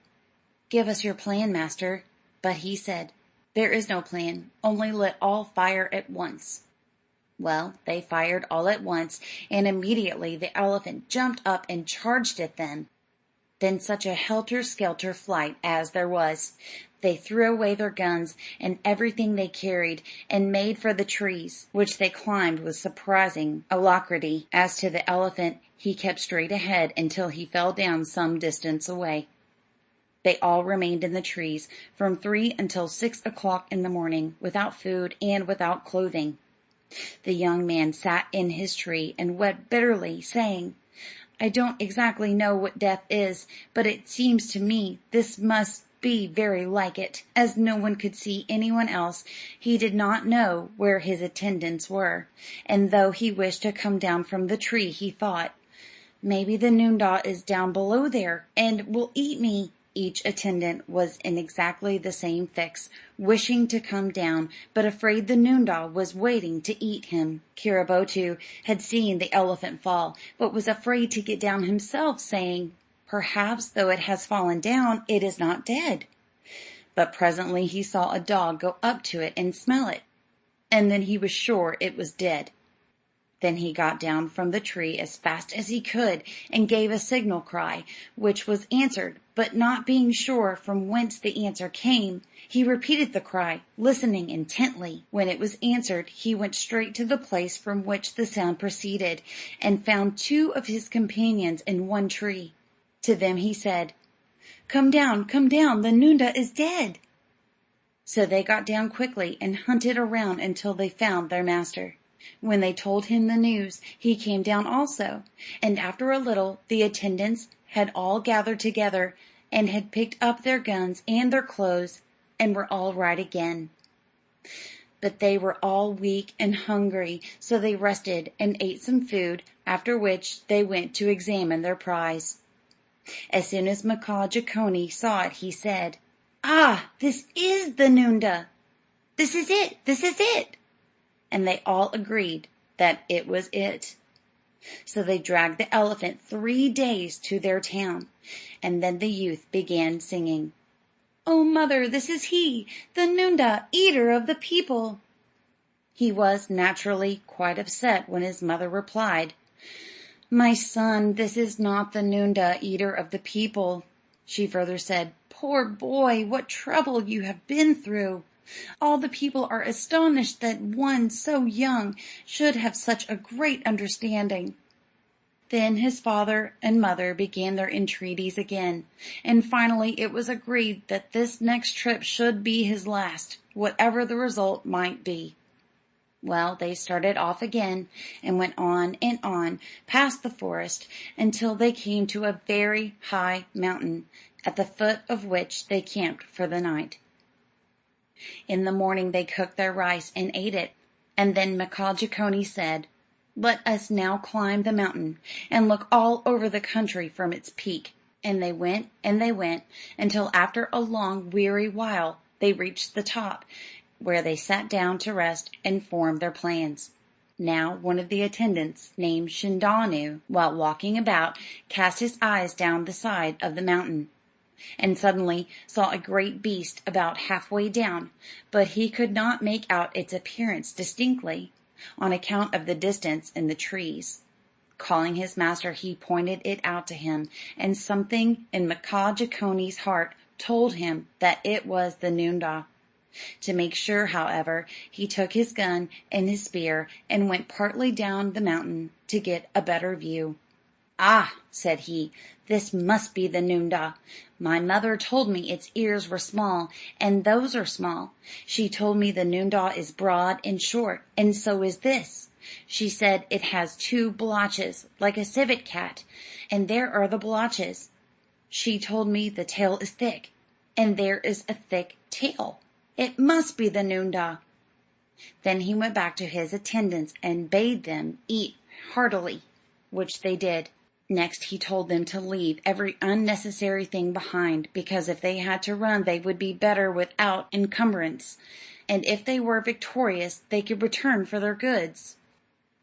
"Give us your plan, master." But he said, "There is no plan, only let all fire at once." Well, they fired all at once, and immediately the elephant jumped up and charged at them. Then such a helter-skelter flight as there was! They threw away their guns and everything they carried, and made for the trees, which they climbed with surprising alacrity. As to the elephant, he kept straight ahead until he fell down some distance away. They all remained in the trees from 3 until 6 o'clock in the morning, without food and without clothing. The young man sat in his tree and wept bitterly, saying, "I don't exactly know what death is, but it seems to me this must be very like it." As no one could see anyone else, he did not know where his attendants were, and though he wished to come down from the tree, he thought, "Maybe the noondah is down below there, and will eat me." Each attendant was in exactly the same fix, wishing to come down, but afraid the noondah was waiting to eat him. Keerobo'to had seen the elephant fall, but was afraid to get down himself, saying, "Perhaps, though it has fallen down, it is not dead." But presently he saw a dog go up to it and smell it, and then he was sure it was dead. Then he got down from the tree as fast as he could, and gave a signal cry, which was answered, but not being sure from whence the answer came, he repeated the cry, listening intently. When it was answered, he went straight to the place from which the sound proceeded, and found 2 of his companions in one tree. To them he said, come down, the noondah is dead." So they got down quickly and hunted around until they found their master. When they told him the news, he came down also, and after a little the attendants had all gathered together, and had picked up their guns and their clothes, and were all right again. But they were all weak and hungry, so they rested and ate some food, after which they went to examine their prize. As soon as Mkaaah Jeechonee saw it, he said, "Ah, this is the noondah! This is it! This is it!" And they all agreed that it was it. So they dragged the elephant 3 days to their town, and then the youth began singing, "Oh, mother, this is he, the noondah, eater of the people." He was naturally quite upset when his mother replied, "My son, this is not the noondah, eater of the people." She further said, "Poor boy, what trouble you have been through! All the people are astonished that one so young should have such a great understanding." Then his father and mother began their entreaties again, and finally it was agreed that this next trip should be his last, whatever the result might be. Well, they started off again, and went on and on past the forest until they came to a very high mountain, at the foot of which they camped for the night. In the morning they cooked their rice and ate it, and then Mkaaah Jeechonee said, "Let us now climb the mountain, and look all over the country from its peak." And they went, until after a long weary while they reached the top, where they sat down to rest and form their plans. Now one of the attendants, named Haamdaanee, while walking about, cast his eyes down the side of the mountain, and suddenly saw a great beast about halfway down, but he could not make out its appearance distinctly, on account of the distance in the trees. Calling his master, he pointed it out to him, and something in Mkaaah Jeechonee's heart told him that it was the noondah. To make sure, however, he took his gun and his spear, and went partly down the mountain to get a better view. "Ah," said he, "this must be the noondah. My mother told me its ears were small, and those are small. She told me the noondah is broad and short, and so is this. She said it has 2 blotches, like a civet cat, and there are the blotches. She told me the tail is thick, and there is a thick tail. It must be the noondah." Then he went back to his attendants and bade them eat heartily. which they did. Next he told them to leave every unnecessary thing behind, because if they had to run they would be better without encumbrance, and if they were victorious they could return for their goods.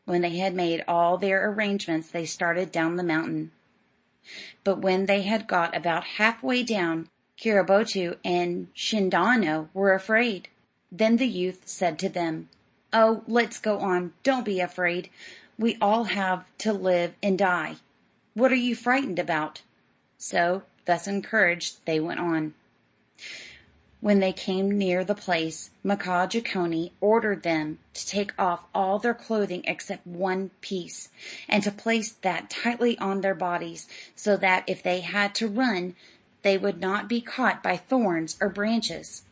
When they had made all their arrangements they started down the mountain. But when they had got about halfway down, Kiribotu and Shindano were afraid. Then the youth said to them, "Oh, let's go on. Don't be afraid. We all have to live and die. What are you frightened about?" So, thus encouraged, they went on. When they came near the place, Mkaaah Jeechonee ordered them to take off all their clothing except one piece, and to place that tightly on their bodies, so that if they had to run, they would not be caught by thorns or branches.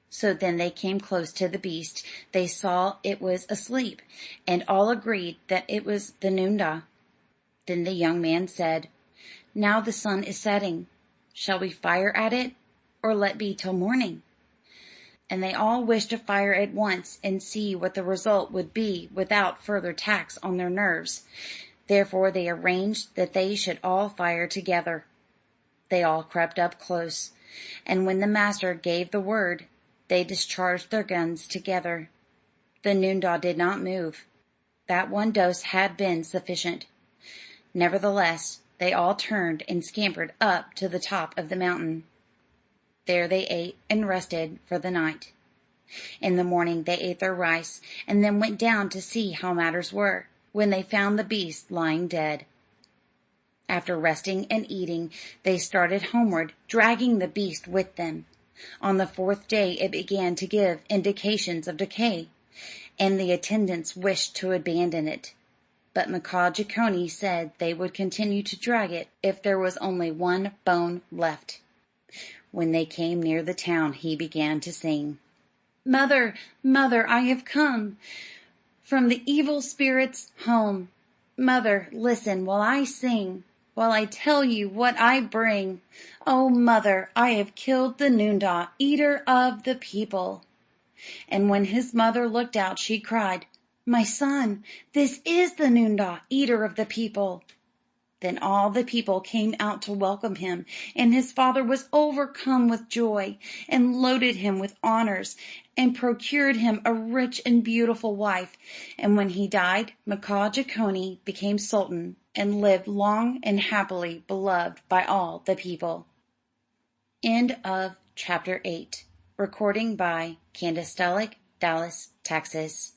So then they came close to the beast. They saw it was asleep, and all agreed that it was the noondah. Then the young man said, "Now the sun is setting. Shall we fire at it, or let be till morning?" And they all wished to fire at once and see what the result would be without further tax on their nerves. Therefore they arranged that they should all fire together. They all crept up close, and when the master gave the word, they discharged their guns together. The noondah did not move. That one dose had been sufficient. Nevertheless, they all turned and scampered up to the top of the mountain. There they ate and rested for the night. In the morning they ate their rice, and then went down to see how matters were, when they found the beast lying dead. After resting and eating, they started homeward, dragging the beast with them. On the fourth day it began to give indications of decay, and the attendants wished to abandon it. But Mkaaah Jeechonee said they would continue to drag it if there was only one bone left. When they came near the town, he began to sing, "Mother, mother, I have come from the evil spirits' home. Mother, listen while I sing, while I tell you what I bring. Oh, mother, I have killed the noondah, eater of the people." And when his mother looked out, she cried, "My son, this is the noondah, eater of the people." Then all the people came out to welcome him, and his father was overcome with joy, and loaded him with honors, and procured him a rich and beautiful wife. And when he died, Mkaaah Jeechonee became Sultan, and lived long and happily beloved by all the people. End of Chapter 8. Recording by Candace Stellick, Dallas, Texas.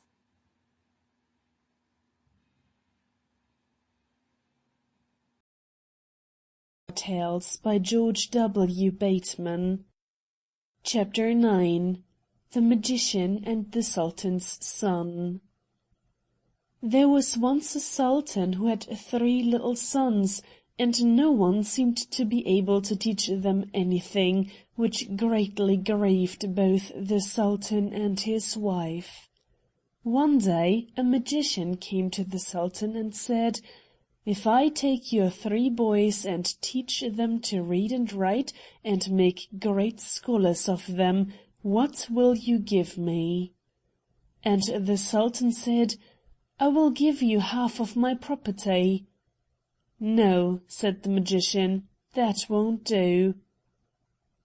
Tales by George W. Bateman. Chapter 9. The Magician and the Sultan's Son. There was once a sultan who had 3 little sons, and no one seemed to be able to teach them anything, which greatly grieved both the sultan and his wife. One day a magician came to the sultan and said, "If I take your 3 boys and teach them to read and write, and make great scholars of them, what will you give me?" And the sultan said, "I will give you half of my property." "No," said the magician, "that won't do."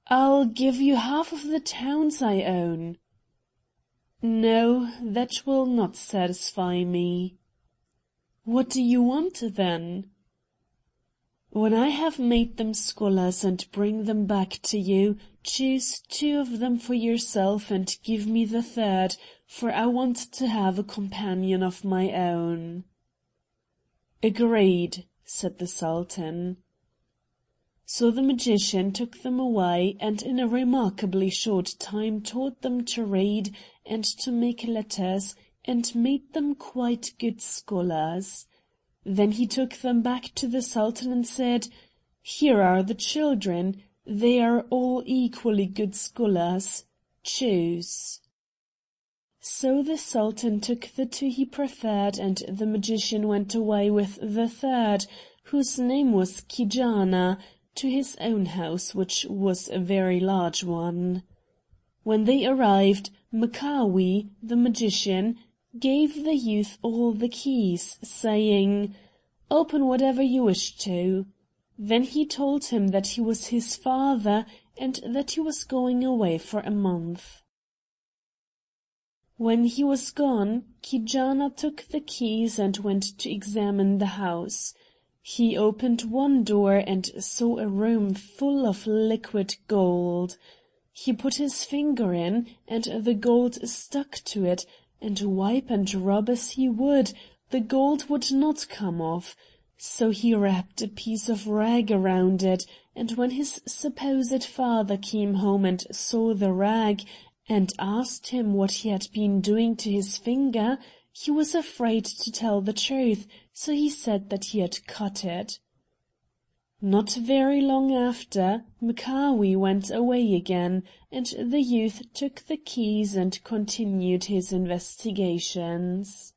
"I'll give you half of the towns I own." "No, that will not satisfy me." "What do you want, then?" "When I have made them scholars and bring them back to you, choose 2 of them for yourself and give me the 3rd, for I want to have a companion of my own." "Agreed," said the sultan. So the magician took them away, and in a remarkably short time taught them to read and to make letters, and made them quite good scholars. Then he took them back to the sultan and said, "Here are the children. They are all equally good scholars. Choose." So the sultan took the 2 he preferred, and the magician went away with the 3rd, whose name was Kijana, to his own house, which was a very large one. When they arrived, Mkaaah, the magician, gave the youth all the keys, saying, Open whatever you wish to." Then he told him that he was his father and that he was going away for a month. When he was gone, Jeechonee took the keys and went to examine the house. He opened one door and saw a room full of liquid gold. He put his finger in, and the gold stuck to it, and wipe and rub as he would, the gold would not come off. So he wrapped a piece of rag around it, and when his supposed father came home and saw the rag, and asked him what he had been doing to his finger, he was afraid to tell the truth, so he said that he had cut it. Not very long after, Mkaaah went away again, and the youth took the keys and continued his investigations.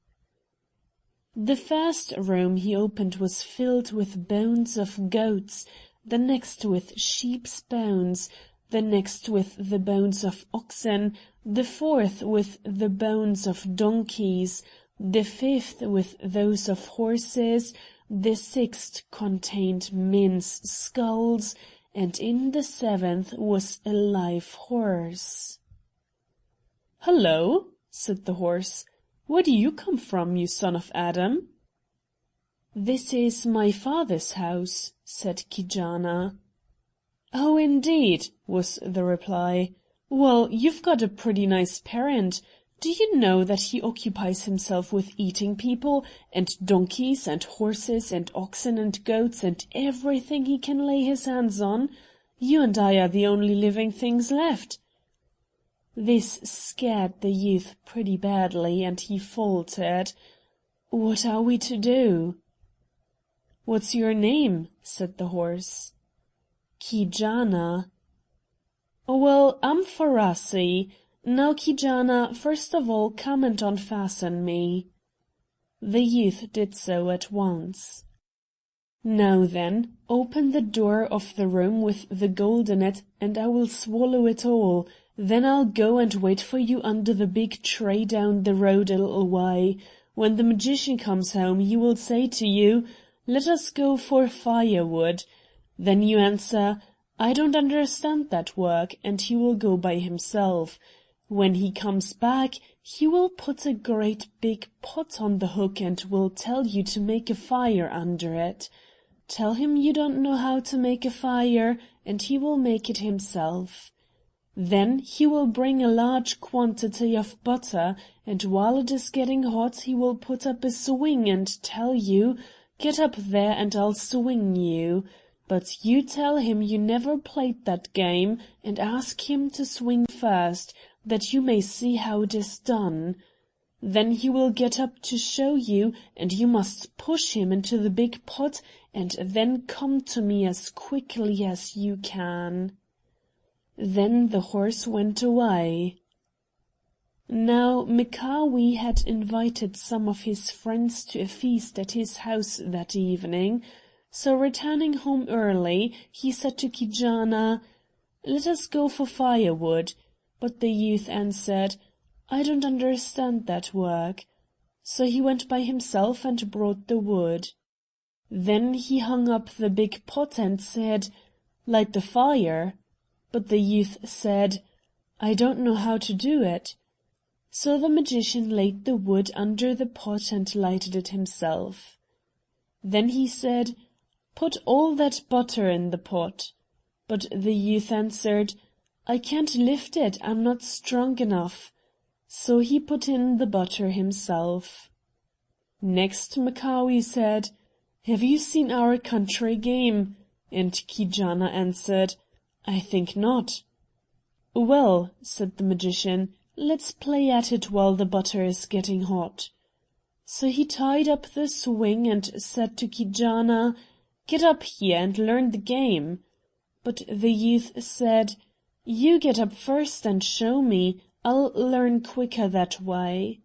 The first room he opened was filled with bones of goats, the next with sheep's bones, the next with the bones of oxen, the fourth with the bones of donkeys, the fifth with those of horses, the sixth contained men's skulls, and in the seventh was a live horse. "Hullo," said the horse. "Where do you come from, you son of Adam?" "This is my father's house," said Jeechonee. "Oh, indeed," was the reply. "Well, you've got a pretty nice parent. Do you know that he occupies himself with eating people, and donkeys, and horses, and oxen, and goats, and everything he can lay his hands on? You and I are the only living things left." This scared the youth pretty badly, and he faltered. "What are we to do?" "What's your name?" said the horse. "Jeechonee." "Well, I'm Farasi. Now, Jeechonee, first of all come and unfasten me." The youth did so at once. "Now then, open the door of the room with the gold in it, and I will swallow it all. Then I'll go and wait for you under the big tree down the road a little way. When the magician comes home, he will say to you, 'Let us go for firewood.' Then you answer, 'I don't understand that work,' and he will go by himself. When he comes back, he will put a great big pot on the hook and will tell you to make a fire under it. Tell him you don't know how to make a fire, and he will make it himself. Then he will bring a large quantity of butter, and while it is getting hot he will put up a swing and tell you, 'Get up there and I'll swing you.' But you tell him you never played that game, and ask him to swing first, that you may see how it is done. Then he will get up to show you, and you must push him into the big pot, and then come to me as quickly as you can." Then the horse went away. Now Mkaaah had invited some of his friends to a feast at his house that evening. So returning home early, he said to Jeechonee, "Let us go for firewood." But the youth answered, "I don't understand that work." So he went by himself and brought the wood. Then he hung up the big pot and said, "Light the fire." But the youth said, "I don't know how to do it." So the magician laid the wood under the pot and lighted it himself. Then he said, "Put all that butter in the pot." But the youth answered, "I can't lift it, I'm not strong enough." So he put in the butter himself. Next Mkaaah said, "Have you seen our country game?" And Jeechonee answered, "I think not." "Well," said the magician, "let's play at it while the butter is getting hot." So he tied up the swing and said to Jeechonee, "Get up here and learn the game." But the youth said, "You get up first and show me. I'll learn quicker that way."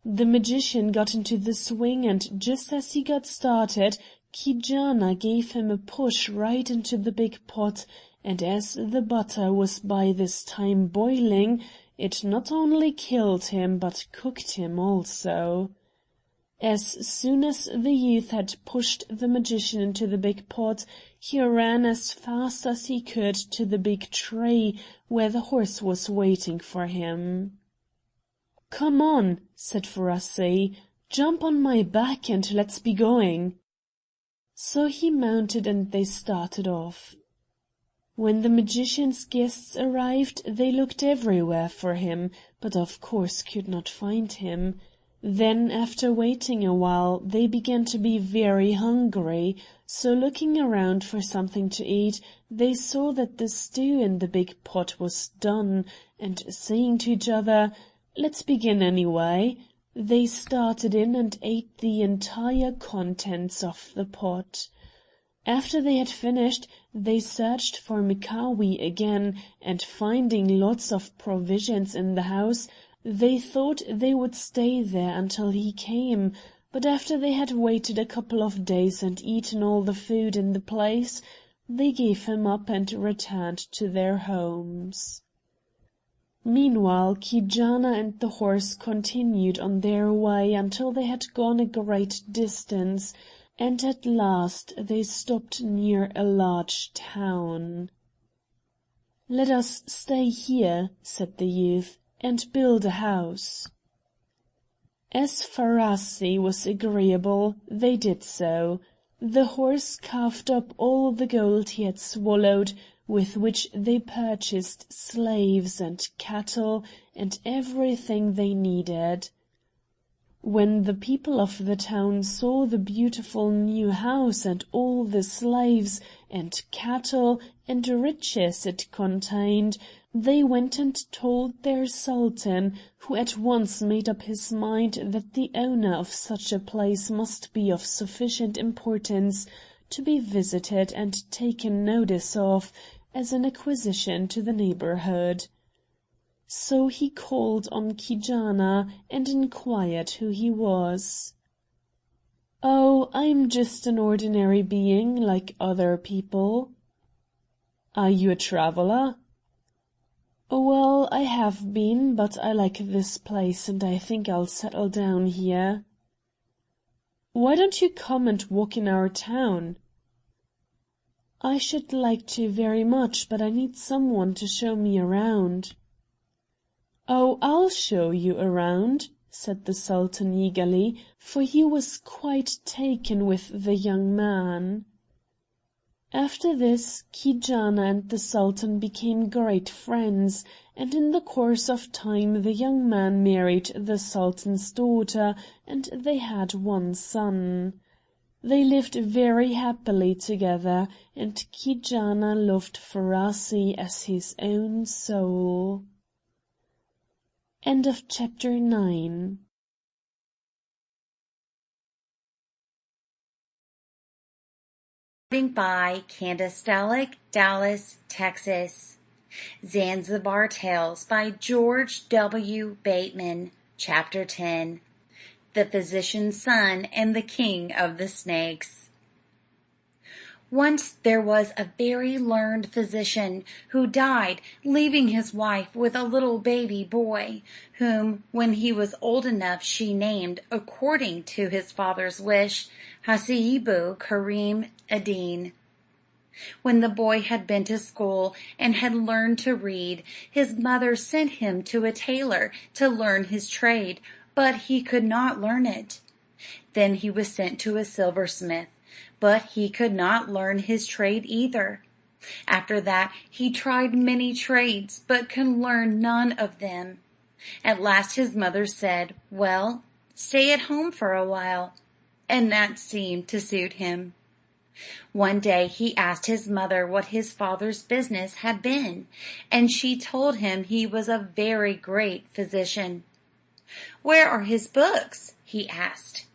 The magician got into the swing, and just as he got started, Jeechonee gave him a push right into the big pot, and as the butter was by this time boiling, it not only killed him but cooked him also. As soon as the youth had pushed the magician into the big pot, he ran as fast as he could to the big tree where the horse was waiting for him. "Come on," said Ferassi, "jump on my back and let's be going." So he mounted and they started off. When the magician's guests arrived, they looked everywhere for him, but of course could not find him. Then, after waiting a while, they began to be very hungry, so looking around for something to eat, they saw that the stew in the big pot was done, and saying to each other, "Let's begin anyway," they started in and ate the entire contents of the pot. After they had finished, they searched for Mkaaah again, and finding lots of provisions in the house, they thought they would stay there until he came, but after they had waited a couple of days and eaten all the food in the place, they gave him up and returned to their homes. Meanwhile, Jeechonee and the horse continued on their way until they had gone a great distance, and at last they stopped near a large town. "Let us stay here," said the youth, "and build a house." As Ferassi was agreeable, they did so. The horse coughed up all the gold he had swallowed, with which they purchased slaves and cattle and everything they needed. When the people of the town saw the beautiful new house and all the slaves and cattle and riches it contained, they went and told their Sultan, who at once made up his mind that the owner of such a place must be of sufficient importance to be visited and taken notice of, as an acquisition to the neighborhood. So he called on Jeechonee and inquired who he was. "Oh, I'm just an ordinary being, like other people." "Are you a traveler?" "Well, I have been, but I like this place and I think I'll settle down here." "Why don't you come and walk in our town?" "I should like to very much, but I need someone to show me around." "Oh, I'll show you around," said the Sultan eagerly, for he was quite taken with the young man. After this, Jeechonee and the Sultan became great friends, and in the course of time the young man married the Sultan's daughter, and they had one son. They lived very happily together, and Jeechonee loved Ferassi as his own soul. End of chapter 9. By Candace Dallek, Dallas, Texas. Zanzibar Tales by George W. Bateman. Chapter 10. The Physician's Son and the King of the Snakes. Once there was a very learned physician who died, leaving his wife with a little baby boy, whom, when he was old enough, she named, according to his father's wish, Hasibu Karim Adin. When the boy had been to school and had learned to read, his mother sent him to a tailor to learn his trade, but he could not learn it. Then he was sent to a silversmith, but he could not learn his trade either. After that he tried many trades, but could learn none of them. At last his mother said, "Well, stay at home for a while," and that seemed to suit him. One day he asked his mother what his father's business had been, and she told him he was a very great physician. "Where are his books?" he asked.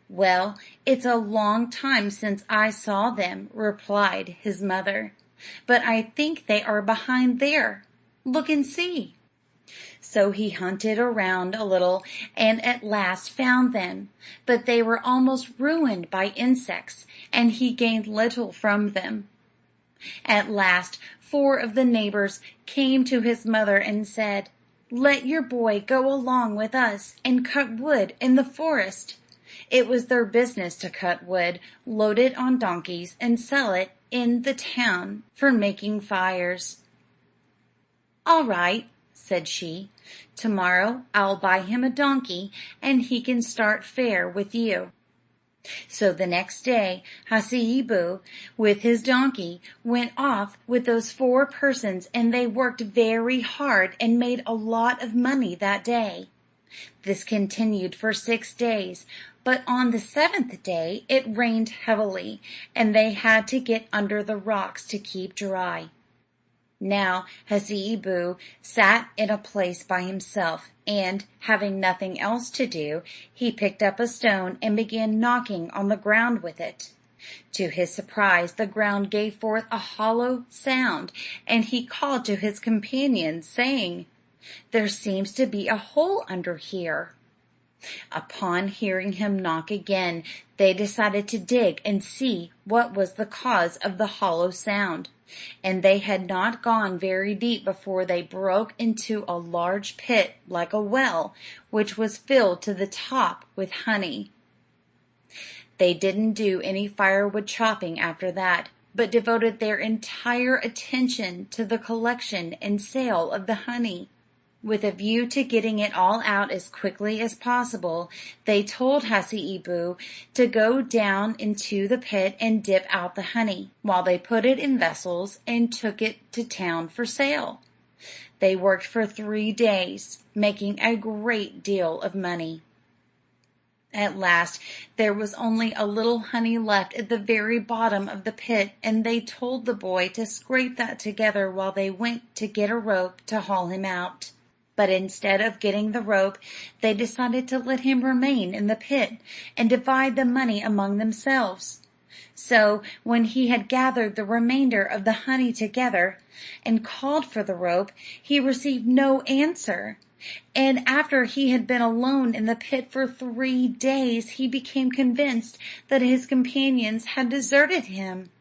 "Well, it's a long time since I saw them," replied his mother, "but I think they are behind there. Look and see." So he hunted around a little and at last found them, but they were almost ruined by insects, and he gained little from them. At last 4 of the neighbors came to his mother and said, "Let your boy go along with us and cut wood in the forest. It was their business to cut wood, load it on donkeys, and sell it in the town for making fires. "All right," said she. "Tomorrow I'll buy him a donkey, and he can start fair with you." So the next day Hasseeboo, with his donkey, went off with those 4 persons, and they worked very hard and made a lot of money that day. This continued for 6 days, but on the 7th day it rained heavily, and they had to get under the rocks to keep dry. Now Hasseeboo sat in a place by himself, and, having nothing else to do, he picked up a stone and began knocking on the ground with it. To his surprise, the ground gave forth a hollow sound, and he called to his companions, saying, "There seems to be a hole under here." Upon hearing him knock again, they decided to dig and see what was the cause of the hollow sound, and they had not gone very deep before they broke into a large pit like a well, which was filled to the top with honey. They didn't do any firewood chopping after that, but devoted their entire attention to the collection and sale of the honey. With a view to getting it all out as quickly as possible, they told Hasseeboo to go down into the pit and dip out the honey, while they put it in vessels and took it to town for sale. They worked for 3 days, making a great deal of money. At last there was only a little honey left at the very bottom of the pit, and they told the boy to scrape that together while they went to get a rope to haul him out. But instead of getting the rope, they decided to let him remain in the pit and divide the money among themselves. So, when he had gathered the remainder of the honey together, and called for the rope, he received no answer. And after he had been alone in the pit for 3 days, he became convinced that his companions had deserted him.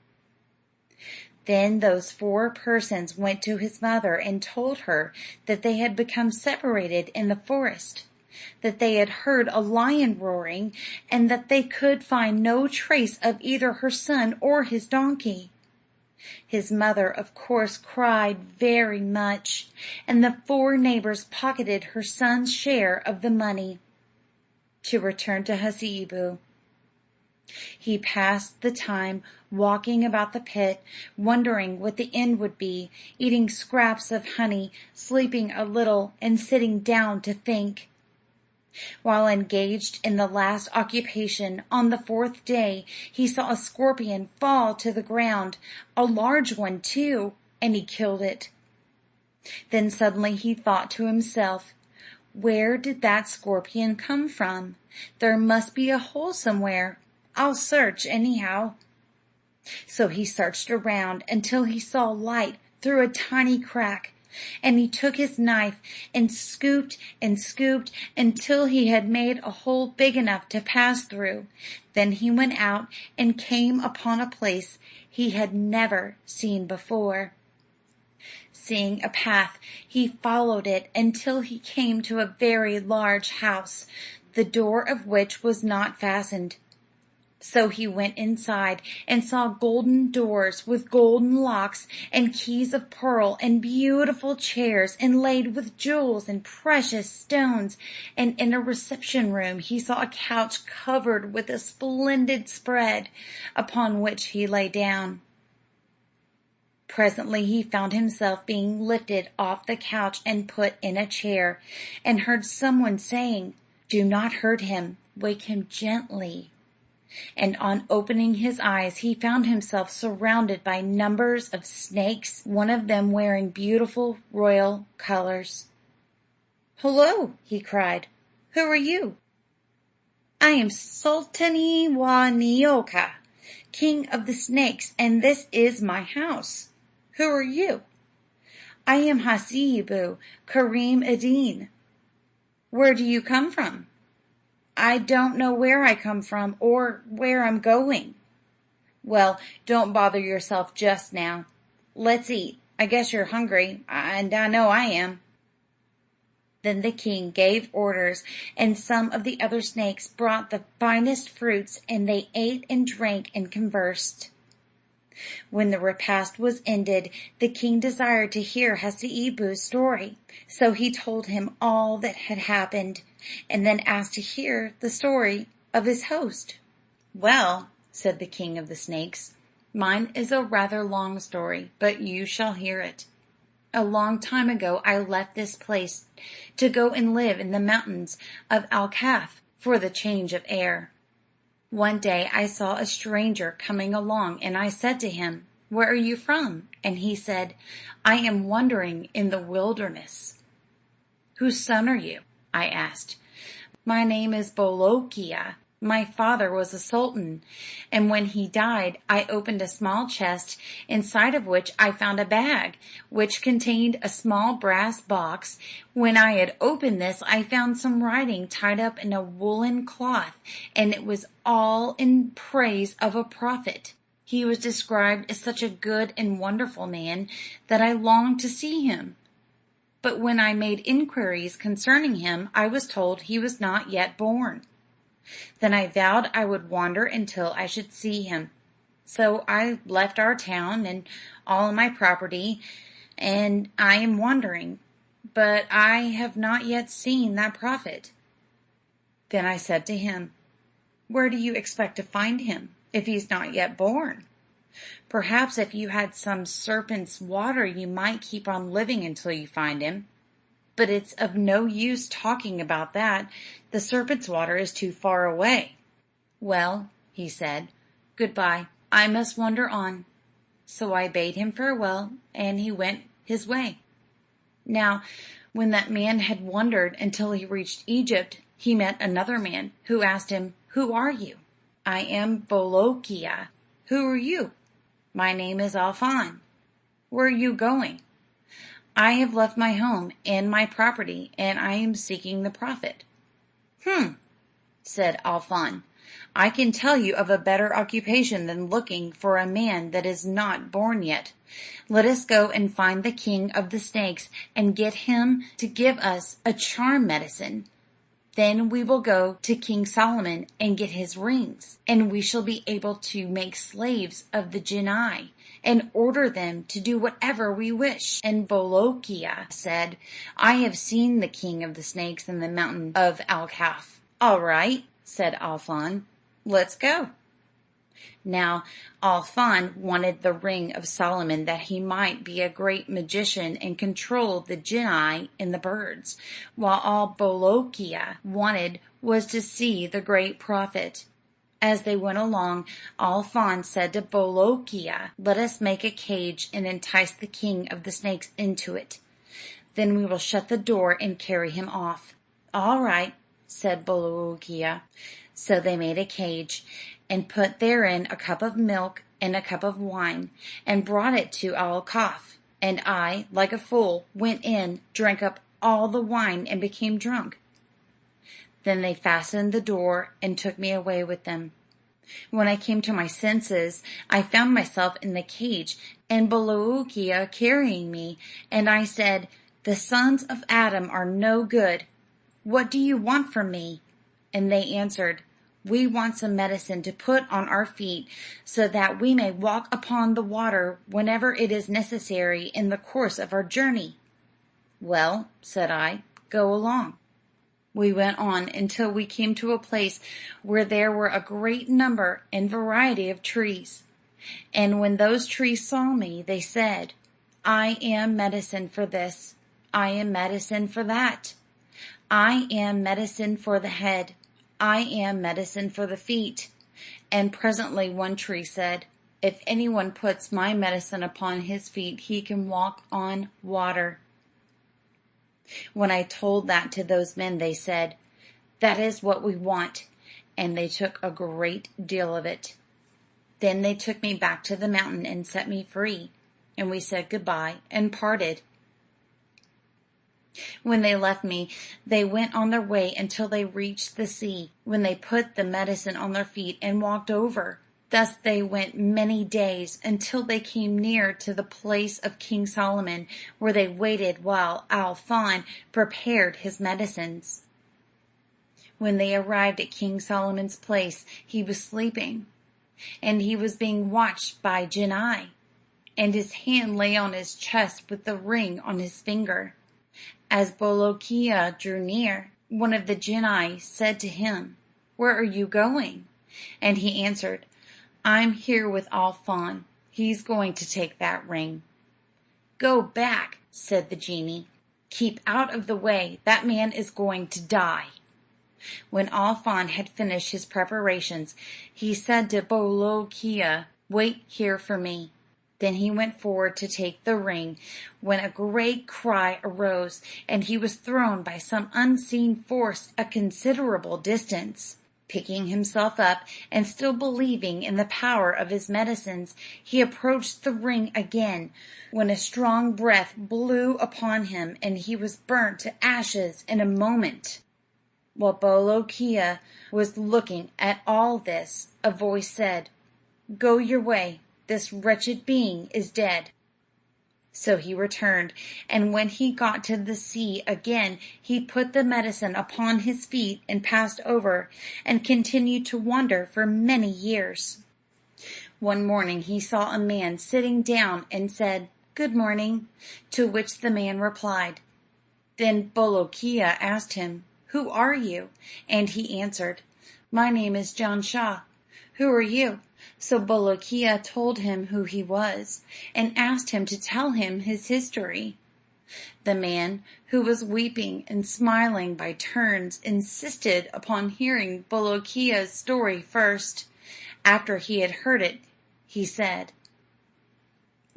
Then those 4 persons went to his mother and told her that they had become separated in the forest, that they had heard a lion roaring, and that they could find no trace of either her son or his donkey. His mother, of course, cried very much, and the 4 neighbors pocketed her son's share of the money. To return to Hasseeboo. He passed the time walking about the pit, wondering what the end would be, eating scraps of honey, sleeping a little, and sitting down to think. While engaged in the last occupation, on the 4th day, he saw a scorpion fall to the ground, a large one too, and he killed it. Then suddenly he thought to himself, "Where did that scorpion come from? There must be a hole somewhere. I'll search anyhow." So he searched around until he saw light through a tiny crack, and he took his knife and scooped until he had made a hole big enough to pass through. Then he went out and came upon a place he had never seen before. Seeing a path, he followed it until he came to a very large house, the door of which was not fastened. So he went inside and saw golden doors with golden locks and keys of pearl, and beautiful chairs inlaid with jewels and precious stones, and in a reception room he saw a couch covered with a splendid spread, upon which he lay down. Presently he found himself being lifted off the couch and put in a chair, and heard someone saying, "Do not hurt him, wake him gently." And on opening his eyes he found himself surrounded by numbers of snakes, one of them wearing beautiful royal colors. "Hello!" he cried. "Who are you?" "I am Sultan wa Mkaaah, king of the snakes, and this is my house. Who are you?" "I am Hasseeboo Karim Adin." "Where do you come from?" "I don't know where I come from or where I'm going." "Well, don't bother yourself just now. Let's eat. I guess you're hungry, and I know I am." Then the king gave orders, and some of the other snakes brought the finest fruits, and they ate and drank and conversed. When the repast was ended, the king desired to hear Hassee'bo's story, so he told him all that had happened, and then asked to hear the story of his host. "Well," said the king of the snakes, "mine is a rather long story, but you shall hear it. A long time ago I left this place to go and live in the mountains of Al-Kaf for the change of air. One day I saw a stranger coming along, and I said to him, 'Where are you from?' And he said, 'I am wandering in the wilderness.' 'Whose son are you?' I asked. 'My name is Bolookeeah. My father was a sultan, and when he died I opened a small chest, inside of which I found a bag, which contained a small brass box. When I had opened this I found some writing tied up in a woolen cloth, and it was all in praise of a prophet. He was described as such a good and wonderful man that I longed to see him. But when I made inquiries concerning him, I was told he was not yet born. Then I vowed I would wander until I should see him. So I left our town and all my property, and I am wandering, but I have not yet seen that prophet.' Then I said to him, 'Where do you expect to find him, if he's not yet born? Perhaps if you had some serpent's water you might keep on living until you find him. But it's of no use talking about that. The serpent's water is too far away.' 'Well,' he said, 'good-bye. I must wander on.' So I bade him farewell, and he went his way. Now, when that man had wandered until he reached Egypt, he met another man, who asked him, 'Who are you?' 'I am Bolookeeah.' 'Who are you?' 'My name is Alfan.' 'Where are you going?' 'I have left my home and my property, and I am seeking the prophet.' 'Said Alfan, 'I can tell you of a better occupation than looking for a man that is not born yet. Let us go and find the king of the snakes, and get him to give us a charm medicine. Then we will go to King Solomon and get his rings, and we shall be able to make slaves of the Jeechonee, and order them to do whatever we wish.' And Bolookeeah said, 'I have seen the king of the snakes in the mountain of Al-Kaf.' 'All right,' said Alfan, 'let's go.' Now Alfan wanted the ring of Solomon that he might be a great magician and control the Jeechonee and the birds, while all Bolookeeah wanted was to see the great prophet. As they went along, Alfan said to Bolookeeah, 'Let us make a cage and entice the king of the snakes into it. Then we will shut the door and carry him off.' 'All right,' said Bolookeeah. So they made a cage, and put therein a cup of milk and a cup of wine, and brought it to Al-Kaf. And I, like a fool, went in, drank up all the wine, and became drunk. Then they fastened the door and took me away with them. When I came to my senses, I found myself in the cage, and Bolookeeah carrying me, and I said, 'The sons of Adam are no good. What do you want from me?' And they answered, 'We want some medicine to put on our feet, so that we may walk upon the water whenever it is necessary in the course of our journey.' 'Well,' said I, 'go along.' We went on until we came to a place where there were a great number and variety of trees. And when those trees saw me, they said, 'I am medicine for this. I am medicine for that. I am medicine for the head. I am medicine for the feet.' And presently one tree said, 'If anyone puts my medicine upon his feet, he can walk on water.' When I told that to those men, they said, 'That is what we want,' and they took a great deal of it. Then they took me back to the mountain and set me free, and we said good-bye and parted. When they left me, they went on their way until they reached the sea, when they put the medicine on their feet and walked over. Thus they went many days until they came near to the place of King Solomon, where they waited while Al Fawn prepared his medicines. When they arrived at King Solomon's place, he was sleeping, and he was being watched by Jeechonee, and his hand lay on his chest with the ring on his finger. As Bolkiah drew near, one of the Jeechonee said to him, "Where are you going?" And he answered, "I'm here with Al Fawn. He's going to take that ring." "Go back," said the genie. "Keep out of the way. That man is going to die." When Al Fawn had finished his preparations, he said to Bolkiah, "Wait here for me." Then he went forward to take the ring, when a great cry arose, and he was thrown by some unseen force a considerable distance. Picking himself up, and still believing in the power of his medicines, he approached the ring again, when a strong breath blew upon him, and he was burnt to ashes in a moment. While Bolkiah was looking at all this, a voice said, "Go your way. This wretched being is dead." So he returned, and when he got to the sea again, he put the medicine upon his feet and passed over, and continued to wander for many years. One morning he saw a man sitting down and said, "Good morning," to which the man replied. Then Bolkiah asked him, "Who are you?" And he answered, "My name is Jan Shah. Who are you?" So Bolkiah told him who he was, and asked him to tell him his history. The man, who was weeping and smiling by turns, insisted upon hearing Bolkiah's story first. After he had heard it, he said,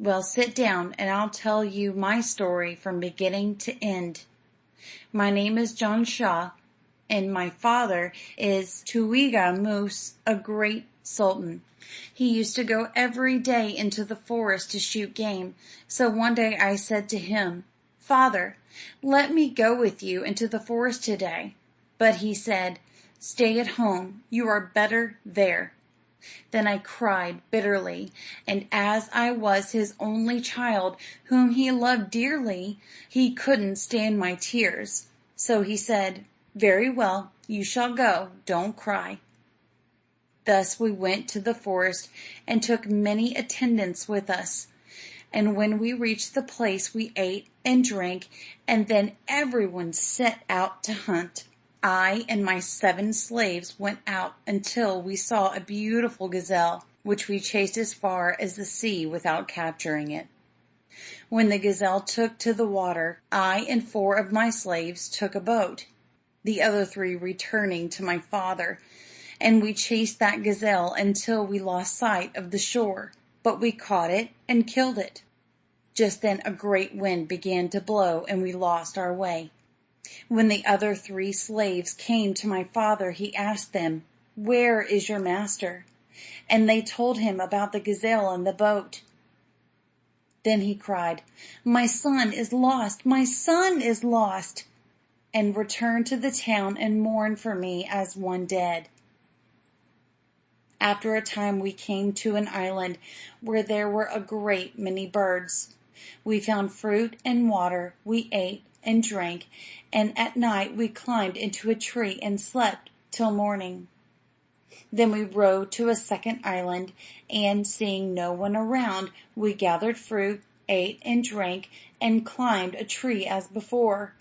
"Well, sit down, and I'll tell you my story from beginning to end. My name is Jan Shah, and my father is Tuiga Moose, a great sultan. He used to go every day into the forest to shoot game. So one day I said to him, 'Father, let me go with you into the forest today.' But he said, 'Stay at home. You are better there.' Then I cried bitterly, and as I was his only child, whom he loved dearly, he couldn't stand my tears. So he said, 'Very well, you shall go. Don't cry.' Thus we went to the forest, and took many attendants with us. And when we reached the place, we ate and drank, and then everyone set out to hunt. I and my 7 slaves went out until we saw a beautiful gazelle, which we chased as far as the sea without capturing it. When the gazelle took to the water, I and 4 of my slaves took a boat, the other 3 returning to my father, and we chased that gazelle until we lost sight of the shore, but we caught it and killed it. Just then a great wind began to blow, and we lost our way. When the other 3 slaves came to my father, he asked them, 'Where is your master?' And they told him about the gazelle and the boat. Then he cried, 'My son is lost! My son is lost!' and returned to the town and mourned for me as one dead. After a time we came to an island where there were a great many birds. We found fruit and water, we ate and drank, and at night we climbed into a tree and slept till morning. Then we rowed to a second island, and seeing no one around, we gathered fruit, ate and drank, and climbed a tree as before.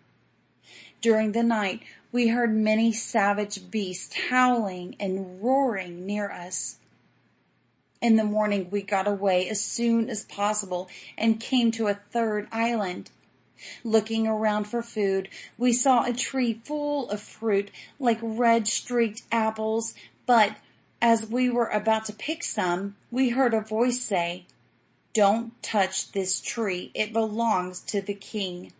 During the night we heard many savage beasts howling and roaring near us. In the morning we got away as soon as possible and came to a third island. Looking around for food, we saw a tree full of fruit like red streaked apples, but as we were about to pick some, we heard a voice say, 'Don't touch this tree, it belongs to the king.'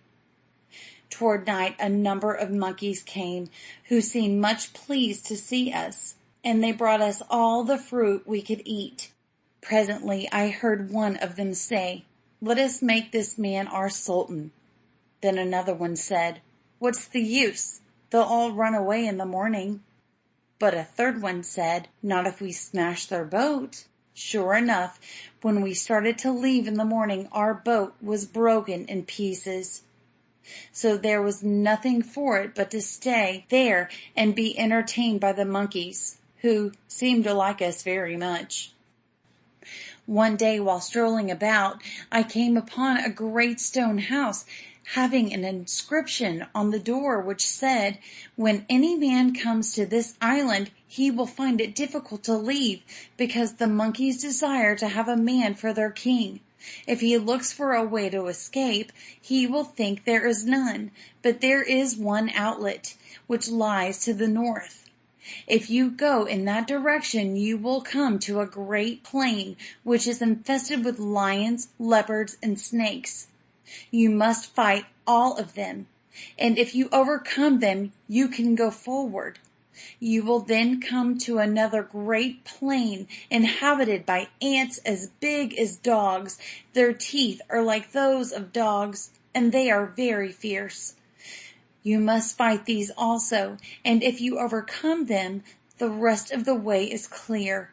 Toward night a number of monkeys came, who seemed much pleased to see us, and they brought us all the fruit we could eat. Presently I heard one of them say, 'Let us make this man our sultan.' Then another one said, 'What's the use? They'll all run away in the morning.' But a third one said, "Not if we smash their boat." Sure enough, when we started to leave in the morning, our boat was broken in pieces. So there was nothing for it but to stay there and be entertained by the monkeys, who seemed to like us very much. One day while strolling about, I came upon a great stone house having an inscription on the door which said, "When any man comes to this island, he will find it difficult to leave, because the monkeys desire to have a man for their king. If he looks for a way to escape, he will think there is none, but there is one outlet, which lies to the north. If you go in that direction, you will come to a great plain, which is infested with lions, leopards, and snakes. You must fight all of them, and if you overcome them, you can go forward. You will then come to another great plain, inhabited by ants as big as dogs. Their teeth are like those of dogs, and they are very fierce. You must fight these also, and if you overcome them, the rest of the way is clear."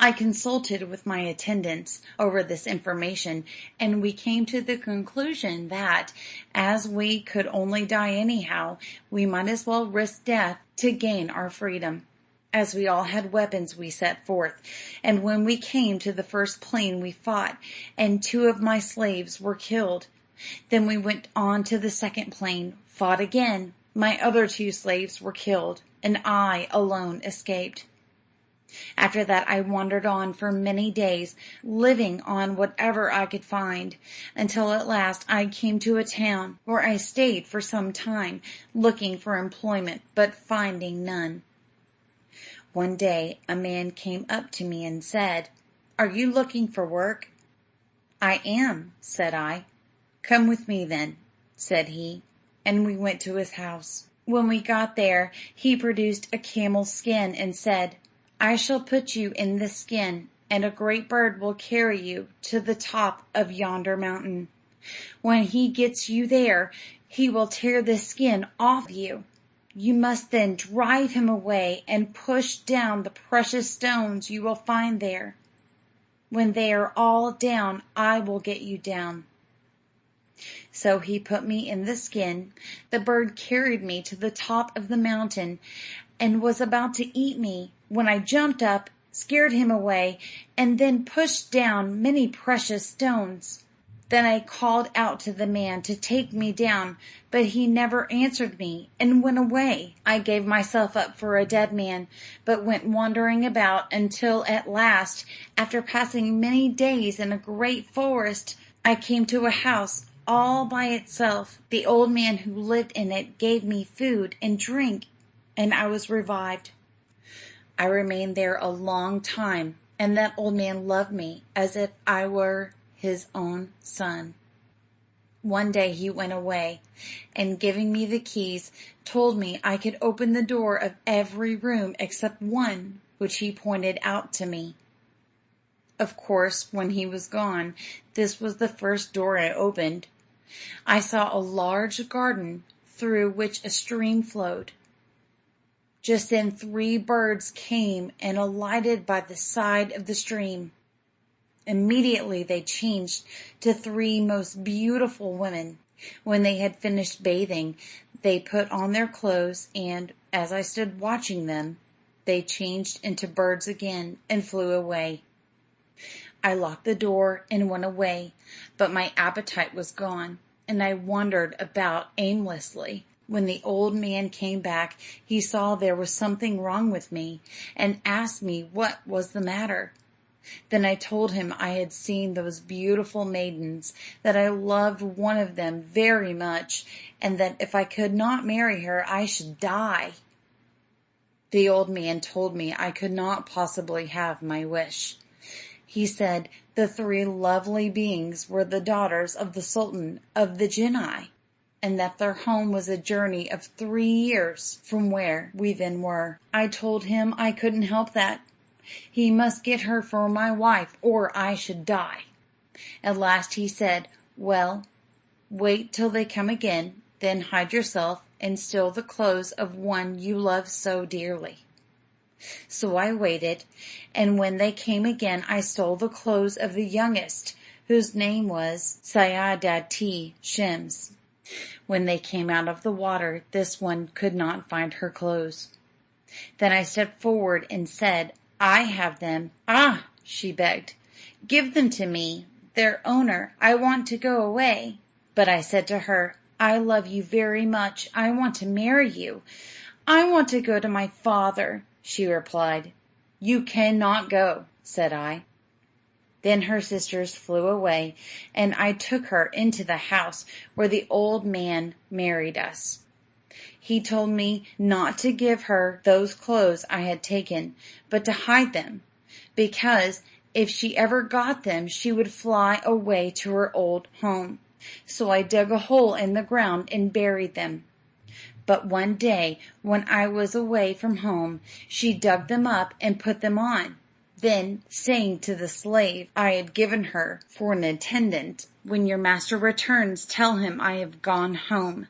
I consulted with my attendants over this information, and we came to the conclusion that, as we could only die anyhow, we might as well risk death to gain our freedom. As we all had weapons, we set forth, and when we came to the first plain we fought, and 2 of my slaves were killed. Then we went on to the second plain, fought again. My other 2 slaves were killed, and I alone escaped. After that I wandered on for many days, living on whatever I could find, until at last I came to a town, where I stayed for some time, looking for employment, but finding none. One day a man came up to me and said, "Are you looking for work?" "I am," said I. "Come with me then," said he, and we went to his house. When we got there, he produced a camel's skin and said, "I shall put you in this skin, and a great bird will carry you to the top of yonder mountain. When he gets you there, he will tear the skin off you. You must then drive him away and push down the precious stones you will find there. When they are all down, I will get you down." So he put me in the skin. The bird carried me to the top of the mountain and was about to eat me, when I jumped up, scared him away, and then pushed down many precious stones. Then I called out to the man to take me down, but he never answered me, and went away. I gave myself up for a dead man, but went wandering about until at last, after passing many days in a great forest, I came to a house all by itself. The old man who lived in it gave me food and drink, and I was revived. I remained there a long time, and that old man loved me as if I were his own son. One day he went away, and giving me the keys, told me I could open the door of every room except one, which he pointed out to me. Of course, when he was gone, this was the first door I opened. I saw a large garden through which a stream flowed. Just then 3 birds came and alighted by the side of the stream. Immediately they changed to 3 most beautiful women. When they had finished bathing, they put on their clothes, and, as I stood watching them, they changed into birds again and flew away. I locked the door and went away, but my appetite was gone, and I wandered about aimlessly. When the old man came back, he saw there was something wrong with me, and asked me what was the matter. Then I told him I had seen those beautiful maidens, that I loved one of them very much, and that if I could not marry her I should die. The old man told me I could not possibly have my wish. He said the 3 lovely beings were the daughters of the Sultan of the Jeechonee, and that their home was a journey of 3 years from where we then were. I told him I couldn't help that. He must get her for my wife, or I should die. At last he said, "Well, wait till they come again, then hide yourself and steal the clothes of one you love so dearly." So I waited, and when they came again, I stole the clothes of the youngest, whose name was Sayadati Shems. When they came out of the water, this one could not find her clothes. Then I stepped forward and said, I have them. Ah, she begged, give them to me, their owner. I want to go away. But I said to her, I love you very much. I want to marry you. I want to go to my father. She replied. You cannot go, said I. Then her sisters flew away, and I took her into the house where the old man married us. He told me not to give her those clothes I had taken, but to hide them, because if she ever got them, she would fly away to her old home. So I dug a hole in the ground and buried them. But one day, when I was away from home, she dug them up and put them on. Then, saying to the slave I had given her for an attendant, when your master returns, tell him I have gone home.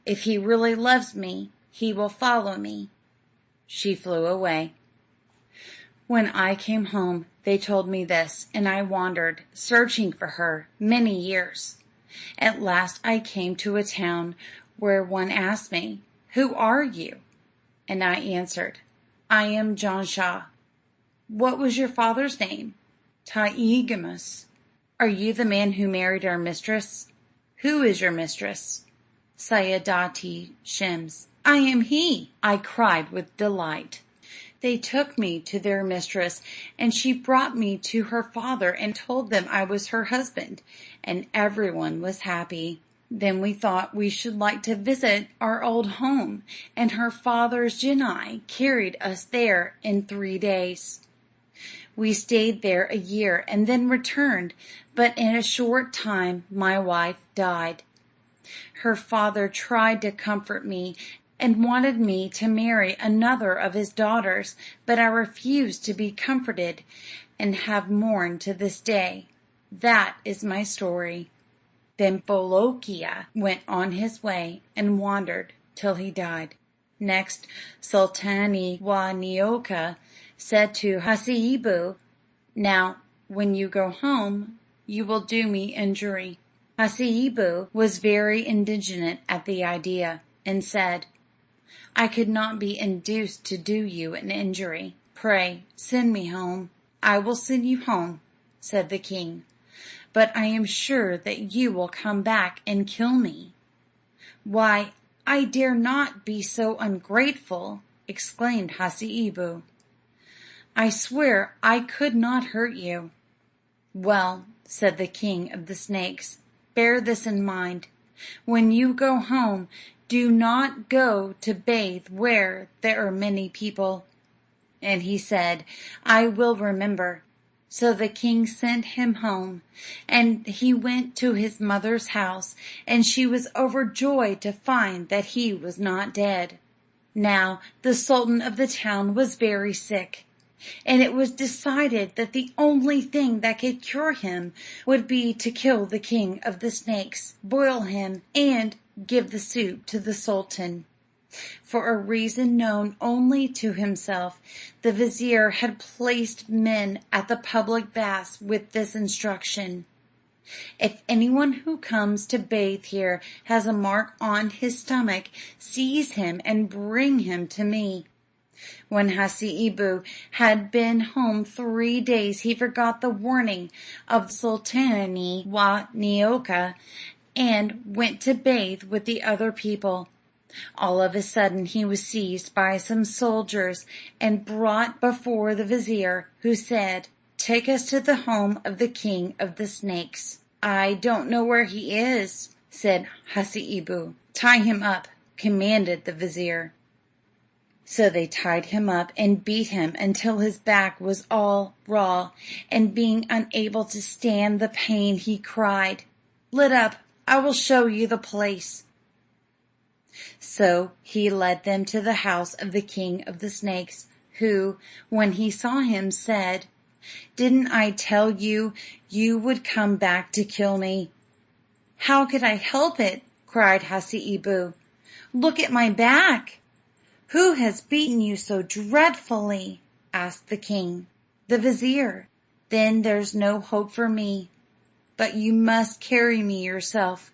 If he really loves me, he will follow me. She flew away. When I came home, they told me this, and I wandered, searching for her, many years. At last I came to a town where one asked me, Who are you? And I answered, I am Jansha. What was your father's name? Taigamus. Are you the man who married our mistress? Who is your mistress? Sayadati Shems. I am he, I cried with delight. They took me to their mistress, and she brought me to her father and told them I was her husband, and everyone was happy. Then we thought we should like to visit our old home, and her father's Jeechonee carried us there in 3 days. We stayed there a year and then returned, but in a short time my wife died. Her father tried to comfort me and wanted me to marry another of his daughters, but I refused to be comforted and have mourned to this day. That is my story. Then Bolokia went on his way and wandered till he died. Next, Sultan wa Nioka said to Hassebu, Now, when you go home, you will do me injury. Hassebu was very indignant at the idea, and said, I could not be induced to do you an injury. Pray, send me home. I will send you home, said the king. But I am sure that you will come back and kill me. Why, I dare not be so ungrateful, exclaimed Hassebu. I swear I could not hurt you. Well, said the king of the snakes, bear this in mind. When you go home, do not go to bathe where there are many people. And he said, I will remember. So the king sent him home, and he went to his mother's house, and she was overjoyed to find that he was not dead. Now the sultan of the town was very sick, and it was decided that the only thing that could cure him would be to kill the king of the snakes, boil him, and give the soup to the sultan. For a reason known only to himself, the vizier had placed men at the public baths with this instruction: If anyone who comes to bathe here has a mark on his stomach, seize him and bring him to me. When Hassebu had been home 3 days, he forgot the warning of Sultan wa Nioka and went to bathe with the other people. All of a sudden he was seized by some soldiers and brought before the vizier, who said, Take us to the home of the king of the snakes. I don't know where he is, said Hassebu. Tie him up, commanded the vizier. So they tied him up and beat him until his back was all raw, and being unable to stand the pain, he cried, Let up, I will show you the place. So he led them to the house of the king of the snakes, who, when he saw him, said, Didn't I tell you you would come back to kill me? How could I help it? Cried Hassebu. Look at my back. "Who has beaten you so dreadfully?" asked the king. "The vizier." "Then there's no hope for me, but you must carry me yourself."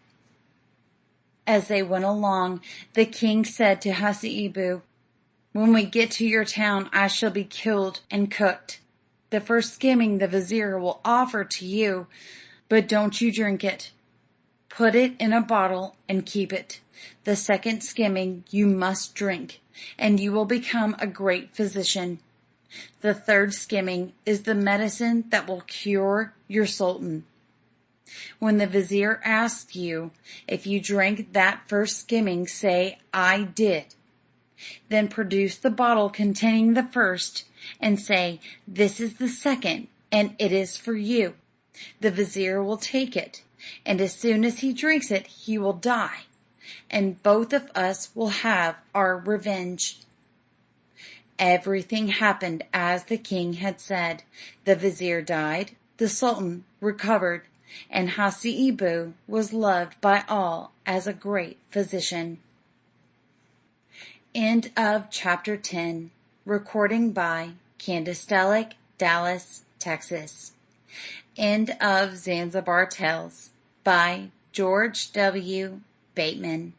As they went along, the king said to Hasseeboo, "When we get to your town I shall be killed and cooked. The first skimming the vizier will offer to you, but don't you drink it. Put it in a bottle and keep it. The second skimming you must drink, and you will become a great physician. The third skimming is the medicine that will cure your sultan. When the vizier asks you if you drank that first skimming, say, 'I did.' Then produce the bottle containing the first, and say, 'This is the second, and it is for you.' The vizier will take it, and as soon as he drinks it he will die, and both of us will have our revenge." Everything happened as the king had said. The vizier died, the sultan recovered, and Hasseeboo was loved by all as a great physician. End of chapter 10. Recording by Candace Stellick, Dallas, Texas. End of Zanzibar Tales by George W. Bateman.